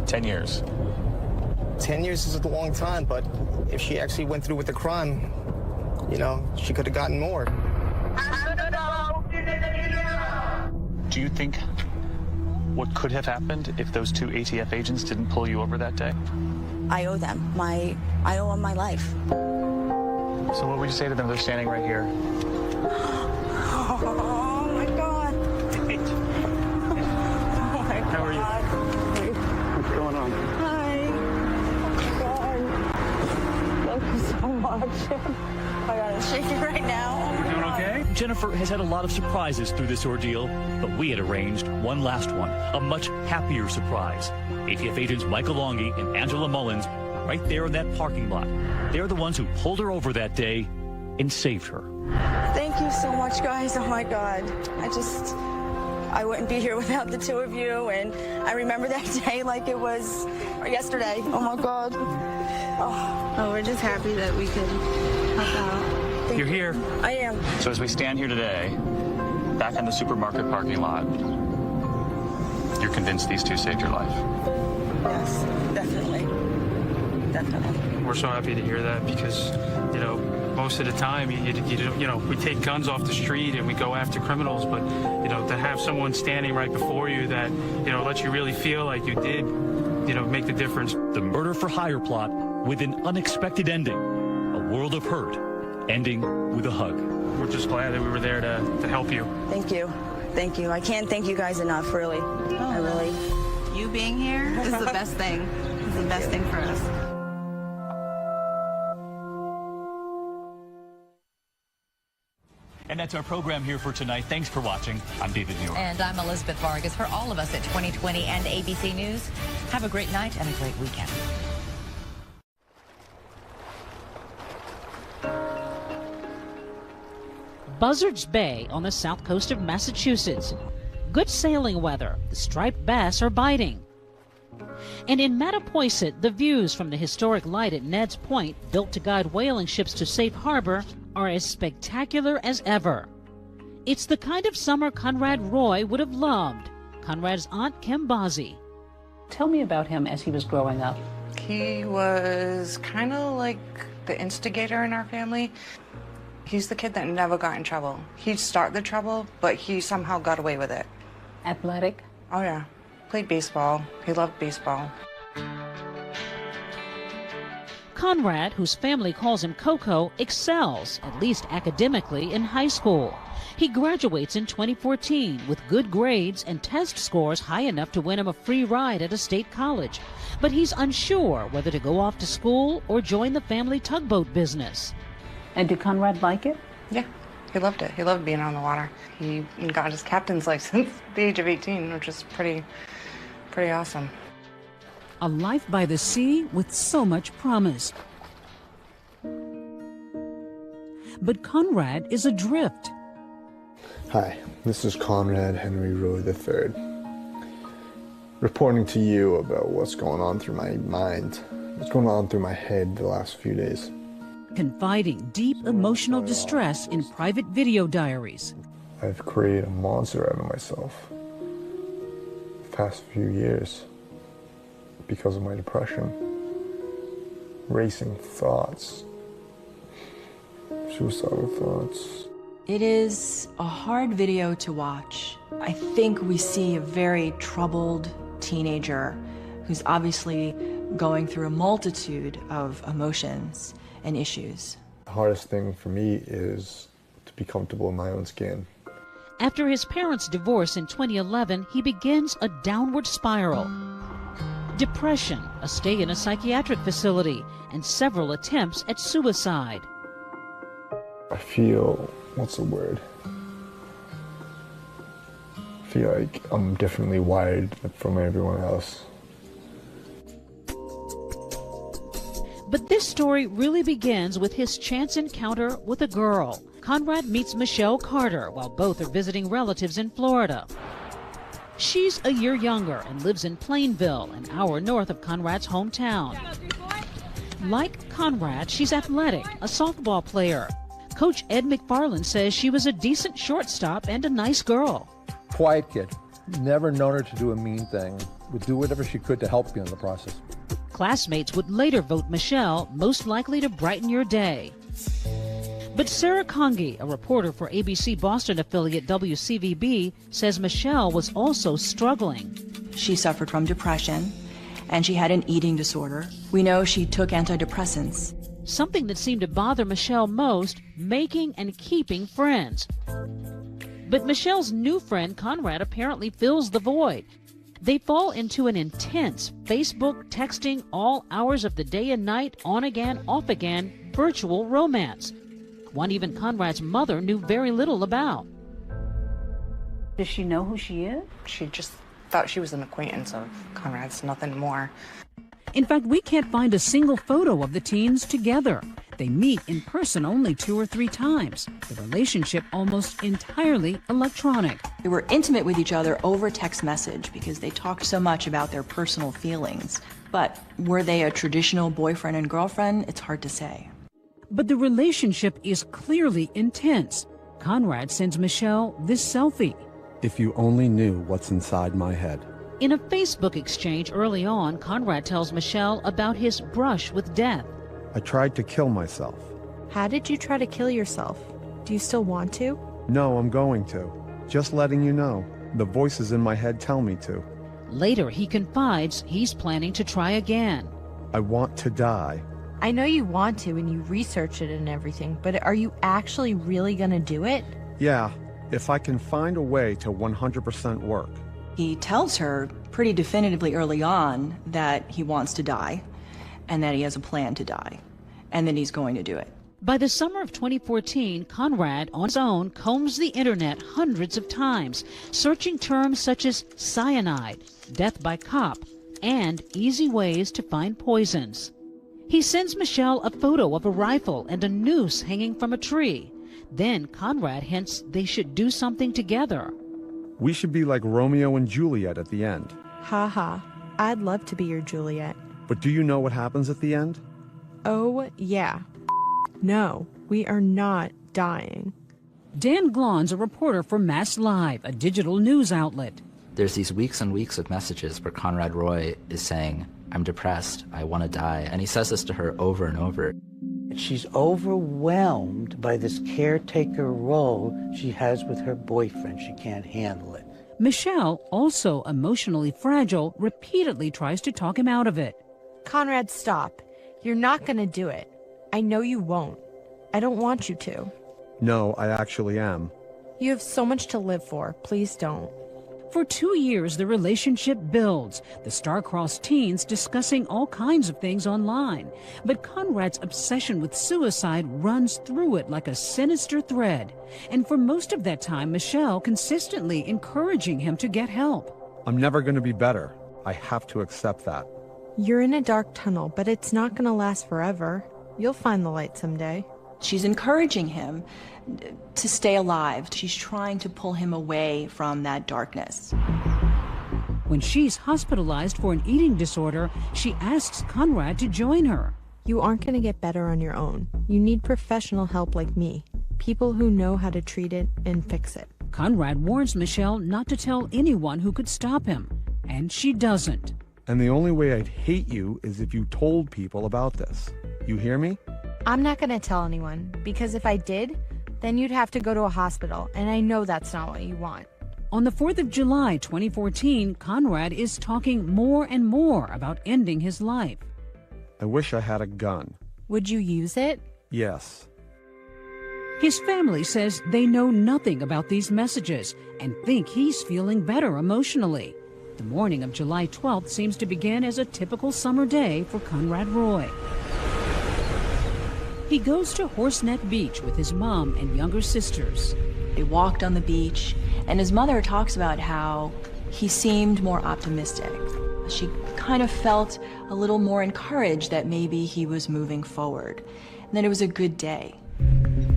10 years. 10 years is a long time, but if she actually went through with the crime, you know, she could have gotten more. Do you think what could have happened if those two ATF agents didn't pull you over that day? I owe them. I owe them my life. So what would you say to them? They're standing right here. Oh my God. Oh my God. How are you? What's going on? Hi. Oh my God. Thank you so much. I gotta shake it right now. Doing okay? Jennifer has had a lot of surprises through this ordeal, but we had arranged one last one, a much happier surprise. ATF agents Michael Longy and Angela Mullins right there in that parking lot. They're the ones who pulled her over that day and saved her. Thank you so much, guys. Oh my God. I wouldn't be here without the two of you, and I remember that day like it was yesterday. Oh my God. Oh, we're just happy that we could help out. You're here. I am. So as we stand here today, back in the supermarket parking lot, you're convinced these two saved your life? Yes, definitely. Definitely. We're so happy to hear that because, you know, most of the time, you know, we take guns off the street and we go after criminals, but, you know, to have someone standing right before you that, you know, lets you really feel like you did, you know, make the difference. The murder for hire plot with an unexpected ending, a world of hurt, ending with a hug. We're just glad that we were there to help you. Thank you. Thank you. I can't thank you guys enough, really. I really. You being here is the best thing. It's the best thing for us. And that's our program here for tonight. Thanks for watching. I'm David Muir. And I'm Elizabeth Vargas. For all of us at 2020 and ABC News, have a great night and a great weekend. Buzzards Bay on the south coast of Massachusetts. Good sailing weather. The striped bass are biting. And in Mattapoisett, the views from the historic light at Ned's Point, built to guide whaling ships to safe harbor, are as spectacular as ever. It's the kind of summer Conrad Roy would have loved. Conrad's aunt, Kim Bozzi. Tell me about him as he was growing up. He was kind of like the instigator in our family. He's the kid that never got in trouble. He'd start the trouble, but he somehow got away with it. Athletic? Oh, yeah. Played baseball. He loved baseball. Conrad, whose family calls him Coco, excels, at least academically, in high school. He graduates in 2014 with good grades and test scores high enough to win him a free ride at a state college. But he's unsure whether to go off to school or join the family tugboat business. And did Conrad like it? Yeah, he loved it. He loved being on the water. He got his captain's license at the age of 18, which is pretty awesome. A life by the sea with so much promise. But Conrad is adrift. Hi, this is Conrad Henry Roy III, reporting to you about what's going on through my mind, what's going on through my head the last few days. Confiding deep emotional distress in private video diaries. I've created a monster out of myself the past few years because of my depression, racing thoughts, suicidal thoughts. It is a hard video to watch. I think we see a very troubled teenager who's obviously going through a multitude of emotions and issues. The hardest thing for me is to be comfortable in my own skin. After his parents' divorce in 2011, he begins a downward spiral. Depression, a stay in a psychiatric facility, and several attempts at suicide. I feel, what's the word? I feel like I'm differently wired from everyone else. But this story really begins with his chance encounter with a girl. Conrad meets Michelle Carter while both are visiting relatives in Florida. She's a year younger and lives in Plainville, an hour north of Conrad's hometown. Like Conrad, she's athletic, a softball player. Coach Ed McFarland says she was a decent shortstop and a nice girl. Quiet kid. Never known her to do a mean thing. Would do whatever she could to help you in the process. Classmates would later vote Michelle most likely to brighten your day. But Sarah Congi, a reporter for ABC Boston affiliate WCVB, says Michelle was also struggling. She suffered from depression, and she had an eating disorder. We know she took antidepressants. Something that seemed to bother Michelle most, making and keeping friends. But Michelle's new friend, Conrad, apparently fills the void. They fall into an intense Facebook, texting, all hours of the day and night, on again, off again, virtual romance. one even Conrad's mother knew very little about. Does she know who she is? She just thought she was an acquaintance of Conrad's, nothing more. In fact, we can't find a single photo of the teens together. They meet in person only 2 or 3 times. The relationship almost entirely electronic. They were intimate with each other over text message because they talked so much about their personal feelings. But were they a traditional boyfriend and girlfriend? It's hard to say. But the relationship is clearly intense. Conrad sends Michelle this selfie. If you only knew what's inside my head. In a Facebook exchange early on, Conrad tells Michelle about his brush with death. I tried to kill myself. How did you try to kill yourself? Do you still want to? No, I'm going to. Just letting you know. The voices in my head tell me to. Later, he confides he's planning to try again. I want to die. I know you want to and you research it and everything, but are you actually really gonna do it? Yeah, if I can find a way to 100% work. He tells her pretty definitively early on that he wants to die and that he has a plan to die and that he's going to do it. By the summer of 2014, Conrad, on his own, combs the internet hundreds of times, searching terms such as cyanide, death by cop, and easy ways to find poisons. He sends Michelle a photo of a rifle and a noose hanging from a tree. Then Conrad hints they should do something together. We should be like Romeo and Juliet at the end. Ha ha. I'd love to be your Juliet. But do you know what happens at the end? Oh, yeah. No, we are not dying. Dan Glon's a reporter for Mass Live, a digital news outlet. There's these weeks and weeks of messages where Conrad Roy is saying, I'm depressed, I want to die. And he says this to her over and over. She's overwhelmed by this caretaker role she has with her boyfriend. She can't handle it. Michelle, also emotionally fragile, repeatedly tries to talk him out of it. Conrad, stop. You're not gonna do it. I know you won't. I don't want you to. No, I actually am. You have so much to live for. Please don't. For 2 years, the relationship builds, the star-crossed teens discussing all kinds of things online. But Conrad's obsession with suicide runs through it like a sinister thread. And for most of that time, Michelle consistently encouraging him to get help. I'm never going to be better. I have to accept that. You're in a dark tunnel, but it's not gonna last forever. You'll find the light someday. She's encouraging him to stay alive. She's trying to pull him away from that darkness. When she's hospitalized for an eating disorder, she asks Conrad to join her. You aren't gonna get better on your own. You need professional help like me. People who know how to treat it and fix it. Conrad warns Michelle not to tell anyone who could stop him, and she doesn't. And the only way I'd hate you is if you told people about this. You hear me? I'm not gonna tell anyone, because if I did, then you'd have to go to a hospital, and I know that's not what you want. On the 4th of July, 2014, Conrad is talking more and more about ending his life. I wish I had a gun. Would you use it? Yes. His family says they know nothing about these messages and think he's feeling better emotionally. The morning of July 12th seems to begin as a typical summer day for Conrad Roy. He goes to Horseneck Beach with his mom and younger sisters. They walked on the beach, and his mother talks about how he seemed more optimistic. She kind of felt a little more encouraged that maybe he was moving forward, and that it was a good day.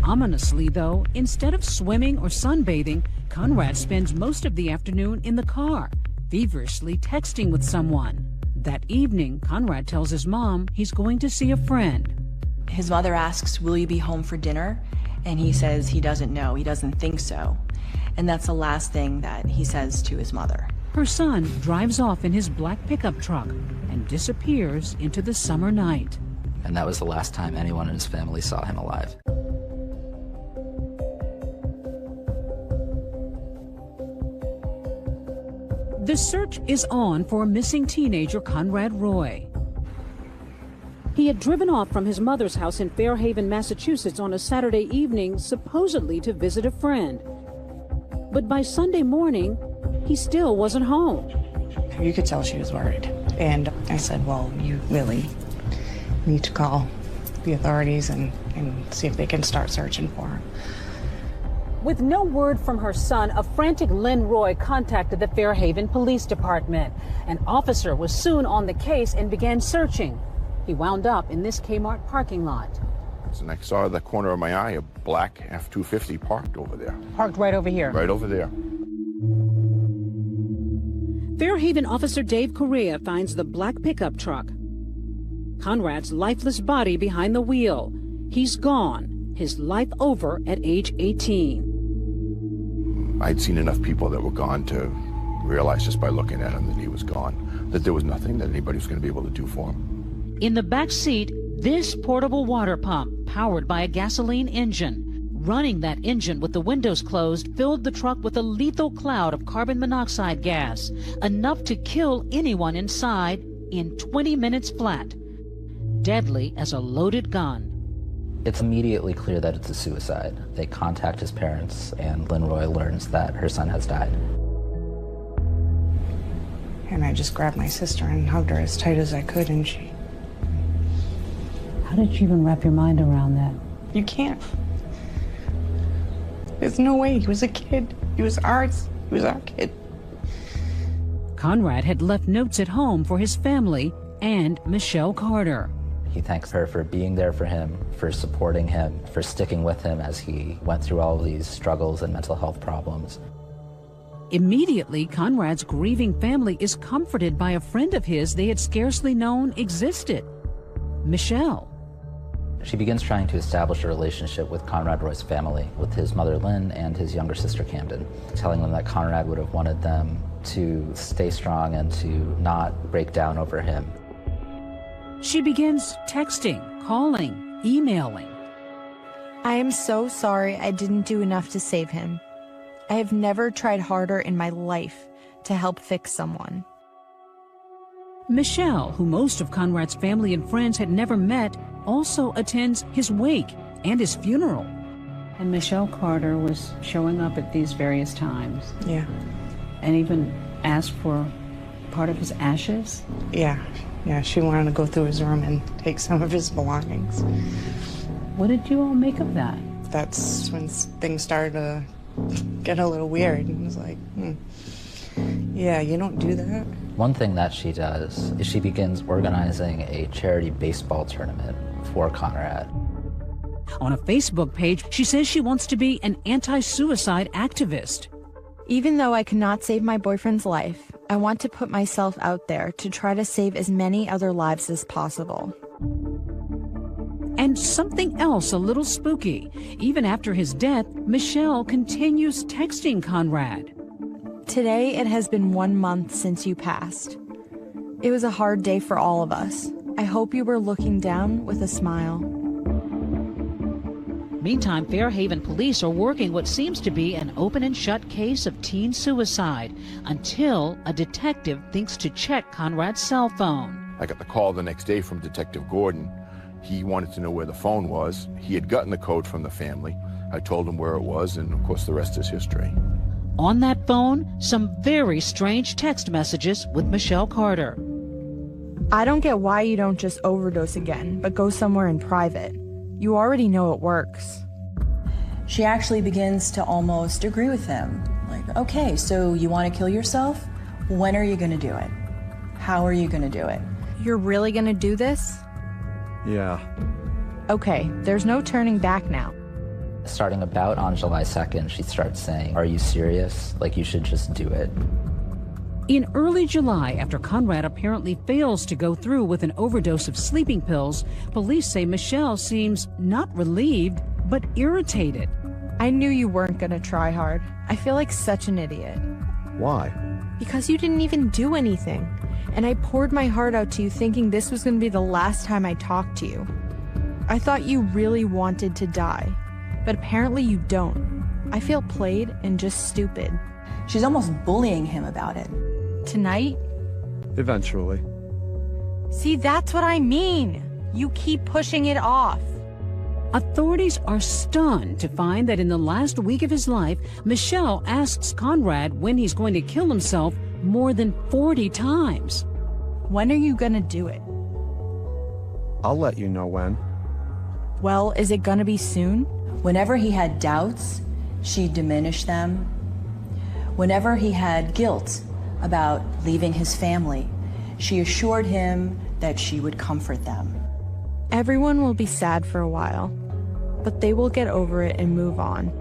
Ominously, though, instead of swimming or sunbathing, Conrad spends most of the afternoon in the car, feverishly texting with someone. That evening, Conrad tells his mom he's going to see a friend. His mother asks, will you be home for dinner? And he says he doesn't know, he doesn't think so. And that's the last thing that he says to his mother. Her son drives off in his black pickup truck and disappears into the summer night. And that was the last time anyone in his family saw him alive. The search is on for missing teenager Conrad Roy. He had driven off from his mother's house in Fairhaven, Massachusetts on a Saturday evening, supposedly to visit a friend. But by Sunday morning, he still wasn't home. You could tell she was worried. And I said, well, you really need to call the authorities and and see if they can start searching for her. With no word from her son, a frantic Lynn Roy contacted the Fairhaven Police Department. An officer was soon on the case and began searching. He wound up in this Kmart parking lot. And I saw the corner of my eye a black F-250 parked over there. Parked right over here? Right over there. Fairhaven officer Dave Correa finds the black pickup truck. Conrad's lifeless body behind the wheel. He's gone, his life over at age 18. I'd seen enough people that were gone to realize just by looking at him that he was gone, that there was nothing that anybody was going to be able to do for him. In the back seat, this portable water pump, powered by a gasoline engine. Running that engine with the windows closed filled the truck with a lethal cloud of carbon monoxide gas, enough to kill anyone inside in 20 minutes flat. Deadly as a loaded gun. It's immediately clear that it's a suicide. They contact his parents, and Lynn Roy learns that her son has died. And I just grabbed my sister and hugged her as tight as I could, and she... How did you even wrap your mind around that? You can't. There's no way. He was a kid. He was ours. He was our kid. Conrad had left notes at home for his family and Michelle Carter. He thanks her for being there for him, for supporting him, for sticking with him as he went through all of these struggles and mental health problems. Immediately, Conrad's grieving family is comforted by a friend of his they had scarcely known existed, Michelle. She begins trying to establish a relationship with Conrad Roy's family, with his mother Lynn and his younger sister Camden, telling them that Conrad would have wanted them to stay strong and to not break down over him. She begins texting, calling, emailing. I am so sorry I didn't do enough to save him. I have never tried harder in my life to help fix someone. Michelle, who most of Conrad's family and friends had never met, also attends his wake and his funeral. And Michelle Carter was showing up at these various times. Yeah. And even asked for part of his ashes? Yeah. Yeah, she wanted to go through his room and take some of his belongings. What did you all make of that? That's when things started to get a little weird. It was like, yeah, you don't do that. One thing that she does is she begins organizing a charity baseball tournament for Conrad. On a Facebook page, she says she wants to be an anti-suicide activist. Even though I cannot save my boyfriend's life, I want to put myself out there to try to save as many other lives as possible. And something else a little spooky. Even after his death, Michelle continues texting Conrad. Today it has been 1 month since you passed. It was a hard day for all of us. I hope you were looking down with a smile. Meantime, Fairhaven police are working what seems to be an open and shut case of teen suicide until a detective thinks to check Conrad's cell phone. I got the call the next day from Detective Gordon. He wanted to know where the phone was. He had gotten the code from the family. I told him where it was, and of course the rest is history. On that phone, some very strange text messages with Michelle Carter. I don't get why you don't just overdose again, but go somewhere in private. You already know it works. She actually begins to almost agree with him. Like, okay, so you want to kill yourself? When are you going to do it? How are you going to do it? You're really going to do this? Yeah. Okay, there's no turning back now. Starting about on July 2nd, she starts saying, "Are you serious? Like, you should just do it." In early July, after Conrad apparently fails to go through with an overdose of sleeping pills, police say Michelle seems not relieved, but irritated. I knew you weren't going to try hard. I feel like such an idiot. Why? Because you didn't even do anything. And I poured my heart out to you thinking this was going to be the last time I talked to you. I thought you really wanted to die, but apparently you don't. I feel played and just stupid. She's almost bullying him about it. Tonight? Eventually. See, that's what I mean. You keep pushing it off. Authorities are stunned to find that in the last week of his life, Michelle asks Conrad when he's going to kill himself more than 40 times. When are you going to do it? I'll let you know when. Well, is it gonna be soon? Whenever he had doubts, she diminished them. Whenever he had guilt about leaving his family, she assured him that she would comfort them. Everyone will be sad for a while, but they will get over it and move on.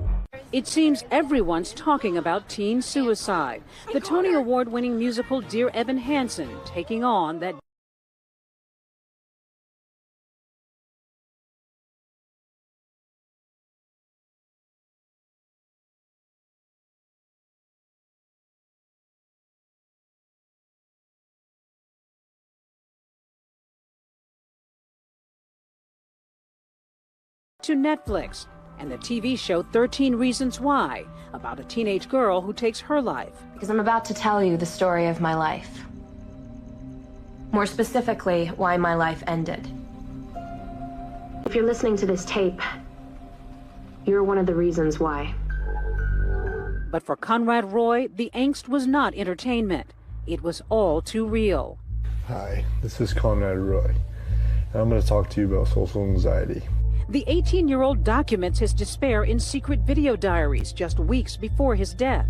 It seems everyone's talking about teen suicide. The Tony Award-winning musical Dear Evan Hansen taking on that to Netflix, and the TV show 13 Reasons Why, about a teenage girl who takes her life. Because I'm about to tell you the story of my life. More specifically, why my life ended. If you're listening to this tape, you're one of the reasons why. But for Conrad Roy, the angst was not entertainment. It was all too real. Hi, this is Conrad Roy, and I'm going to talk to you about social anxiety. The 18-year-old documents his despair in secret video diaries just weeks before his death.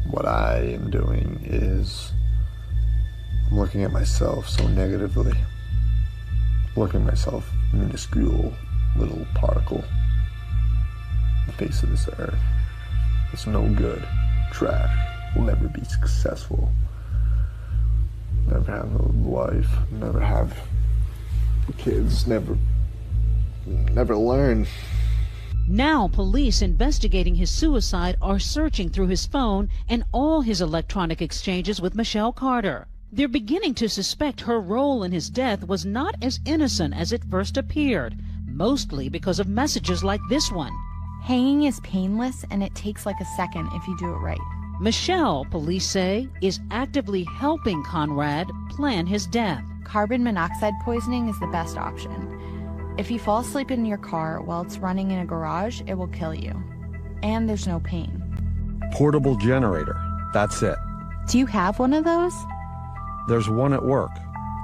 What I am doing is I'm looking at myself so negatively. Looking at myself, minuscule little particle on the face of this earth. It's no good. Trash. Will never be successful. Never have no life. Never have kids. Never learn. Now police investigating his suicide are searching through his phone and all his electronic exchanges with Michelle Carter. They're beginning to suspect her role in his death was not as innocent as it first appeared, mostly because of messages like this one. Hanging is painless, and it takes like a second if you do it right. Michelle, police say, is actively helping Conrad plan his death. Carbon monoxide poisoning is the best option. If you fall asleep in your car while it's running in a garage, it will kill you. And there's no pain. Portable generator. That's it. Do you have one of those? There's one at work.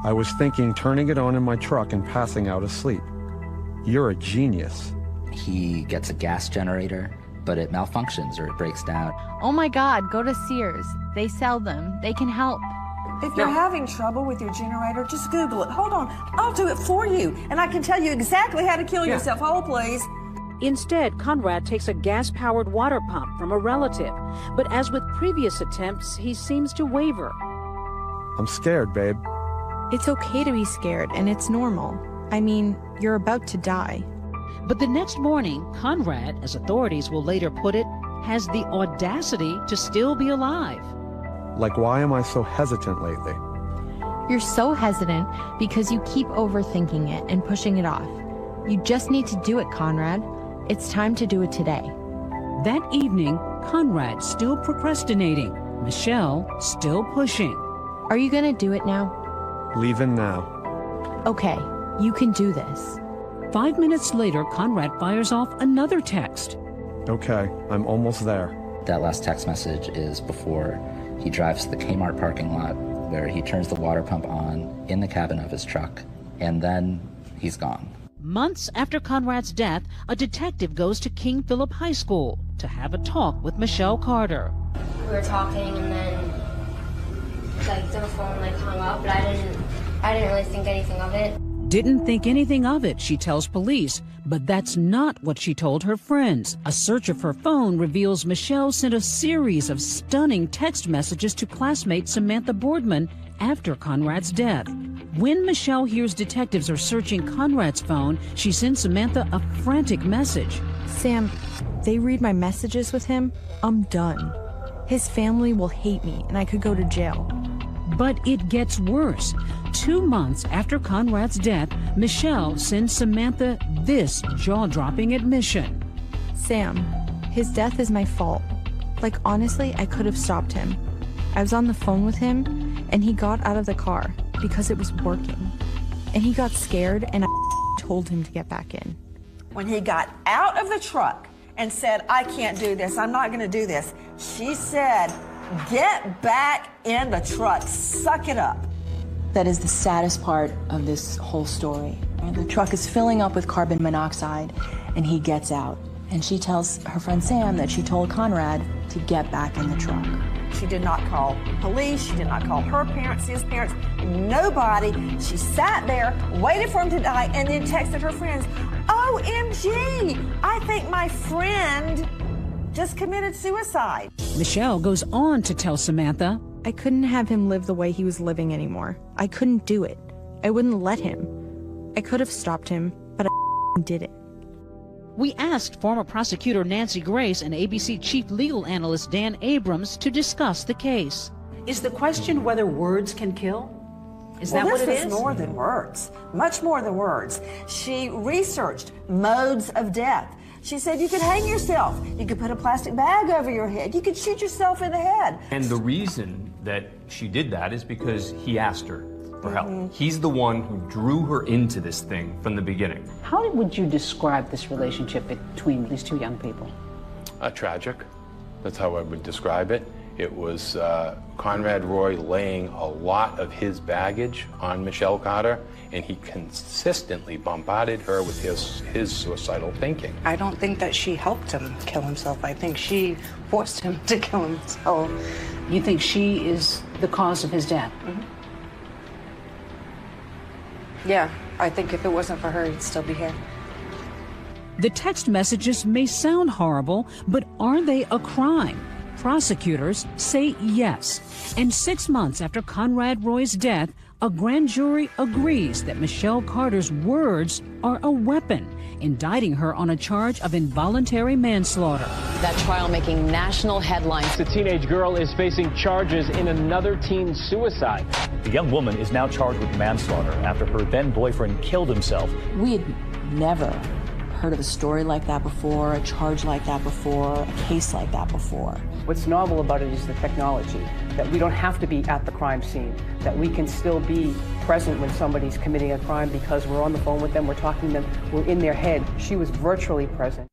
I was thinking turning it on in my truck and passing out asleep. You're a genius. He gets a gas generator, but it malfunctions or it breaks down. Oh my God, go to Sears. They sell them. They can help. If you're having trouble with your generator, just Google it. Hold on, I'll do it for you. And I can tell you exactly how to kill yourself. Hold, please. Instead, Conrad takes a gas-powered water pump from a relative. But as with previous attempts, he seems to waver. I'm scared, babe. It's okay to be scared, and it's normal. I mean, you're about to die. But the next morning, Conrad, as authorities will later put it, has the audacity to still be alive. Like, why am I so hesitant lately? You're so hesitant because you keep overthinking it and pushing it off. You just need to do it, Conrad. It's time to do it today. That evening, Conrad still procrastinating, Michelle still pushing. Are you gonna do it now? Leaving now. Okay, you can do this. 5 minutes later, Conrad fires off another text. Okay, I'm almost there. That last text message is before he drives to the Kmart parking lot, where he turns the water pump on in the cabin of his truck, and then he's gone. Months after Conrad's death, a detective goes to King Philip High School to have a talk with Michelle Carter. We were talking, and then the phone hung up, but I didn't really think anything of it. Didn't think anything of it, she tells police, but that's not what she told her friends. A search of her phone reveals Michelle sent a series of stunning text messages to classmate Samantha Boardman after Conrad's death. When Michelle hears detectives are searching Conrad's phone, she sends Samantha a frantic message. Sam, they read my messages with him. I'm done. His family will hate me, and I could go to jail. But it gets worse. 2 months after Conrad's death, Michelle sends Samantha this jaw-dropping admission. Sam, his death is my fault. Honestly, I could have stopped him. I was on the phone with him, and he got out of the car because it was working. And he got scared, and I told him to get back in. When he got out of the truck and said, I can't do this, I'm not gonna do this, she said, get back in the truck, suck it up. That is the saddest part of this whole story. The truck is filling up with carbon monoxide, and he gets out. And she tells her friend Sam that she told Conrad to get back in the truck. She did not call police. She did not call her parents, his parents, nobody. She sat there, waited for him to die, and then texted her friends, OMG, I think my friend just committed suicide. Michelle goes on to tell Samantha, I couldn't have him live the way he was living anymore. I couldn't do it. I wouldn't let him. I could have stopped him, but I did it. We asked former prosecutor Nancy Grace and ABC chief legal analyst Dan Abrams to discuss the case. Is the question whether words can kill? Is that what it is? This is more than words, much more than words. She researched modes of death. She said you could hang yourself, you could put a plastic bag over your head, you could shoot yourself in the head. And the reason that she did that is because he asked her for help. He's the one who drew her into this thing from the beginning. How would you describe this relationship between these two young people? Tragic. That's how I would describe it. It was Conrad Roy laying a lot of his baggage on Michelle Carter, and he consistently bombarded her with his suicidal thinking. I don't think that she helped him kill himself. I think she forced him to kill himself. You think she is the cause of his death? Yeah, I think if it wasn't for her, he'd still be here. the text messages may sound horrible, but are they a crime? Prosecutors say yes. And 6 months after Conrad Roy's death, a grand jury agrees that Michelle Carter's words are a weapon, indicting her on a charge of involuntary manslaughter. That trial making national headlines. The teenage girl is facing charges in another teen suicide. The young woman is now charged with manslaughter after her then-boyfriend killed himself. We had never heard of a story like that before, a charge like that before, a case like that before. What's novel about it is the technology, that we don't have to be at the crime scene, that we can still be present when somebody's committing a crime because we're on the phone with them, we're talking to them, we're in their head. She was virtually present.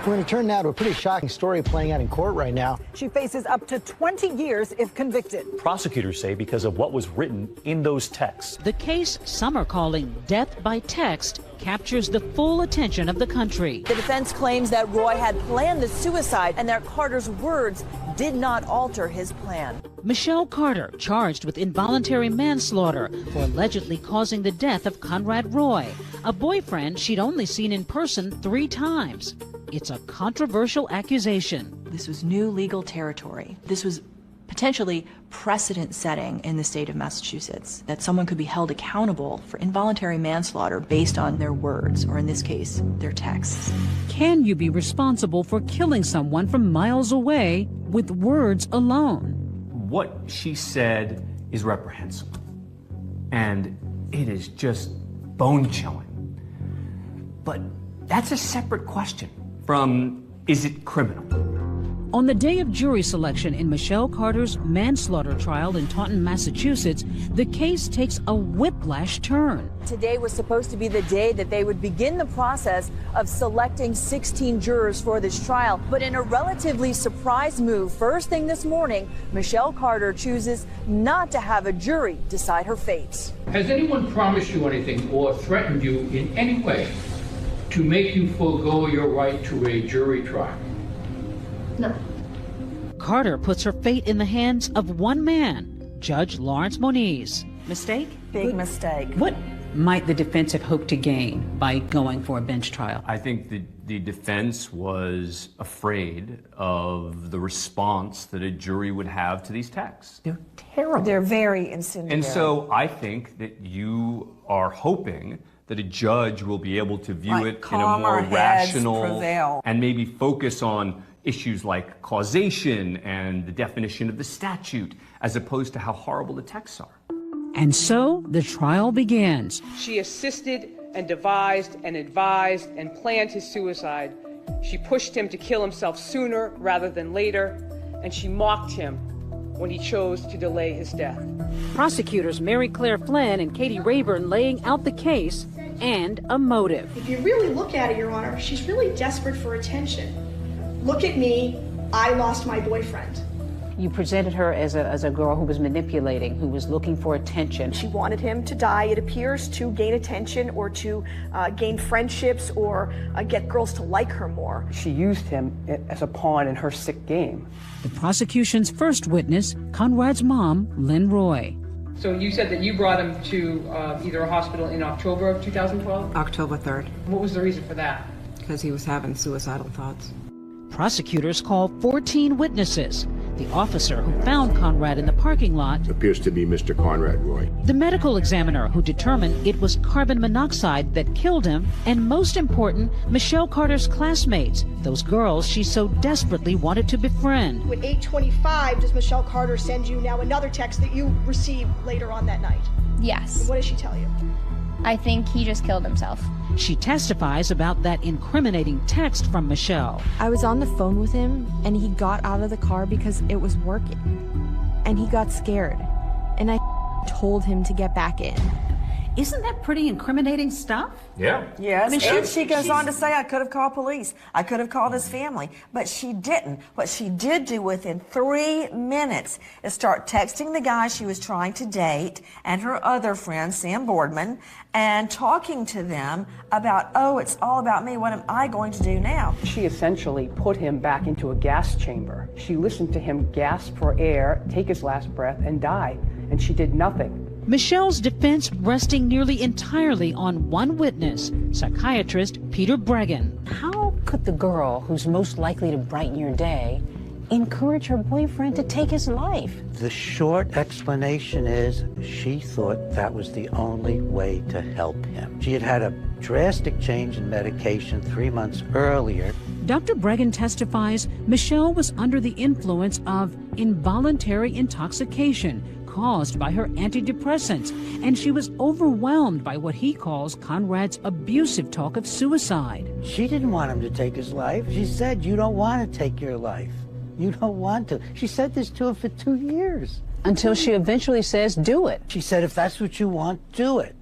We're going to turn now to a pretty shocking story playing out in court right now. She faces up to 20 years if convicted. Prosecutors say because of what was written in those texts. The case some are calling death by text captures the full attention of the country. The defense claims that Roy had planned the suicide and that Carter's words did not alter his plan. Michelle Carter charged with involuntary manslaughter for allegedly causing the death of Conrad Roy, a boyfriend she'd only seen in person 3 times. It's a controversial accusation. This was new legal territory. This was potentially precedent-setting in the state of Massachusetts, that someone could be held accountable for involuntary manslaughter based on their words, or in this case, their texts. Can you be responsible for killing someone from miles away with words alone? What she said is reprehensible, and it is just bone-chilling. But that's a separate question from, is it criminal? On the day of jury selection in Michelle Carter's manslaughter trial in Taunton, Massachusetts, the case takes a whiplash turn. Today was supposed to be the day that they would begin the process of selecting 16 jurors for this trial. But in a relatively surprise move, first thing this morning, Michelle Carter chooses not to have a jury decide her fate. Has anyone promised you anything or threatened you in any way to make you forego your right to a jury trial? No. Carter puts her fate in the hands of one man, Judge Lawrence Moniz. Mistake? Big mistake. What might the defense have hoped to gain by going for a bench trial? I think the defense was afraid of the response that a jury would have to these texts. They're terrible. They're very incendiary. And so I think that you are hoping that a judge will be able to view it in a more rational and maybe focus on issues like causation and the definition of the statute, as opposed to how horrible the texts are. And so the trial begins. She assisted and devised and advised and planned his suicide. She pushed him to kill himself sooner rather than later, and she mocked him when he chose to delay his death. Prosecutors Mary Claire Flynn and Katie Rayburn laying out the case and a motive. If you really look at it, Your Honor, she's really desperate for attention. Look at me, I lost my boyfriend. You presented her as a girl who was manipulating, who was looking for attention. She wanted him to die, it appears, to gain attention or to gain friendships or get girls to like her more. She used him as a pawn in her sick game. The prosecution's first witness, Conrad's mom, Lynn Roy. So you said that you brought him to either a hospital in October of 2012? October 3rd. What was the reason for that? Because he was having suicidal thoughts. Prosecutors call 14 witnesses. The officer who found Conrad in the parking lot appears to be Mr. Conrad Roy. The medical examiner who determined it was carbon monoxide that killed him, and most important, Michelle Carter's classmates, those girls she so desperately wanted to befriend. At 8:25, does Michelle Carter send you now another text that you received later on that night? Yes. And what does she tell you? I think he just killed himself. She testifies about that incriminating text from Michelle. I was on the phone with him, and he got out of the car because it was working. And he got scared. And I told him to get back in. Isn't that pretty incriminating stuff? Yeah. Yes, I mean, and she goes on to say, I could have called police. I could have called his family. But she didn't. What she did do within 3 minutes is start texting the guy she was trying to date and her other friend, Sam Boardman, and talking to them about, oh, it's all about me. What am I going to do now? She essentially put him back into a gas chamber. She listened to him gasp for air, take his last breath, and die. And she did nothing. Michelle's defense resting nearly entirely on one witness, psychiatrist Peter Bregan. How could the girl who's most likely to brighten your day encourage her boyfriend to take his life? The short explanation is she thought that was the only way to help him. She had had a drastic change in medication 3 months earlier. Dr. Bregan testifies Michelle was under the influence of involuntary intoxication caused by her antidepressants, and she was overwhelmed by what he calls Conrad's abusive talk of suicide. She didn't want him to take his life. She said, you don't want to take your life. You don't want to. She said this to him for 2 years. Until she eventually says, do it. She said, if that's what you want, do it.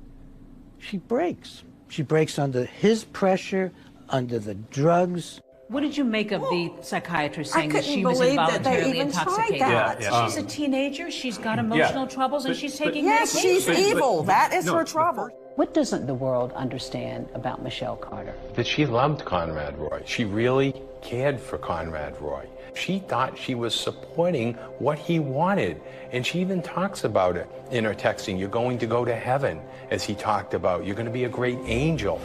She breaks. She breaks under his pressure, under the drugs. What did you make of the psychiatrist I saying that couldn't she was believe that involuntarily they even tried intoxicated? that. She's a teenager, she's got emotional troubles, and she's taking Yes, medication. she's evil. That is her trouble. What doesn't the world understand about Michelle Carter? That she loved Conrad Roy. She really cared for Conrad Roy. She thought she was supporting what he wanted. And she even talks about it in her texting. You're going to go to heaven, as he talked about. You're going to be a great angel.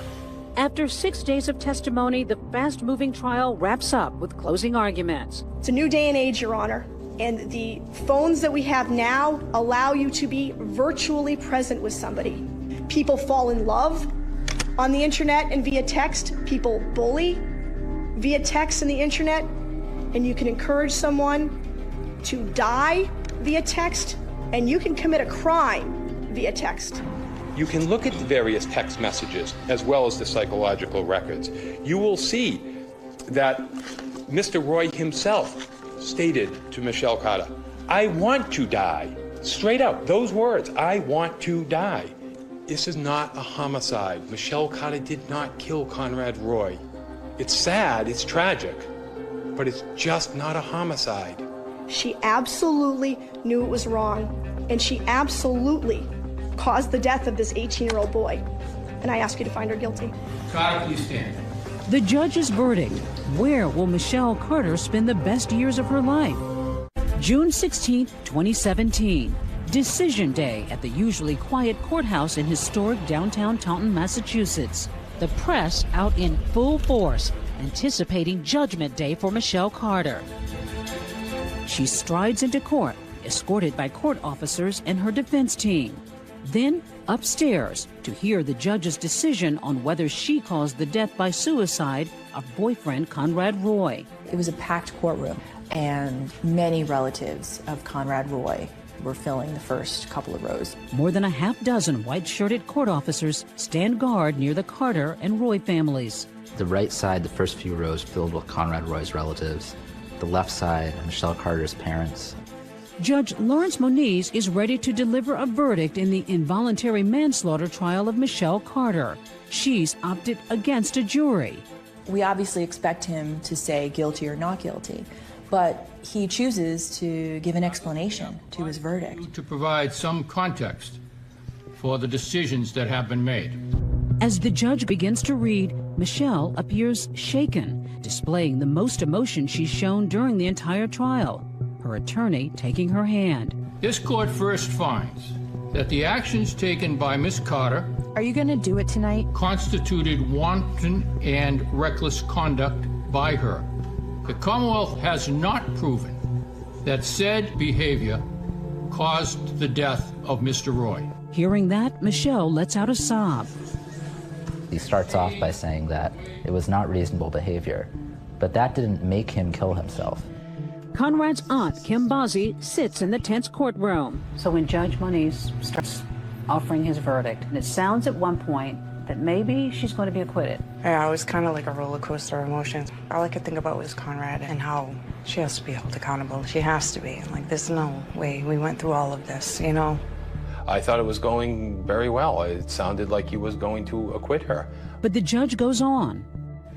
After 6 days of testimony, the fast-moving trial wraps up with closing arguments. It's a new day and age, Your Honor, and the phones that we have now allow you to be virtually present with somebody. People fall in love on the internet and via text. People bully via text and the internet, and you can encourage someone to die via text, and you can commit a crime via text. You can look at the various text messages as well as the psychological records. You will see that Mr. Roy himself stated to Michelle Carter, I want to die. Straight out, those words, I want to die. This is not a homicide. Michelle Carter did not kill Conrad Roy. It's sad, it's tragic, but it's just not a homicide. She absolutely knew it was wrong, and she absolutely caused the death of this 18-year-old boy. And I ask you to find her guilty. Carter, please stand. The judge's verdict. Where will Michelle Carter spend the best years of her life? June 16, 2017. Decision Day at the usually quiet courthouse in historic downtown Taunton, Massachusetts. The press out in full force, anticipating Judgment Day for Michelle Carter. She strides into court, escorted by court officers and her defense team. Then upstairs to hear the judge's decision on whether she caused the death by suicide of boyfriend Conrad Roy. It was a packed courtroom, and many relatives of Conrad Roy were filling the first couple of rows. More than a half-dozen white-shirted court officers stand guard near the Carter and Roy families. The right side, the first few rows filled with Conrad Roy's relatives. The left side, Michelle Carter's parents. Judge Lawrence Moniz is ready to deliver a verdict in the involuntary manslaughter trial of Michelle Carter. She's opted against a jury. We obviously expect him to say guilty or not guilty, but he chooses to give an explanation to his verdict. To provide some context for the decisions that have been made. As the judge begins to read, Michelle appears shaken, displaying the most emotion she's shown during the entire trial, her attorney taking her hand. This court first finds that the actions taken by Ms. Carter Are you going to do it tonight? constituted wanton and reckless conduct by her. The Commonwealth has not proven that said behavior caused the death of Mr. Roy. Hearing that, Michelle lets out a sob. He starts off by saying that it was not reasonable behavior, but that didn't make him kill himself. Conrad's aunt, Kim Bozzi, sits in the tense courtroom. So when Judge Moniz starts offering his verdict, and it sounds at one point that maybe she's going to be acquitted. Yeah, it was kind of like a roller coaster of emotions. All I could think about was Conrad and how she has to be held accountable. She has to be. Like, there's no way we went through all of this, you know? I thought it was going very well. It sounded like he was going to acquit her. But the judge goes on.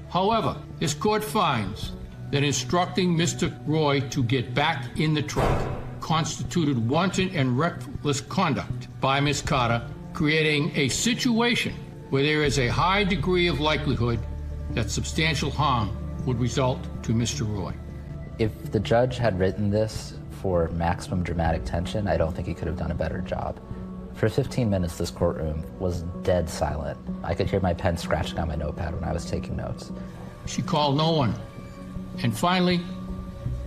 However, this court finds that instructing Mr. Roy to get back in the truck constituted wanton and reckless conduct by Ms. Carter, creating a situation where there is a high degree of likelihood that substantial harm would result to Mr. Roy. If the judge had written this for maximum dramatic tension, I don't think he could have done a better job. For 15 minutes, this courtroom was dead silent. I could hear my pen scratching on my notepad when I was taking notes. She called no one. And finally,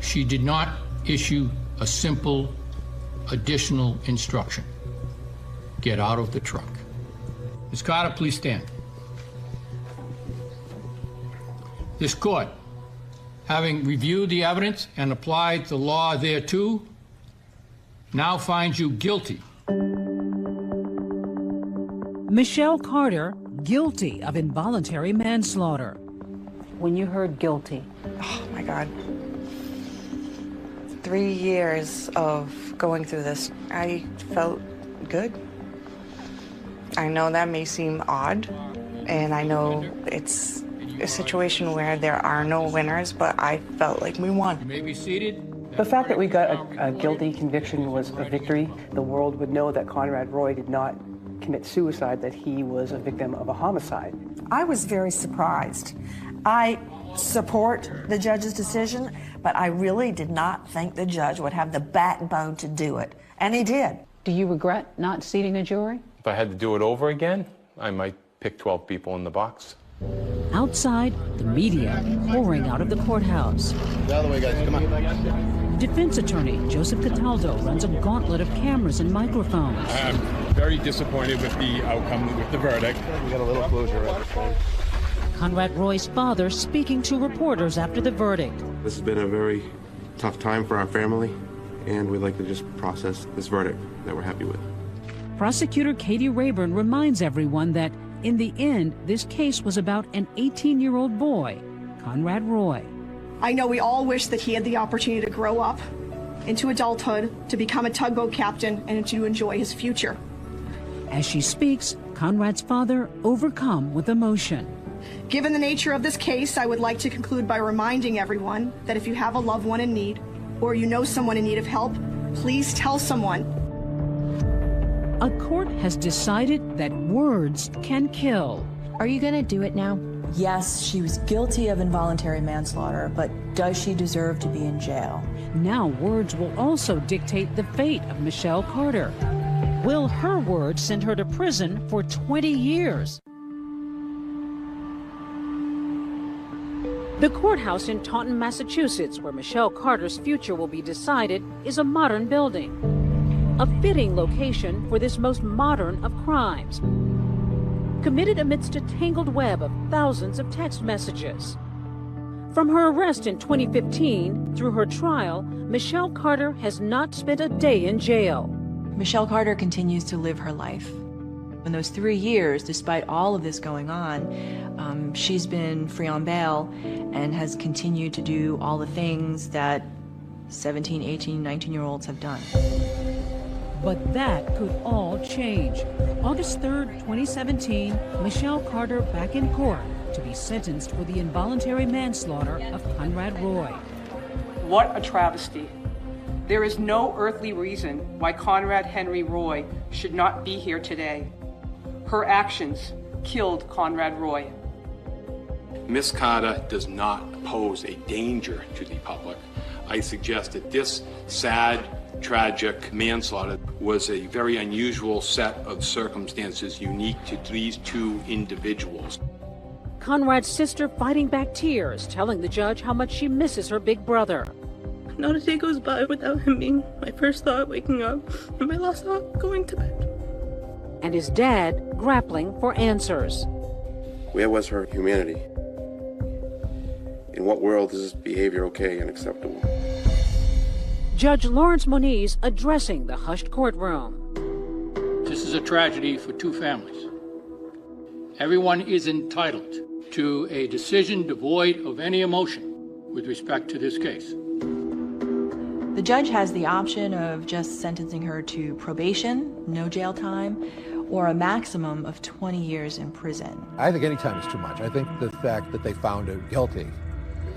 she did not issue a simple additional instruction. Get out of the truck. Ms. Carter, please stand. This court, having reviewed the evidence and applied the law thereto, now finds you guilty. Michelle Carter, guilty of involuntary manslaughter. When you heard guilty, Oh, my God. 3 years of going through this, I felt good. I know that may seem odd, and I know it's a situation where there are no winners, but I felt like we won. You may be seated. The fact that we got a guilty conviction was a victory. The world would know that Conrad Roy did not commit suicide, that he was a victim of a homicide. I was very surprised. I support the judge's decision, but I really did not think the judge would have the backbone to do it, and he did. do you regret not seating a jury? If I had to do it over again, I might pick 12 people in the box. Outside, the media pouring out of the courthouse. Get out of the way, guys. Come on. Defense attorney Joseph Cataldo runs a gauntlet of cameras and microphones. I'm very disappointed with the outcome, with the verdict. We got a little closure at this point. Conrad Roy's father speaking to reporters after the verdict. This has been a very tough time for our family, and we'd like to just process this verdict that we're happy with. Prosecutor Katie Rayburn reminds everyone that, in the end, this case was about an 18-year-old boy, Conrad Roy. I know we all wish that he had the opportunity to grow up into adulthood, to become a tugboat captain, and to enjoy his future. As she speaks, Conrad's father overcome with emotion. Given the nature of this case, I would like to conclude by reminding everyone that if you have a loved one in need, or you know someone in need of help, please tell someone. A court has decided that words can kill. Are you going to do it now? Yes, she was guilty of involuntary manslaughter, but does she deserve to be in jail? Now words will also dictate the fate of Michelle Carter. Will her words send her to prison for 20 years? The courthouse in Taunton, Massachusetts, where Michelle Carter's future will be decided, is a modern building. A fitting location for this most modern of crimes, committed amidst a tangled web of thousands of text messages. From her arrest in 2015 through her trial, Michelle Carter has not spent a day in jail. Michelle Carter continues to live her life. In those 3 years, despite all of this going on, she's been free on bail and has continued to do all the things that 17, 18, 19-year-olds have done. But that could all change. August 3rd, 2017, Michelle Carter back in court to be sentenced for the involuntary manslaughter of Conrad Roy. What a travesty. There is no earthly reason why Conrad Henry Roy should not be here today. Her actions killed Conrad Roy. Miss Carter does not pose a danger to the public. I suggest that this sad, tragic manslaughter was a very unusual set of circumstances unique to these two individuals. Conrad's sister fighting back tears, telling the judge how much she misses her big brother. Not a day goes by without him being my first thought waking up and my last thought going to bed. And his dad grappling for answers. Where was her humanity? In what world is this behavior okay and acceptable? Judge Lawrence Moniz addressing the hushed courtroom. This is a tragedy for two families. Everyone is entitled to a decision devoid of any emotion with respect to this case. The judge has the option of just sentencing her to probation, no jail time, or a maximum of 20 years in prison. I think any time is too much. I think the fact that they found her guilty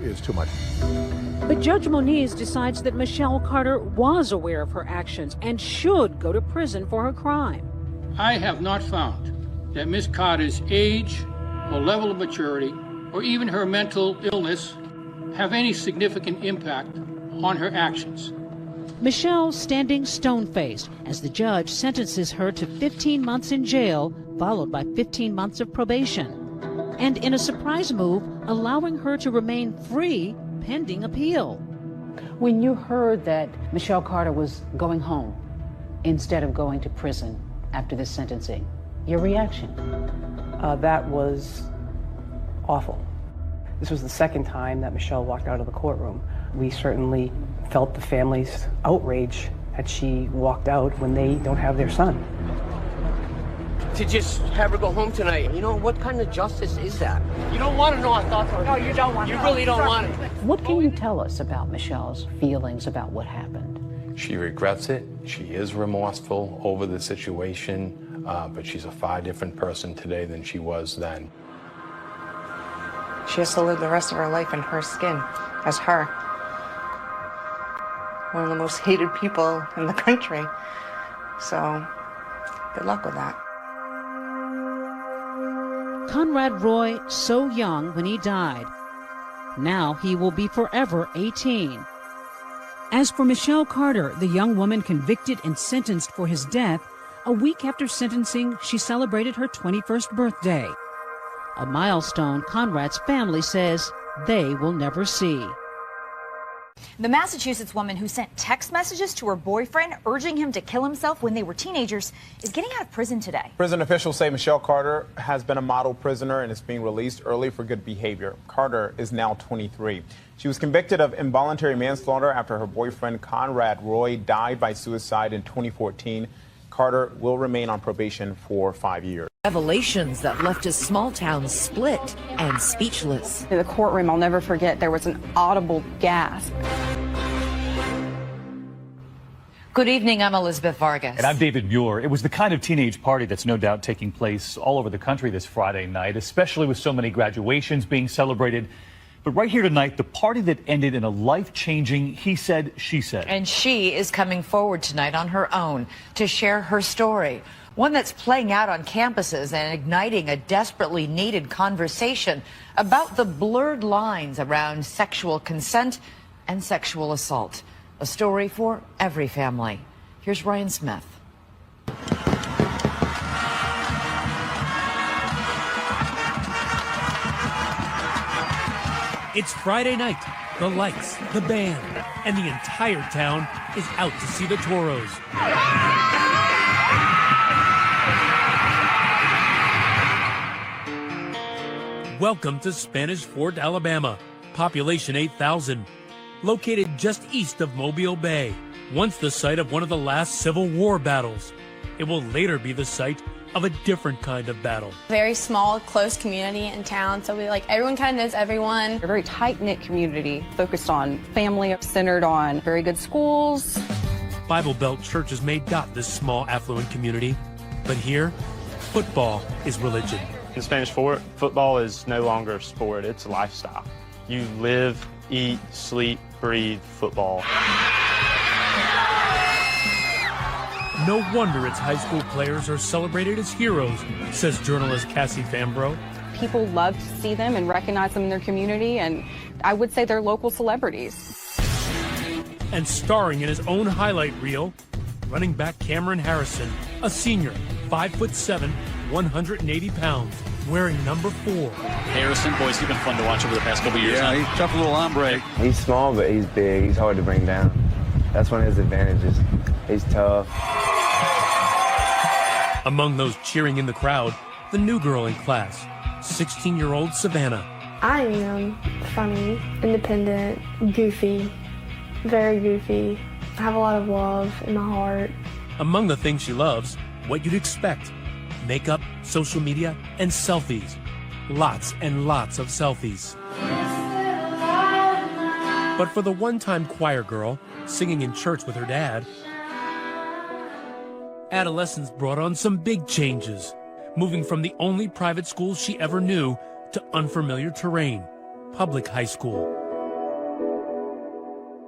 is too much. But Judge Moniz decides that Michelle Carter was aware of her actions and should go to prison for her crime. I have not found that Miss Carter's age or level of maturity or even her mental illness have any significant impact on her actions. Michelle standing stone-faced as the judge sentences her to 15 months in jail, followed by 15 months of probation. And in a surprise move, allowing her to remain free pending appeal. When you heard that Michelle Carter was going home instead of going to prison after this sentencing, your reaction? That was awful. This was the second time that Michelle walked out of the courtroom. We certainly felt the family's outrage that she walked out when they don't have their son. To just have her go home tonight, you know, what kind of justice is that? You don't want to know our thoughts on it. No, you don't want to. You really don't want it. What can you tell us about Michelle's feelings about what happened? She regrets it. She is remorseful over the situation, but she's a far different person today than she was then. She has to live the rest of her life in her skin as her. One of the most hated people in the country. So, good luck with that. Conrad Roy, so young when he died. Now he will be forever 18. As for Michelle Carter, the young woman convicted and sentenced for his death, a week after sentencing, she celebrated her 21st birthday. A milestone Conrad's family says they will never see. The Massachusetts woman who sent text messages to her boyfriend urging him to kill himself when they were teenagers is getting out of prison today. Prison officials say Michelle Carter has been a model prisoner and is being released early for good behavior. Carter is now 23. She was convicted of involuntary manslaughter after her boyfriend Conrad Roy died by suicide in 2014. Carter will remain on probation for 5 years. Revelations that left a small town split and speechless. In the courtroom, I'll never forget, there was an audible gasp. Good evening, I'm Elizabeth Vargas. And I'm David Muir. It was the kind of teenage party that's no doubt taking place all over the country this Friday night, especially with so many graduations being celebrated. But right here tonight, the party that ended in a life-changing he said, she said. And she is coming forward tonight on her own to share her story. One that's playing out on campuses and igniting a desperately needed conversation about the blurred lines around sexual consent and sexual assault. A story for every family. Here's Ryan Smith. It's Friday night, the lights, the band, and the entire town is out to see the Toros. Welcome to Spanish Fort, Alabama, population 8,000, located just east of Mobile Bay, once the site of one of the last Civil War battles. It will later be the site of a different kind of battle. Very small, close community in town, so everyone kind of knows everyone. A very tight-knit community, focused on family, centered on very good schools. Bible Belt churches made dot this small, affluent community, but here, football is religion. In Spanish Fort, football is no longer a sport, it's a lifestyle. You live, eat, sleep, breed football. No wonder its high school players are celebrated as heroes, says journalist Cassie Fambro. People love to see them and recognize them in their community, and I would say they're local celebrities. And starring in his own highlight reel, running back Cameron Harrison, a senior, 5'7", 180 pounds, wearing number 4. Harrison, boys, he's been fun to watch over the past couple years. Yeah, he's tough little hombre. He's small, but he's big. He's hard to bring down. That's one of his advantages. He's tough. Among those cheering in the crowd, the new girl in class, 16-year-old Savannah. I am funny, independent, goofy, very goofy. I have a lot of love in my heart. Among the things she loves, what you'd expect: makeup, social media, and selfies. Lots and lots of selfies. But for the one-time choir girl, singing in church with her dad, adolescence brought on some big changes, moving from the only private school she ever knew to unfamiliar terrain, public high school.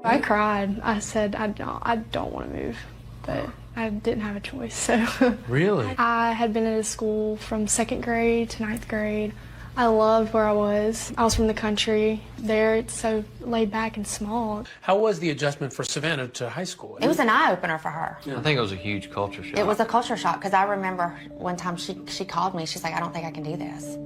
I cried. I said, I don't want to move, but I didn't have a choice. So Really? I had been at a school from 2nd grade to 9th grade. I loved where I was. I was from the country. There, it's so laid back and small. How was the adjustment for Savannah to high school? It was an eye-opener for her. Yeah. I think it was a huge culture shock. It was a culture shock, because I remember one time she called me. She's like, I don't think I can do this.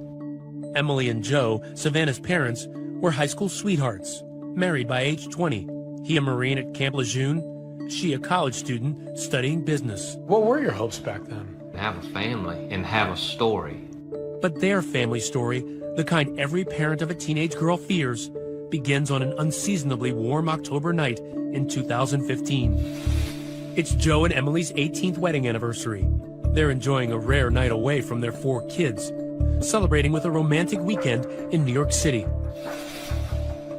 Emily and Joe, Savannah's parents, were high school sweethearts, married by age 20. He a Marine at Camp Lejeune, she a college student studying business. What were your hopes back then? Have a family and have a story. But their family story, the kind every parent of a teenage girl fears, begins on an unseasonably warm October night in 2015. It's Joe and Emily's 18th wedding anniversary. They're enjoying a rare night away from their 4 kids, celebrating with a romantic weekend in New York City.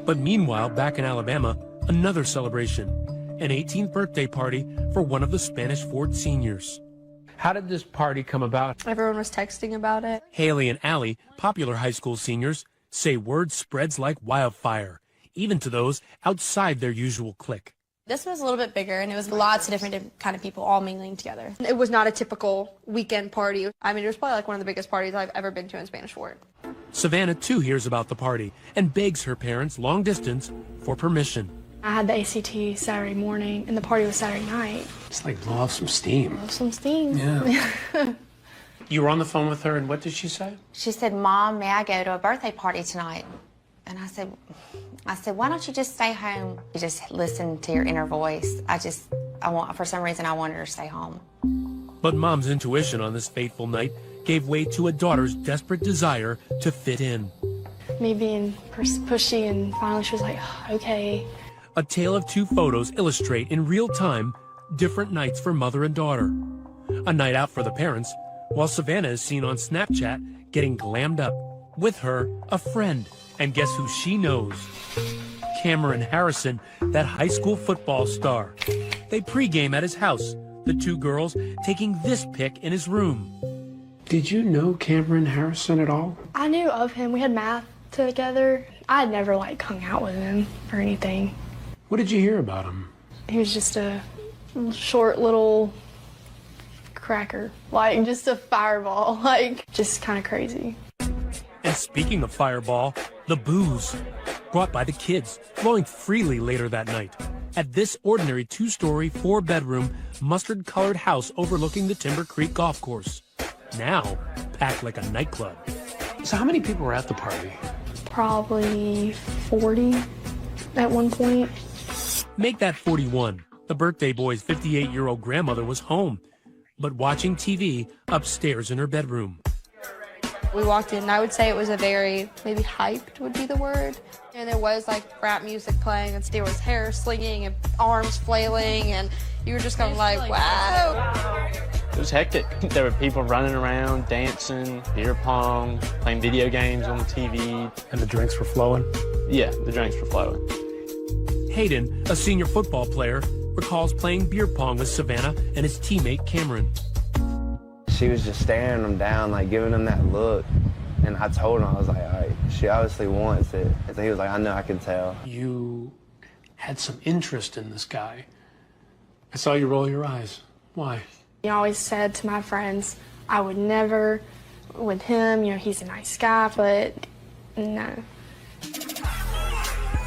But meanwhile, back in Alabama, another celebration, an 18th birthday party for one of the Spanish Fort seniors. How did this party come about? Everyone was texting about it. Haley and Allie, popular high school seniors, say word spreads like wildfire, even to those outside their usual clique. This was a little bit bigger, and it was lots of different kind of people all mingling together. It was not a typical weekend party. I mean, it was probably like one of the biggest parties I've ever been to in Spanish Fort. Savannah, too, hears about the party and begs her parents, long distance, for permission. I had the ACT Saturday morning, and the party was Saturday night. It's like blow off some steam. Some steam. Yeah. You were on the phone with her, and what did she say? She said, Mom, may I go to a birthday party tonight? And I said, why don't you just stay home? You just listen to your inner voice. For some reason, I wanted her to stay home. But Mom's intuition on this fateful night gave way to a daughter's desperate desire to fit in. Me being pushy, and finally she was like, okay. A tale of 2 photos illustrate in real time different nights for mother and daughter. A night out for the parents, while Savannah is seen on Snapchat getting glammed up. With her, a friend. And guess who she knows? Cameron Harrison, that high school football star. They pregame at his house, the 2 girls taking this pic in his room. Did you know Cameron Harrison at all? I knew of him. We had math together. I had never hung out with him or anything. What did you hear about him? He was just a short little cracker, just a fireball, just kind of crazy. And speaking of fireball, the booze brought by the kids, flowing freely later that night at this ordinary 2-story, 4-bedroom, mustard-colored house overlooking the Timber Creek golf course. Now packed like a nightclub. So how many people were at the party? Probably 40 at one point. Make that 41. The birthday boy's 58-year-old grandmother was home, but watching TV upstairs in her bedroom. We walked in, and I would say it was a very, maybe hyped would be the word. And there was rap music playing, and there was hair slinging and arms flailing, and you were just kind of like, wow. It was hectic. There were people running around, dancing, beer pong, playing video games on the TV. And the drinks were flowing? Yeah, the drinks were flowing. Hayden, a senior football player, recalls playing beer pong with Savannah and his teammate Cameron. She was just staring him down, giving him that look. And I told him, I was like, all right, she obviously wants it. And so he was like, I know, I can tell. You had some interest in this guy. I saw you roll your eyes. Why? He always said to my friends, I would never with him, he's a nice guy, but no.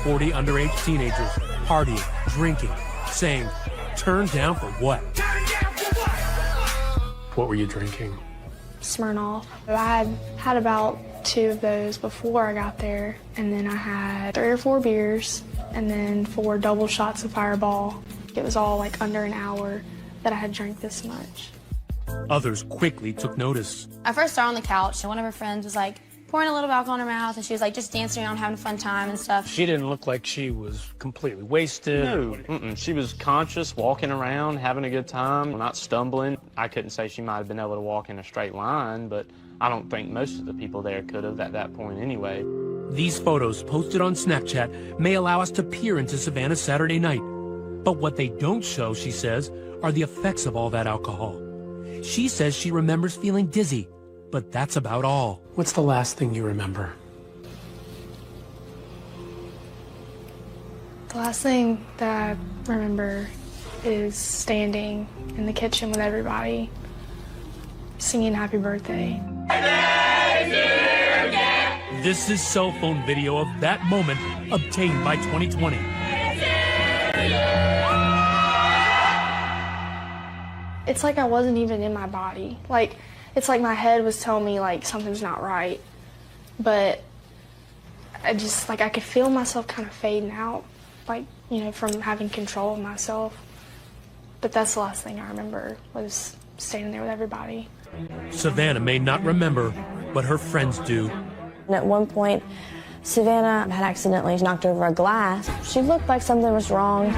40 underage teenagers partying, drinking, saying, turn down for what? What were you drinking? Smirnoff. I had about 2 of those before I got there, and then I had 3 or 4 beers, and then 4 double shots of Fireball. It was all like under an hour that I had drank this much. Others quickly took notice. I first saw her on the couch, and one of her friends was like pouring a little alcohol in her mouth, and she was like just dancing around, having a fun time and stuff. She didn't look like she was completely wasted. No, she was conscious, walking around, having a good time, not stumbling. I couldn't say she might have been able to walk in a straight line, but I don't think most of the people there could have at that point anyway. These photos posted on Snapchat may allow us to peer into Savannah's Saturday night. But what they don't show, she says, are the effects of all that alcohol. She says she remembers feeling dizzy, but that's about all. What's the last thing you remember? The last thing that I remember is standing in the kitchen with everybody, singing happy birthday. This is cell phone video of that moment obtained by 2020. It's like I wasn't even in my body. Like, it's like my head was telling me, like, something's not right. But I just, like, I could feel myself kind of fading out, like, from having control of myself. But that's the last thing I remember, was standing there with everybody. Savannah may not remember, but her friends do. And at one point, Savannah had accidentally knocked over a glass. She looked like something was wrong.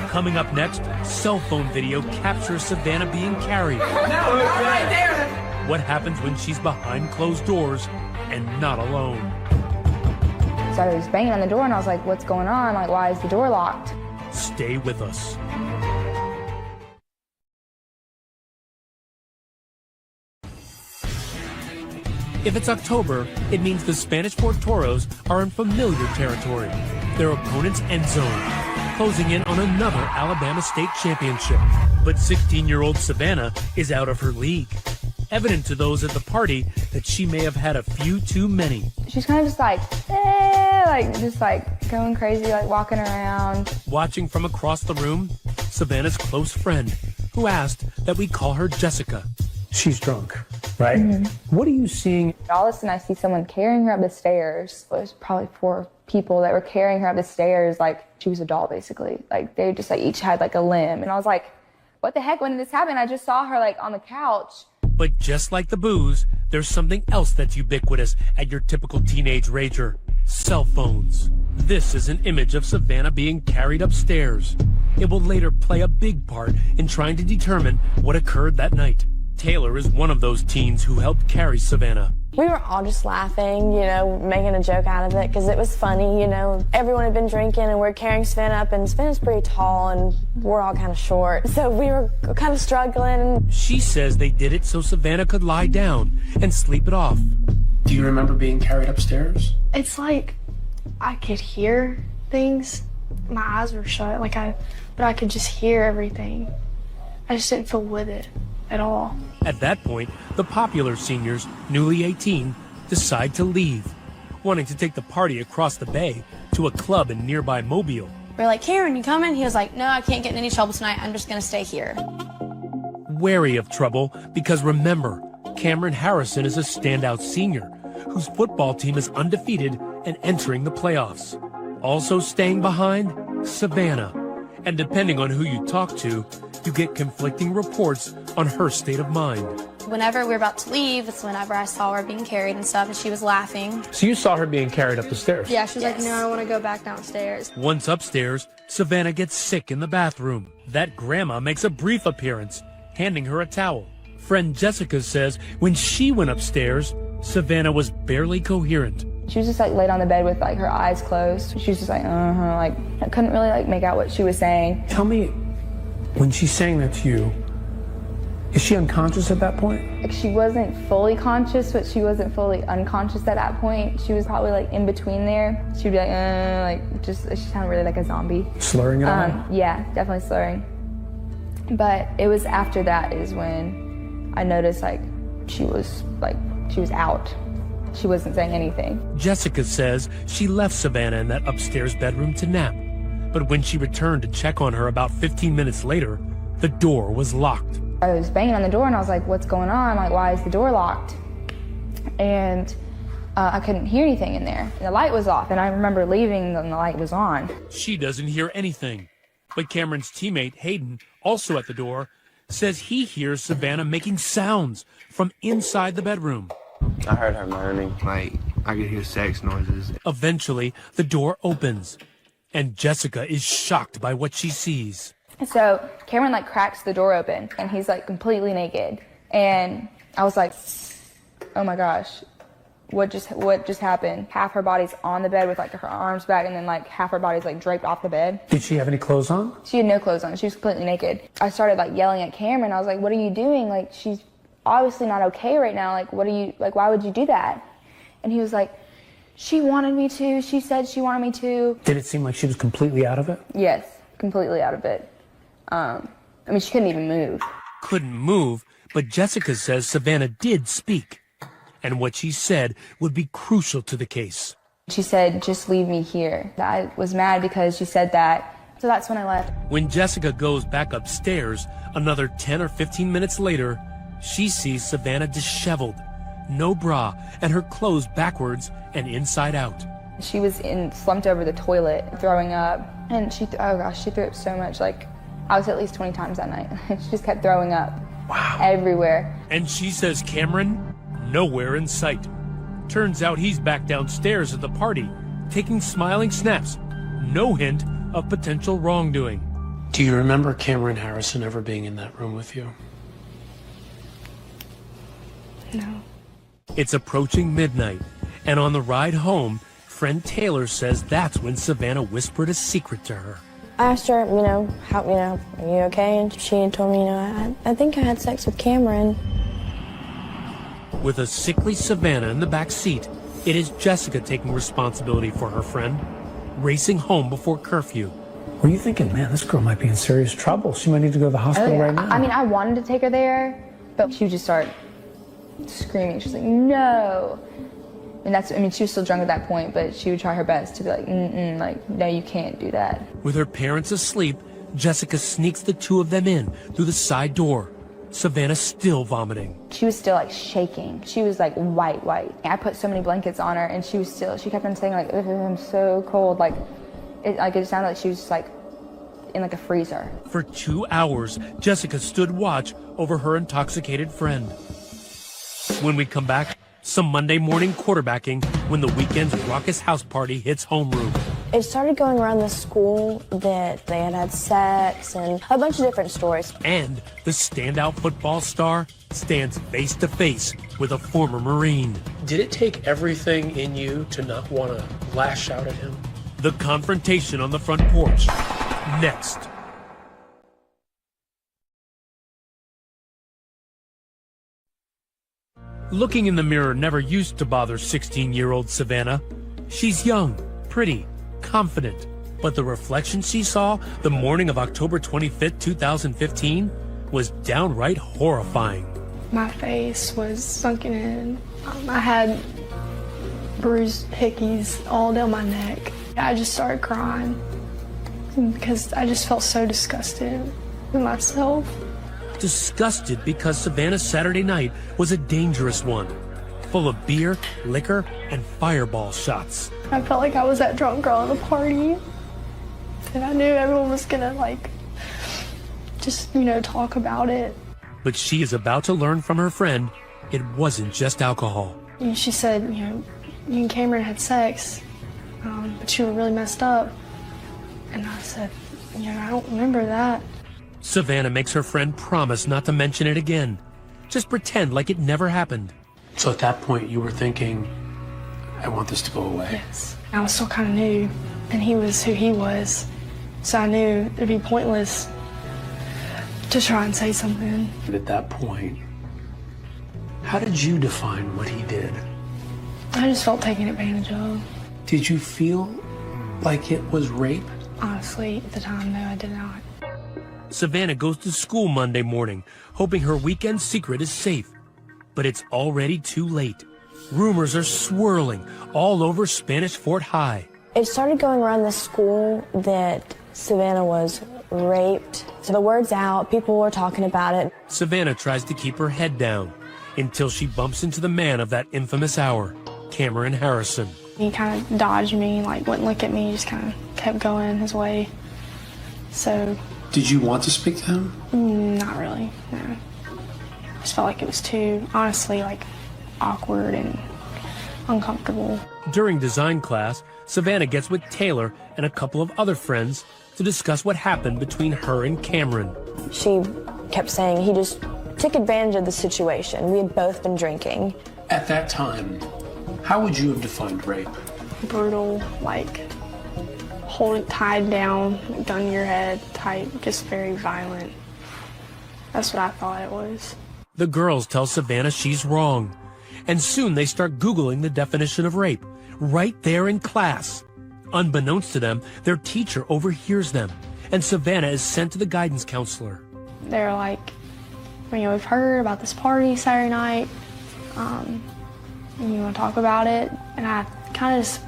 Coming up next, cell phone video captures Savannah being carried. Right there. What happens when she's behind closed doors and not alone? So I was banging on the door and I was like, what's going on? Like, why is the door locked? Stay with us. If it's October, it means the Spanish Fort Toros are in familiar territory. Their opponent's end zone, closing in on another Alabama state championship. But 16-year-old Savannah is out of her league. Evident to those at the party that she may have had a few too many. She's kind of just like, just like going crazy, like walking around. Watching from across the room, Savannah's close friend, who asked that we call her Jessica. She's drunk, right? Mm-hmm. What are you seeing? All of a sudden I see someone carrying her up the stairs. It was probably 4 people that were carrying her up the stairs like she was a doll, basically. Like they just like each had like a limb. And I was like, what the heck, when did this happen? I just saw her like on the couch. But just like the booze, there's something else that's ubiquitous at your typical teenage rager. Cell phones. This is an image of Savannah being carried upstairs. It will later play a big part in trying to determine what occurred that night. Taylor is one of those teens who helped carry Savannah. We were all just laughing, making a joke out of it because it was funny, Everyone had been drinking and we're carrying Savannah up, and Savannah's pretty tall and we're all kind of short. So we were kind of struggling. She says they did it so Savannah could lie down and sleep it off. Do you remember being carried upstairs? It's like I could hear things. My eyes were shut, but I could just hear everything. I just didn't feel with it at all. At that point, the popular seniors, newly 18, decide to leave, wanting to take the party across the bay to a club in nearby Mobile. We're like, Cameron, you coming? He was like, no, I can't get in any trouble tonight. I'm just going to stay here. Wary of trouble, because remember, Cameron Harrison is a standout senior whose football team is undefeated and entering the playoffs. Also staying behind, Savannah. And depending on who you talk to, you get conflicting reports on her state of mind. Whenever we were about to leave, it's whenever I saw her being carried and stuff, and she was laughing. So you saw her being carried up the stairs? Yeah, she was like, no, I don't want to go back downstairs. Once upstairs, Savannah gets sick in the bathroom. That grandma makes a brief appearance, handing her a towel. Friend Jessica says when she went upstairs, Savannah was barely coherent. She was just like laid on the bed with like her eyes closed. She was just like, like I couldn't really like make out what she was saying. Tell me, when she's saying that to you, Is she unconscious at that point? Like, she wasn't fully conscious, but she wasn't fully unconscious at that point. She was probably like in between there. She'd be like just, she sounded really like a zombie. Slurring it all? Yeah, definitely slurring. But it was after that is when I noticed like she was out. She wasn't saying anything. Jessica says she left Savannah in that upstairs bedroom to nap. But when she returned to check on her about 15 minutes later, the door was locked. I was banging on the door and I was like, what's going on? Like, why is the door locked? And I couldn't hear anything in there. And the light was off, and I remember leaving and the light was on. She doesn't hear anything. But Cameron's teammate, Hayden, also at the door, says he hears Savannah making sounds from inside the bedroom. I heard her moaning, like I could hear sex noises. Eventually, the door opens, and Jessica is shocked by what she sees. So Cameron like cracks the door open, and he's like completely naked. And I was like, oh my gosh, what just happened? Half her body's on the bed with like her arms back, and then like half her body's like draped off the bed. Did she have any clothes on? She had no clothes on. She was completely naked. I started like yelling at Cameron. I was like, what are you doing? Like, she's obviously not okay right now. Like, why would you do that? And he was like, she wanted me to. She said she wanted me to. Did it seem like she was completely out of it? Yes, completely out of it. I mean, she couldn't even move. Couldn't move, but Jessica says Savannah did speak. And what she said would be crucial to the case. She said, just leave me here. I was mad because she said that. So that's when I left. When Jessica goes back upstairs, another 10 or 15 minutes later, she sees Savannah disheveled, no bra, and her clothes backwards and inside out. She was slumped over the toilet, throwing up. And she threw up so much. Like, I was at least 20 times that night. She just kept throwing up. Wow. Everywhere. And she says Cameron, nowhere in sight. Turns out he's back downstairs at the party, taking smiling snaps. No hint of potential wrongdoing. Do you remember Cameron Harrison ever being in that room with you? No. It's approaching midnight, and on the ride home, friend Taylor says that's when Savannah whispered a secret to her. I asked her, are you okay? And she told me, I think I had sex with Cameron. With a sickly Savannah in the back seat, it is Jessica taking responsibility for her friend, racing home before curfew. Were you thinking, man, this girl might be in serious trouble. She might need to go to the hospital right now. I mean, I wanted to take her there, but she would just start screaming. She's like, no. And she was still drunk at that point, but she would try her best to be like, no, you can't do that. With her parents asleep, Jessica sneaks the two of them in through the side door. Savannah still vomiting. She was still like shaking. She was like white. I put so many blankets on her, and she kept on saying like, I'm so cold. Like it sounded like she was just like in like a freezer. For 2 hours, Jessica stood watch over her intoxicated friend. When we come back, some Monday morning quarterbacking when the weekend's raucous house party hits homeroom. It started going around the school that they had sex and a bunch of different stories. And the standout football star stands face to face with a former Marine. Did it take everything in you to not want to lash out at him? The confrontation on the front porch. Next. Looking in the mirror never used to bother 16-year-old Savannah. She's young, pretty, confident. But the reflection she saw the morning of October 25th, 2015 was downright horrifying. My face was sunken in. I had bruised hickeys all down my neck. I just started crying because I just felt so disgusted with myself. Disgusted because Savannah's Saturday night was a dangerous one, full of beer, liquor, and fireball shots. I felt like I was that drunk girl at the party, and I knew everyone was gonna just talk about it. But she is about to learn from her friend it wasn't just alcohol. She said, you and Cameron had sex, but you were really messed up. And I said, I don't remember that. Savannah makes her friend promise not to mention it again. Just pretend like it never happened. So at that point, you were thinking, I want this to go away. Yes. I was still kind of new, and he was who he was. So I knew it'd be pointless to try and say something. At that point, how did you define what he did? I just felt taken advantage of. Did you feel like it was rape? Honestly, at the time, no, I did not. Savannah goes to school Monday morning, hoping her weekend secret is safe. But it's already too late. Rumors are swirling all over Spanish Fort High. It started going around the school that Savannah was raped. So the word's out, people were talking about it. Savannah tries to keep her head down until she bumps into the man of that infamous hour, Cameron Harrison. He kind of dodged me, like wouldn't look at me, just kind of kept going his way. So. Did you want to speak to him? Not really, no. I just felt like it was too, honestly, like awkward and uncomfortable. During design class, Savannah gets with Taylor and a couple of other friends to discuss what happened between her and Cameron. She kept saying he just took advantage of the situation. We had both been drinking. At that time, how would you have defined rape? Brutal, like hold it tied down, gun to your head type, just very violent. That's what I thought it was. The girls tell Savannah she's wrong, and soon they start Googling the definition of rape, right there in class. Unbeknownst to them, their teacher overhears them, and Savannah is sent to the guidance counselor. They're like, we've heard about this party Saturday night, you want to talk about it? And I kind of just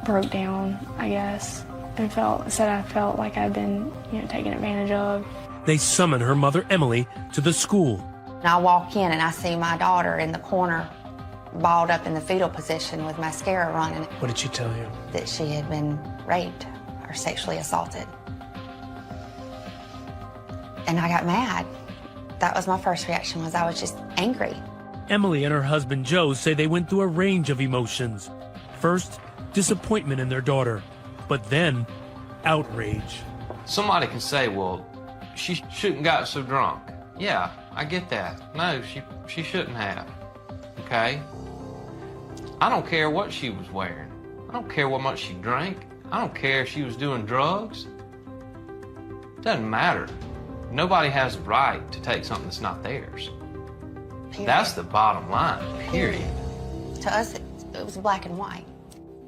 broke down, I guess, and said I felt like I'd been, taken advantage of. They summon her mother, Emily, to the school. I walk in and I see my daughter in the corner, balled up in the fetal position with mascara running. What did she tell you? That she had been raped or sexually assaulted. And I got mad. That was my first reaction, I was just angry. Emily and her husband, Joe, say they went through a range of emotions. First, disappointment in their daughter, but then outrage. Somebody can say, well, she shouldn't got so drunk. Yeah, I get that. No, she shouldn't have. Okay? I don't care what she was wearing. I don't care what much she drank. I don't care if she was doing drugs. Doesn't matter. Nobody has the right to take something that's not theirs. Period. That's the bottom line, period. To us, it was black and white.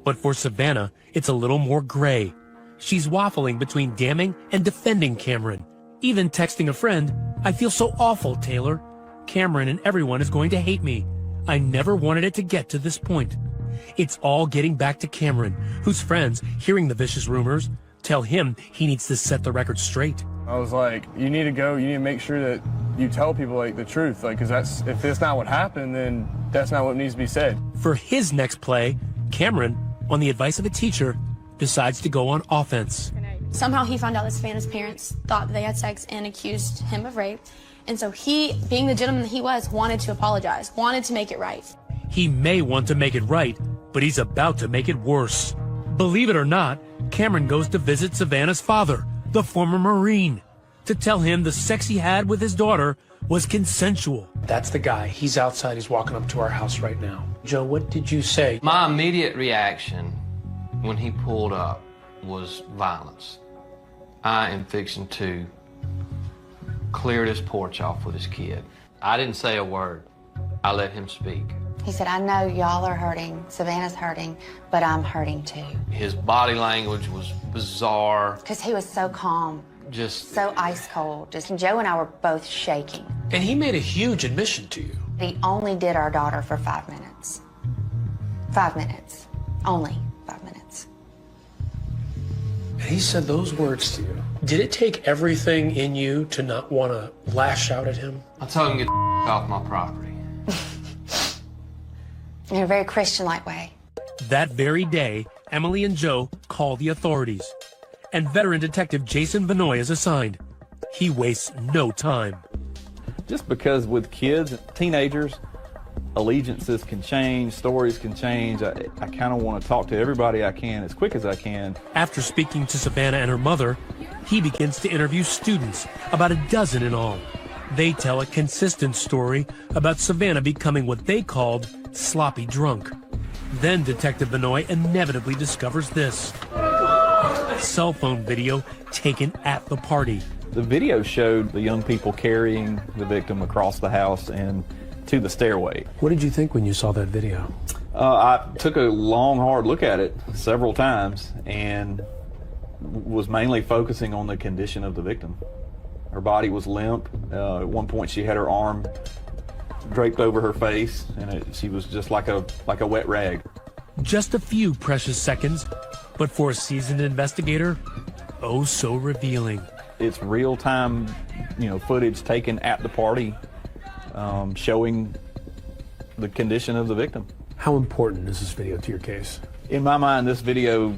But for Savannah, it's a little more gray. She's waffling between damning and defending Cameron. Even texting a friend, I feel so awful, Taylor. Cameron and everyone is going to hate me. I never wanted it to get to this point. It's all getting back to Cameron, whose friends, hearing the vicious rumors, tell him he needs to set the record straight. I was like, you need to make sure that you tell people the truth, because if that's not what happened, then that's not what needs to be said. For his next play, Cameron, on the advice of a teacher, decides to go on offense. Somehow he found out that Savannah's parents thought they had sex and accused him of rape. And so he, being the gentleman that he was, wanted to apologize, wanted to make it right. He may want to make it right, but he's about to make it worse. Believe it or not, Cameron goes to visit Savannah's father, the former Marine, to tell him the sex he had with his daughter was consensual. That's the guy. He's outside. He's walking up to our house right now. Joe, what did you say? My immediate reaction when he pulled up was violence. I am fixing to clear this porch off with this kid. I didn't say a word. I let him speak. He said, I know y'all are hurting, Savannah's hurting, but I'm hurting too. His body language was bizarre. Because he was so calm. Just so ice cold. Joe and I were both shaking. And he made a huge admission to you. He only did our daughter for 5 minutes. 5 minutes. Only 5 minutes. And he said those words to you. Did it take everything in you to not want to lash out at him? I told him to get off my property. In a very Christian-like way. That very day, Emily and Joe call the authorities. And veteran detective Jason Benoit is assigned. He wastes no time. Just because with kids, teenagers, allegiances can change, stories can change. I kind of want to talk to everybody I can as quick as I can. After speaking to Savannah and her mother, he begins to interview students, about a dozen in all. They tell a consistent story about Savannah becoming what they called sloppy drunk. Then Detective Benoit inevitably discovers this. cell phone video taken at the party. The video showed the young people carrying the victim across the house and to the stairway. What did you think when you saw that video? I took a long, hard look at it several times and was mainly focusing on the condition of the victim. Her body was limp. At one point she had her arm draped over her face, and she was just like a wet rag. Just a few precious seconds, but for a seasoned investigator, oh so revealing. It's real-time, footage taken at the party, showing the condition of the victim. How important is this video to your case? In my mind, this video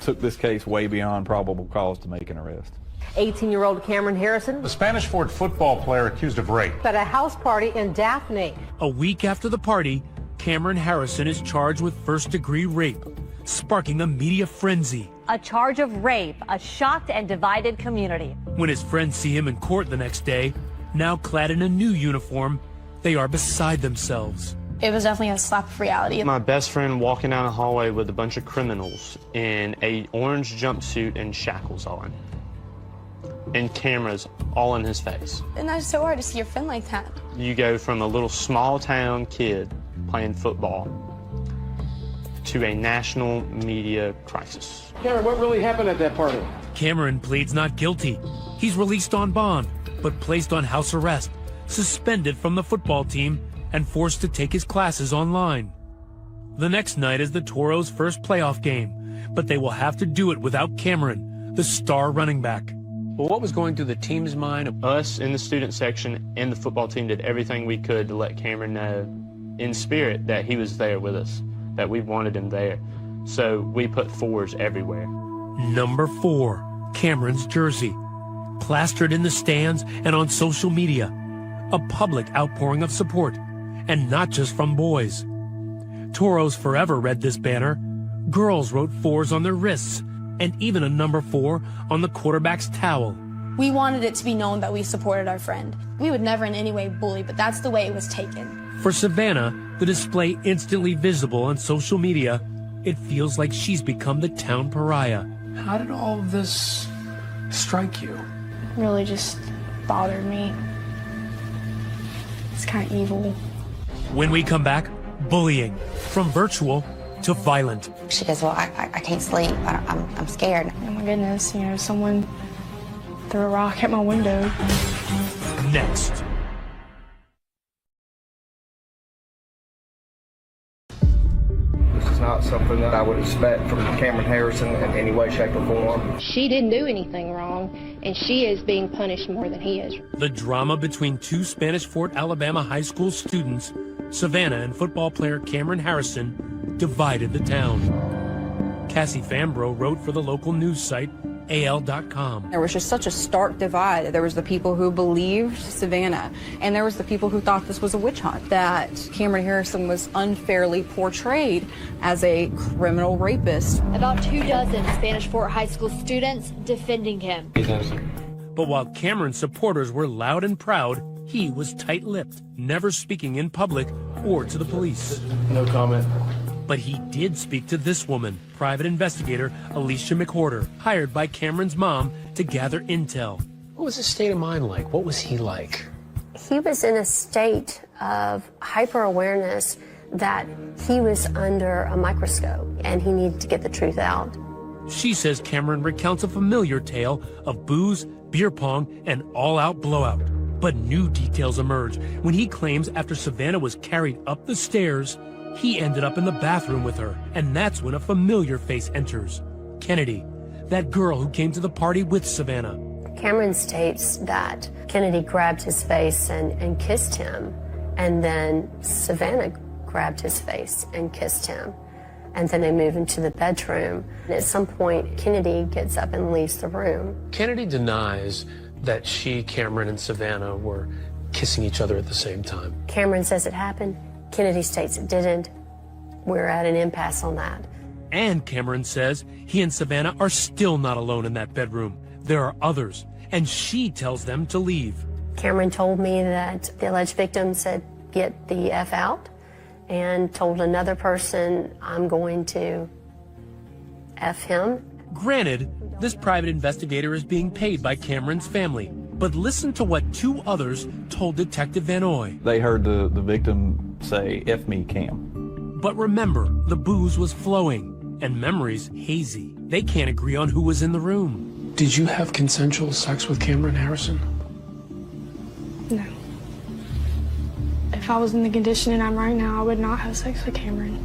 took this case way beyond probable cause to make an arrest. 18-year-old Cameron Harrison, the Spanish Fort football player accused of rape, at a house party in Daphne. A week after the party, Cameron Harrison is charged with first-degree rape, sparking a media frenzy. A charge of rape, a shocked and divided community. When his friends see him in court the next day, now clad in a new uniform, they are beside themselves. It was definitely a slap of reality. My best friend walking down the hallway with a bunch of criminals in an orange jumpsuit and shackles on, and cameras all in his face. And that's so hard to see your friend like that. You go from a little small town kid playing football to a national media crisis. Cameron, what really happened at that party? Cameron pleads not guilty. He's released on bond, but placed on house arrest, suspended from the football team, and forced to take his classes online. The next night is the Toros' first playoff game, but they will have to do it without Cameron, the star running back. Well, what was going through the team's mind? Us in the student section and the football team did everything we could to let Cameron know in spirit that he was there with us, that we wanted him there. So we put fours everywhere. Number 4, Cameron's jersey, plastered in the stands and on social media. A public outpouring of support, and not just from boys. Toros Forever read this banner. Girls wrote 4s on their wrists, and even a number 4 on the quarterback's towel. We wanted it to be known that we supported our friend. We would never in any way bully, but that's the way it was taken. For Savannah, the display instantly visible on social media, it feels like she's become the town pariah. How did all of this strike you? It really just bothered me. It's kind of evil. When we come back, bullying, from virtual to violent. She goes, well, I can't sleep. I'm scared. Oh my goodness, someone threw a rock at my window. Next. This is not something that I would expect from Cameron Harrison in any way, shape, or form. She didn't do anything wrong, and she is being punished more than he is. The drama between 2 Spanish Fort, Alabama high school students, Savannah and football player Cameron Harrison, divided the town. Cassie Fambro wrote for the local news site, AL.com. There was just such a stark divide. There was the people who believed Savannah, and there was the people who thought this was a witch hunt, that Cameron Harrison was unfairly portrayed as a criminal rapist. About 24 Spanish Fort high school students defending him. But while Cameron's supporters were loud and proud, he was tight-lipped, never speaking in public or to the police. No comment. But he did speak to this woman, private investigator Alicia McWhorter, hired by Cameron's mom to gather intel. What was his state of mind like? What was he like? He was in a state of hyper-awareness that he was under a microscope and he needed to get the truth out. She says Cameron recounts a familiar tale of booze, beer pong, and all-out blowout. But new details emerge when he claims after Savannah was carried up the stairs, he ended up in the bathroom with her, and that's when a familiar face enters. Kennedy, that girl who came to the party with Savannah. Cameron states that Kennedy grabbed his face and kissed him, and then Savannah grabbed his face and kissed him. And then they move into the bedroom. And at some point, Kennedy gets up and leaves the room. Kennedy denies that she, Cameron, and Savannah were kissing each other at the same time. Cameron says it happened. Kennedy states it didn't. We're at an impasse on that. And Cameron says he and Savannah are still not alone in that bedroom. There are others, and she tells them to leave. Cameron told me that the alleged victim said, "Get the F out," and told another person, "I'm going to F him." Granted, this private investigator is being paid by Cameron's family, but listen to what two others told Detective Van Oy. They heard the victim say, "F me, Cam." But remember, the booze was flowing and memories hazy. They can't agree on who was in the room. Did you have consensual sex with Cameron Harrison? No. If I was in the condition I'm right now, I would not have sex with Cameron.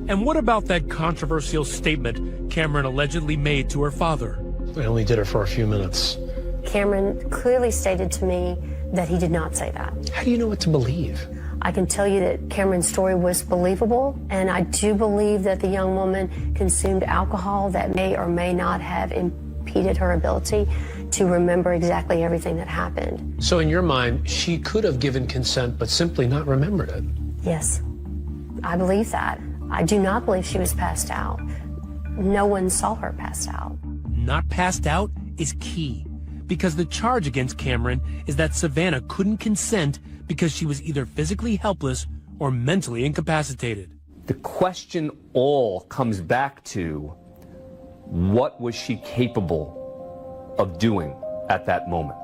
And what about that controversial statement Cameron allegedly made to her father? I only did it for a few minutes. Cameron clearly stated to me that he did not say that. How do you know what to believe? I can tell you that Cameron's story was believable, and I do believe that the young woman consumed alcohol that may or may not have impeded her ability to remember exactly everything that happened. So in your mind, she could have given consent but simply not remembered it? Yes, I believe that. I do not believe she was passed out. No one saw her passed out. Not passed out is key, because the charge against Cameron is that Savannah couldn't consent because she was either physically helpless or mentally incapacitated. The question all comes back to, what was she capable of doing at that moment?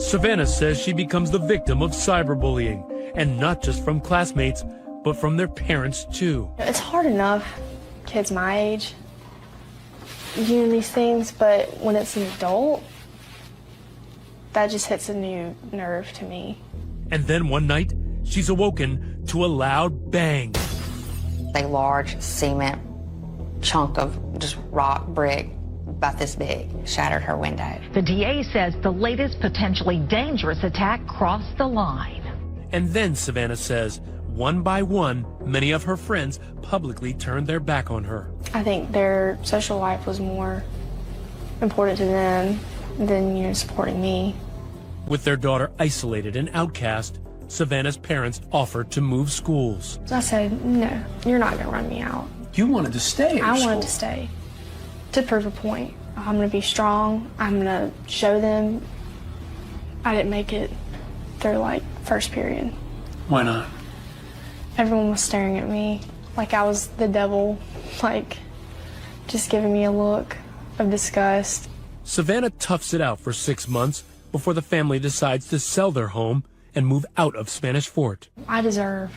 Savannah says she becomes the victim of cyberbullying, and not just from classmates, but from their parents too. It's hard enough, kids my age, doing these things, but when it's an adult, that just hits a new nerve to me. And then one night, she's awoken to a loud bang. A large cement chunk of just rock brick about this big shattered her window. The DA says the latest potentially dangerous attack crossed the line. And then, Savannah says, one by one, many of her friends publicly turned their back on her. I think their social life was more important to them than, supporting me. With their daughter isolated and outcast, Savannah's parents offered to move schools. So I said, no, you're not going to run me out. You wanted to stay I wanted to stay to prove a point. I'm going to be strong. I'm going to show them I didn't make it through, first period. Why not? Everyone was staring at me like I was the devil, just giving me a look of disgust. Savannah toughs it out for 6 months before the family decides to sell their home and move out of Spanish Fort. I deserve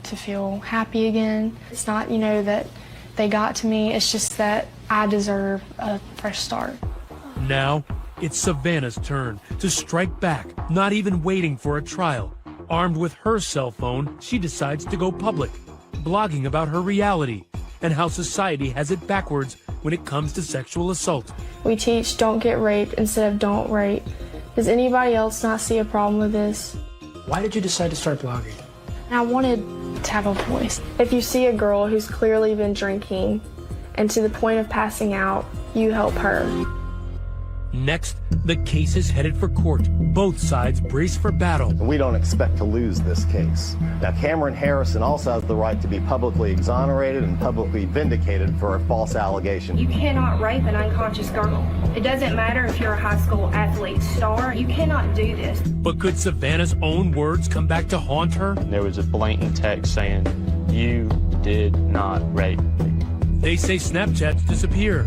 to feel happy again. It's not, that they got to me. It's just that I deserve a fresh start. Now, it's Savannah's turn to strike back, not even waiting for a trial. Armed with her cell phone, she decides to go public, blogging about her reality and how society has it backwards when it comes to sexual assault. We teach don't get raped instead of don't rape. Does anybody else not see a problem with this? Why did you decide to start blogging? I wanted to have a voice. If you see a girl who's clearly been drinking and to the point of passing out, you help her. Next, the case is headed for court. Both sides brace for battle. We don't expect to lose this case. Now, Cameron Harrison also has the right to be publicly exonerated and publicly vindicated for a false allegation. You cannot rape an unconscious girl. It doesn't matter if you're a high school athlete star. You cannot do this. But could Savannah's own words come back to haunt her? There was a blatant text saying, "You did not rape me." They say Snapchats disappear.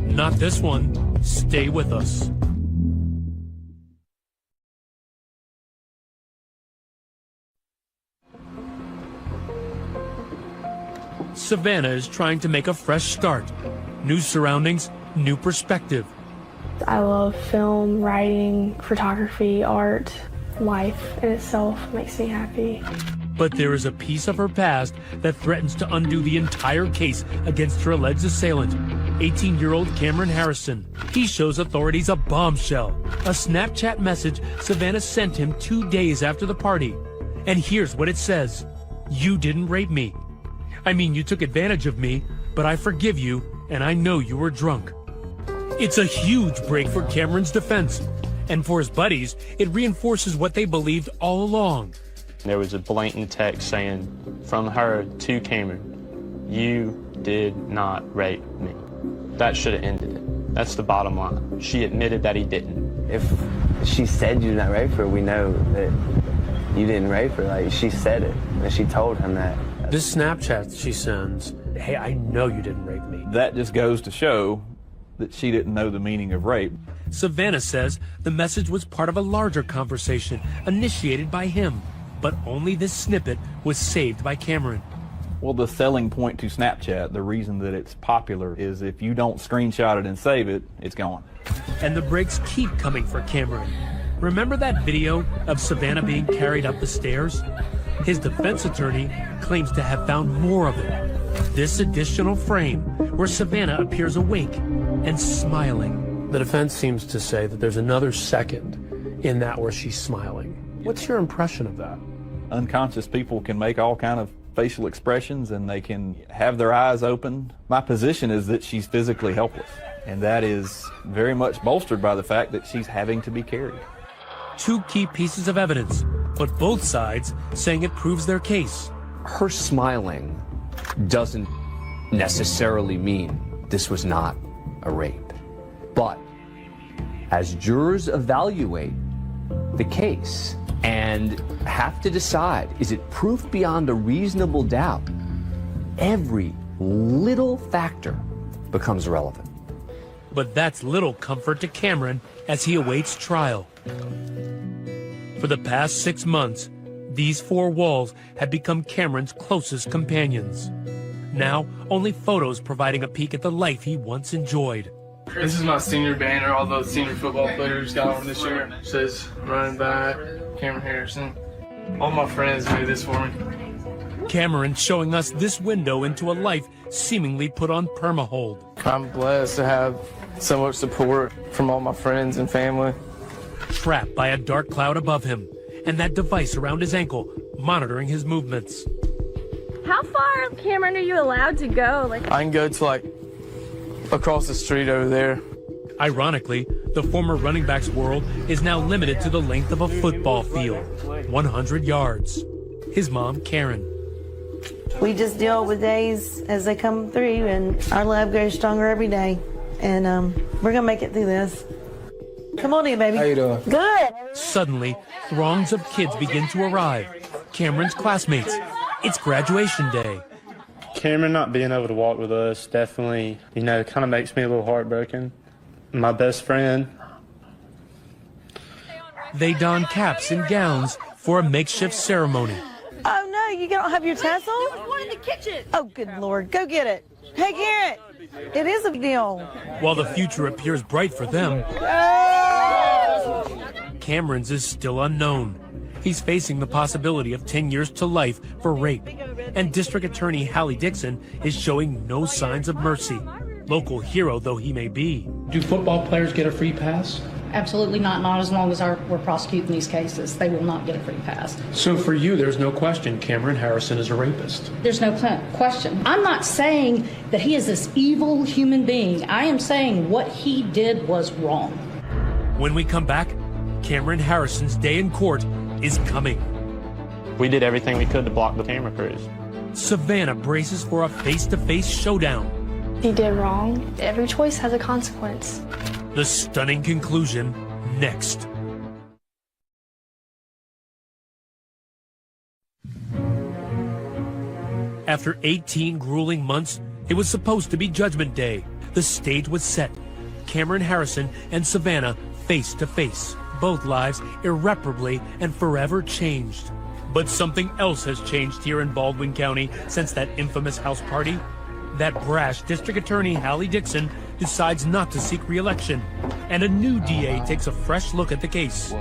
Not this one. Stay with us. Savannah is trying to make a fresh start. New surroundings, new perspective. I love film, writing, photography, art. Life in itself makes me happy. But there is a piece of her past that threatens to undo the entire case against her alleged assailant, 18-year-old Cameron Harrison. He shows authorities a bombshell, a Snapchat message Savannah sent him 2 days after the party. And here's what it says. "You didn't rape me. I mean, you took advantage of me, but I forgive you, and I know you were drunk." It's a huge break for Cameron's defense. And for his buddies, it reinforces what they believed all along. There was a blatant text saying from her to Cameron, "You did not rape me." That should have ended it. That's the bottom line. She admitted that he didn't. If she said you did not rape her, we know that you didn't rape her. She said it, and she told him that. This Snapchat she sends, hey, I know you didn't rape me. That just goes to show that she didn't know the meaning of rape. Savannah says the message was part of a larger conversation initiated by him, but only this snippet was saved by Cameron. Well, the selling point to Snapchat, the reason that it's popular, is if you don't screenshot it and save it, it's gone. And the breaks keep coming for Cameron. Remember that video of Savannah being carried up the stairs? His defense attorney claims to have found more of it. This additional frame where Savannah appears awake and smiling. The defense seems to say that there's another second in that where she's smiling. What's your impression of that? Unconscious people can make all kind of facial expressions and they can have their eyes open. My position is that she's physically helpless, and that is very much bolstered by the fact that she's having to be carried. Two key pieces of evidence, but both sides saying it proves their case. Her smiling doesn't necessarily mean this was not a rape. But as jurors evaluate the case and have to decide, is it proof beyond a reasonable doubt, every little factor becomes relevant. But that's little comfort to Cameron as he awaits trial. For the past 6 months, these four walls have become Cameron's closest companions. Now, only photos providing a peek at the life he once enjoyed. This is my senior banner. All the senior football players got on this year. It says running back, Cameron Harrison. All my friends made this for me. Cameron showing us this window into a life seemingly put on permahold. I'm blessed to have so much support from all my friends and family. Trapped by a dark cloud above him and that device around his ankle monitoring his movements. How far, Cameron, are you allowed to go? I can go to across the street over there. Ironically, the former running back's world is now limited to the length of a football field, 100 yards. His mom, Karen. We just deal with days as they come through, and our love grows stronger every day. And we're going to make it through this. Come on in, baby. How you doing? Good. Suddenly, throngs of kids begin to arrive. Cameron's classmates. It's graduation day. Cameron not being able to walk with us definitely, kind of makes me a little heartbroken. My best friend. They don caps and gowns for a makeshift ceremony. Oh, no, you don't have your tassel? There's one in the kitchen. Oh, good Lord. Go get it. Hey, Garrett. It is a big deal. While the future appears bright for them, Cameron's is still unknown. He's facing the possibility of 10 years to life for rape. And District Attorney Hallie Dixon is showing no signs of mercy, local hero though he may be. Do football players get a free pass? Absolutely not as long as we're prosecuting these cases. They will not get a free pass. So for you, there's no question Cameron Harrison is a rapist. There's no question. I'm not saying that he is this evil human being. I am saying what he did was wrong. When we come back, Cameron Harrison's day in court is coming. We did everything we could to block the camera crews. Savannah braces for a face-to-face showdown. He did wrong. Every choice has a consequence. The stunning conclusion next. After 18 grueling months, it was supposed to be Judgment Day. The stage was set. Cameron Harrison and Savannah face to face. Both lives irreparably and forever changed. But something else has changed here in Baldwin County since that infamous house party. That brash District Attorney Hallie Dixon decides not to seek re-election, and a new DA takes a fresh look at the case.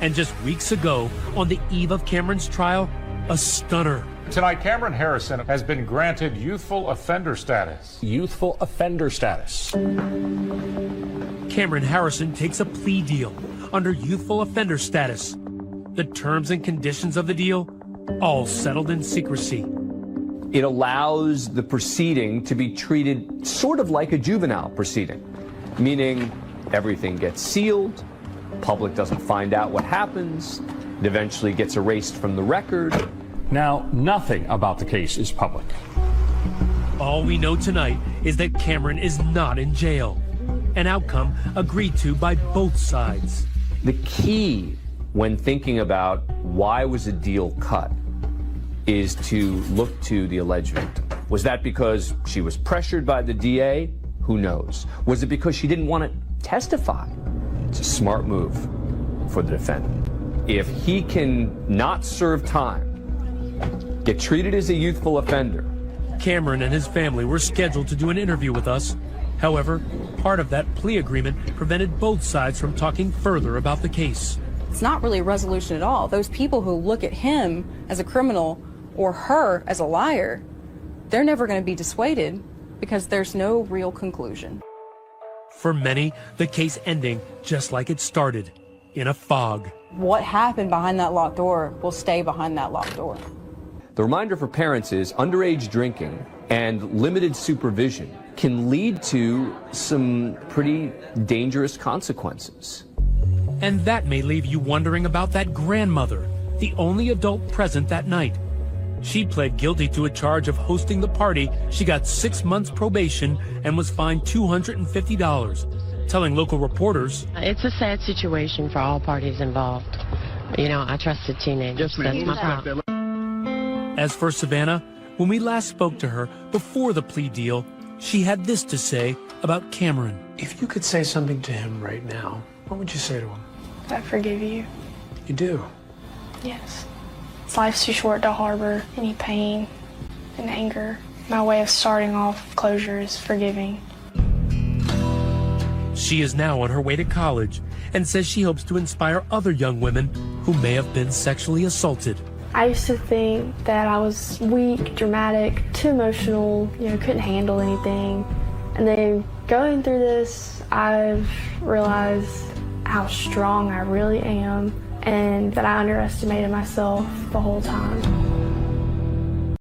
And just weeks ago, on the eve of Cameron's trial, a stunner. Tonight, Cameron Harrison has been granted youthful offender status. Youthful offender status. Cameron Harrison takes a plea deal under youthful offender status. The terms and conditions of the deal, all settled in secrecy. It allows the proceeding to be treated sort of like a juvenile proceeding, meaning everything gets sealed, public doesn't find out what happens, it eventually gets erased from the record. Now, nothing about the case is public. All we know tonight is that Cameron is not in jail, an outcome agreed to by both sides. The key when thinking about why was a deal cut is to look to the alleged victim. Was that because she was pressured by the DA? Who knows? Was it because she didn't want to testify? It's a smart move for the defendant. If he can not serve time, get treated as a youthful offender. Cameron and his family were scheduled to do an interview with us. However, part of that plea agreement prevented both sides from talking further about the case. It's not really a resolution at all. Those people who look at him as a criminal or her as a liar, they're never going to be dissuaded because there's no real conclusion. For many, the case ending just like it started, in a fog. What happened behind that locked door will stay behind that locked door. The reminder for parents is underage drinking and limited supervision can lead to some pretty dangerous consequences. And that may leave you wondering about that grandmother, the only adult present that night. She pled guilty to a charge of hosting the party. She got 6 months probation and was fined $250, telling local reporters, "It's a sad situation for all parties involved. You know, I trusted teenagers. That's my problem." As for Savannah, when we last spoke to her before the plea deal, she had this to say about Cameron. If you could say something to him right now, what would you say to him? I forgive you. You do? Yes. Life's too short to harbor any pain and anger. My way of starting off closure is forgiving. She is now on her way to college and says she hopes to inspire other young women who may have been sexually assaulted. I used to think that I was weak, dramatic, too emotional, couldn't handle anything. And then going through this, I've realized how strong I really am and that I underestimated myself the whole time.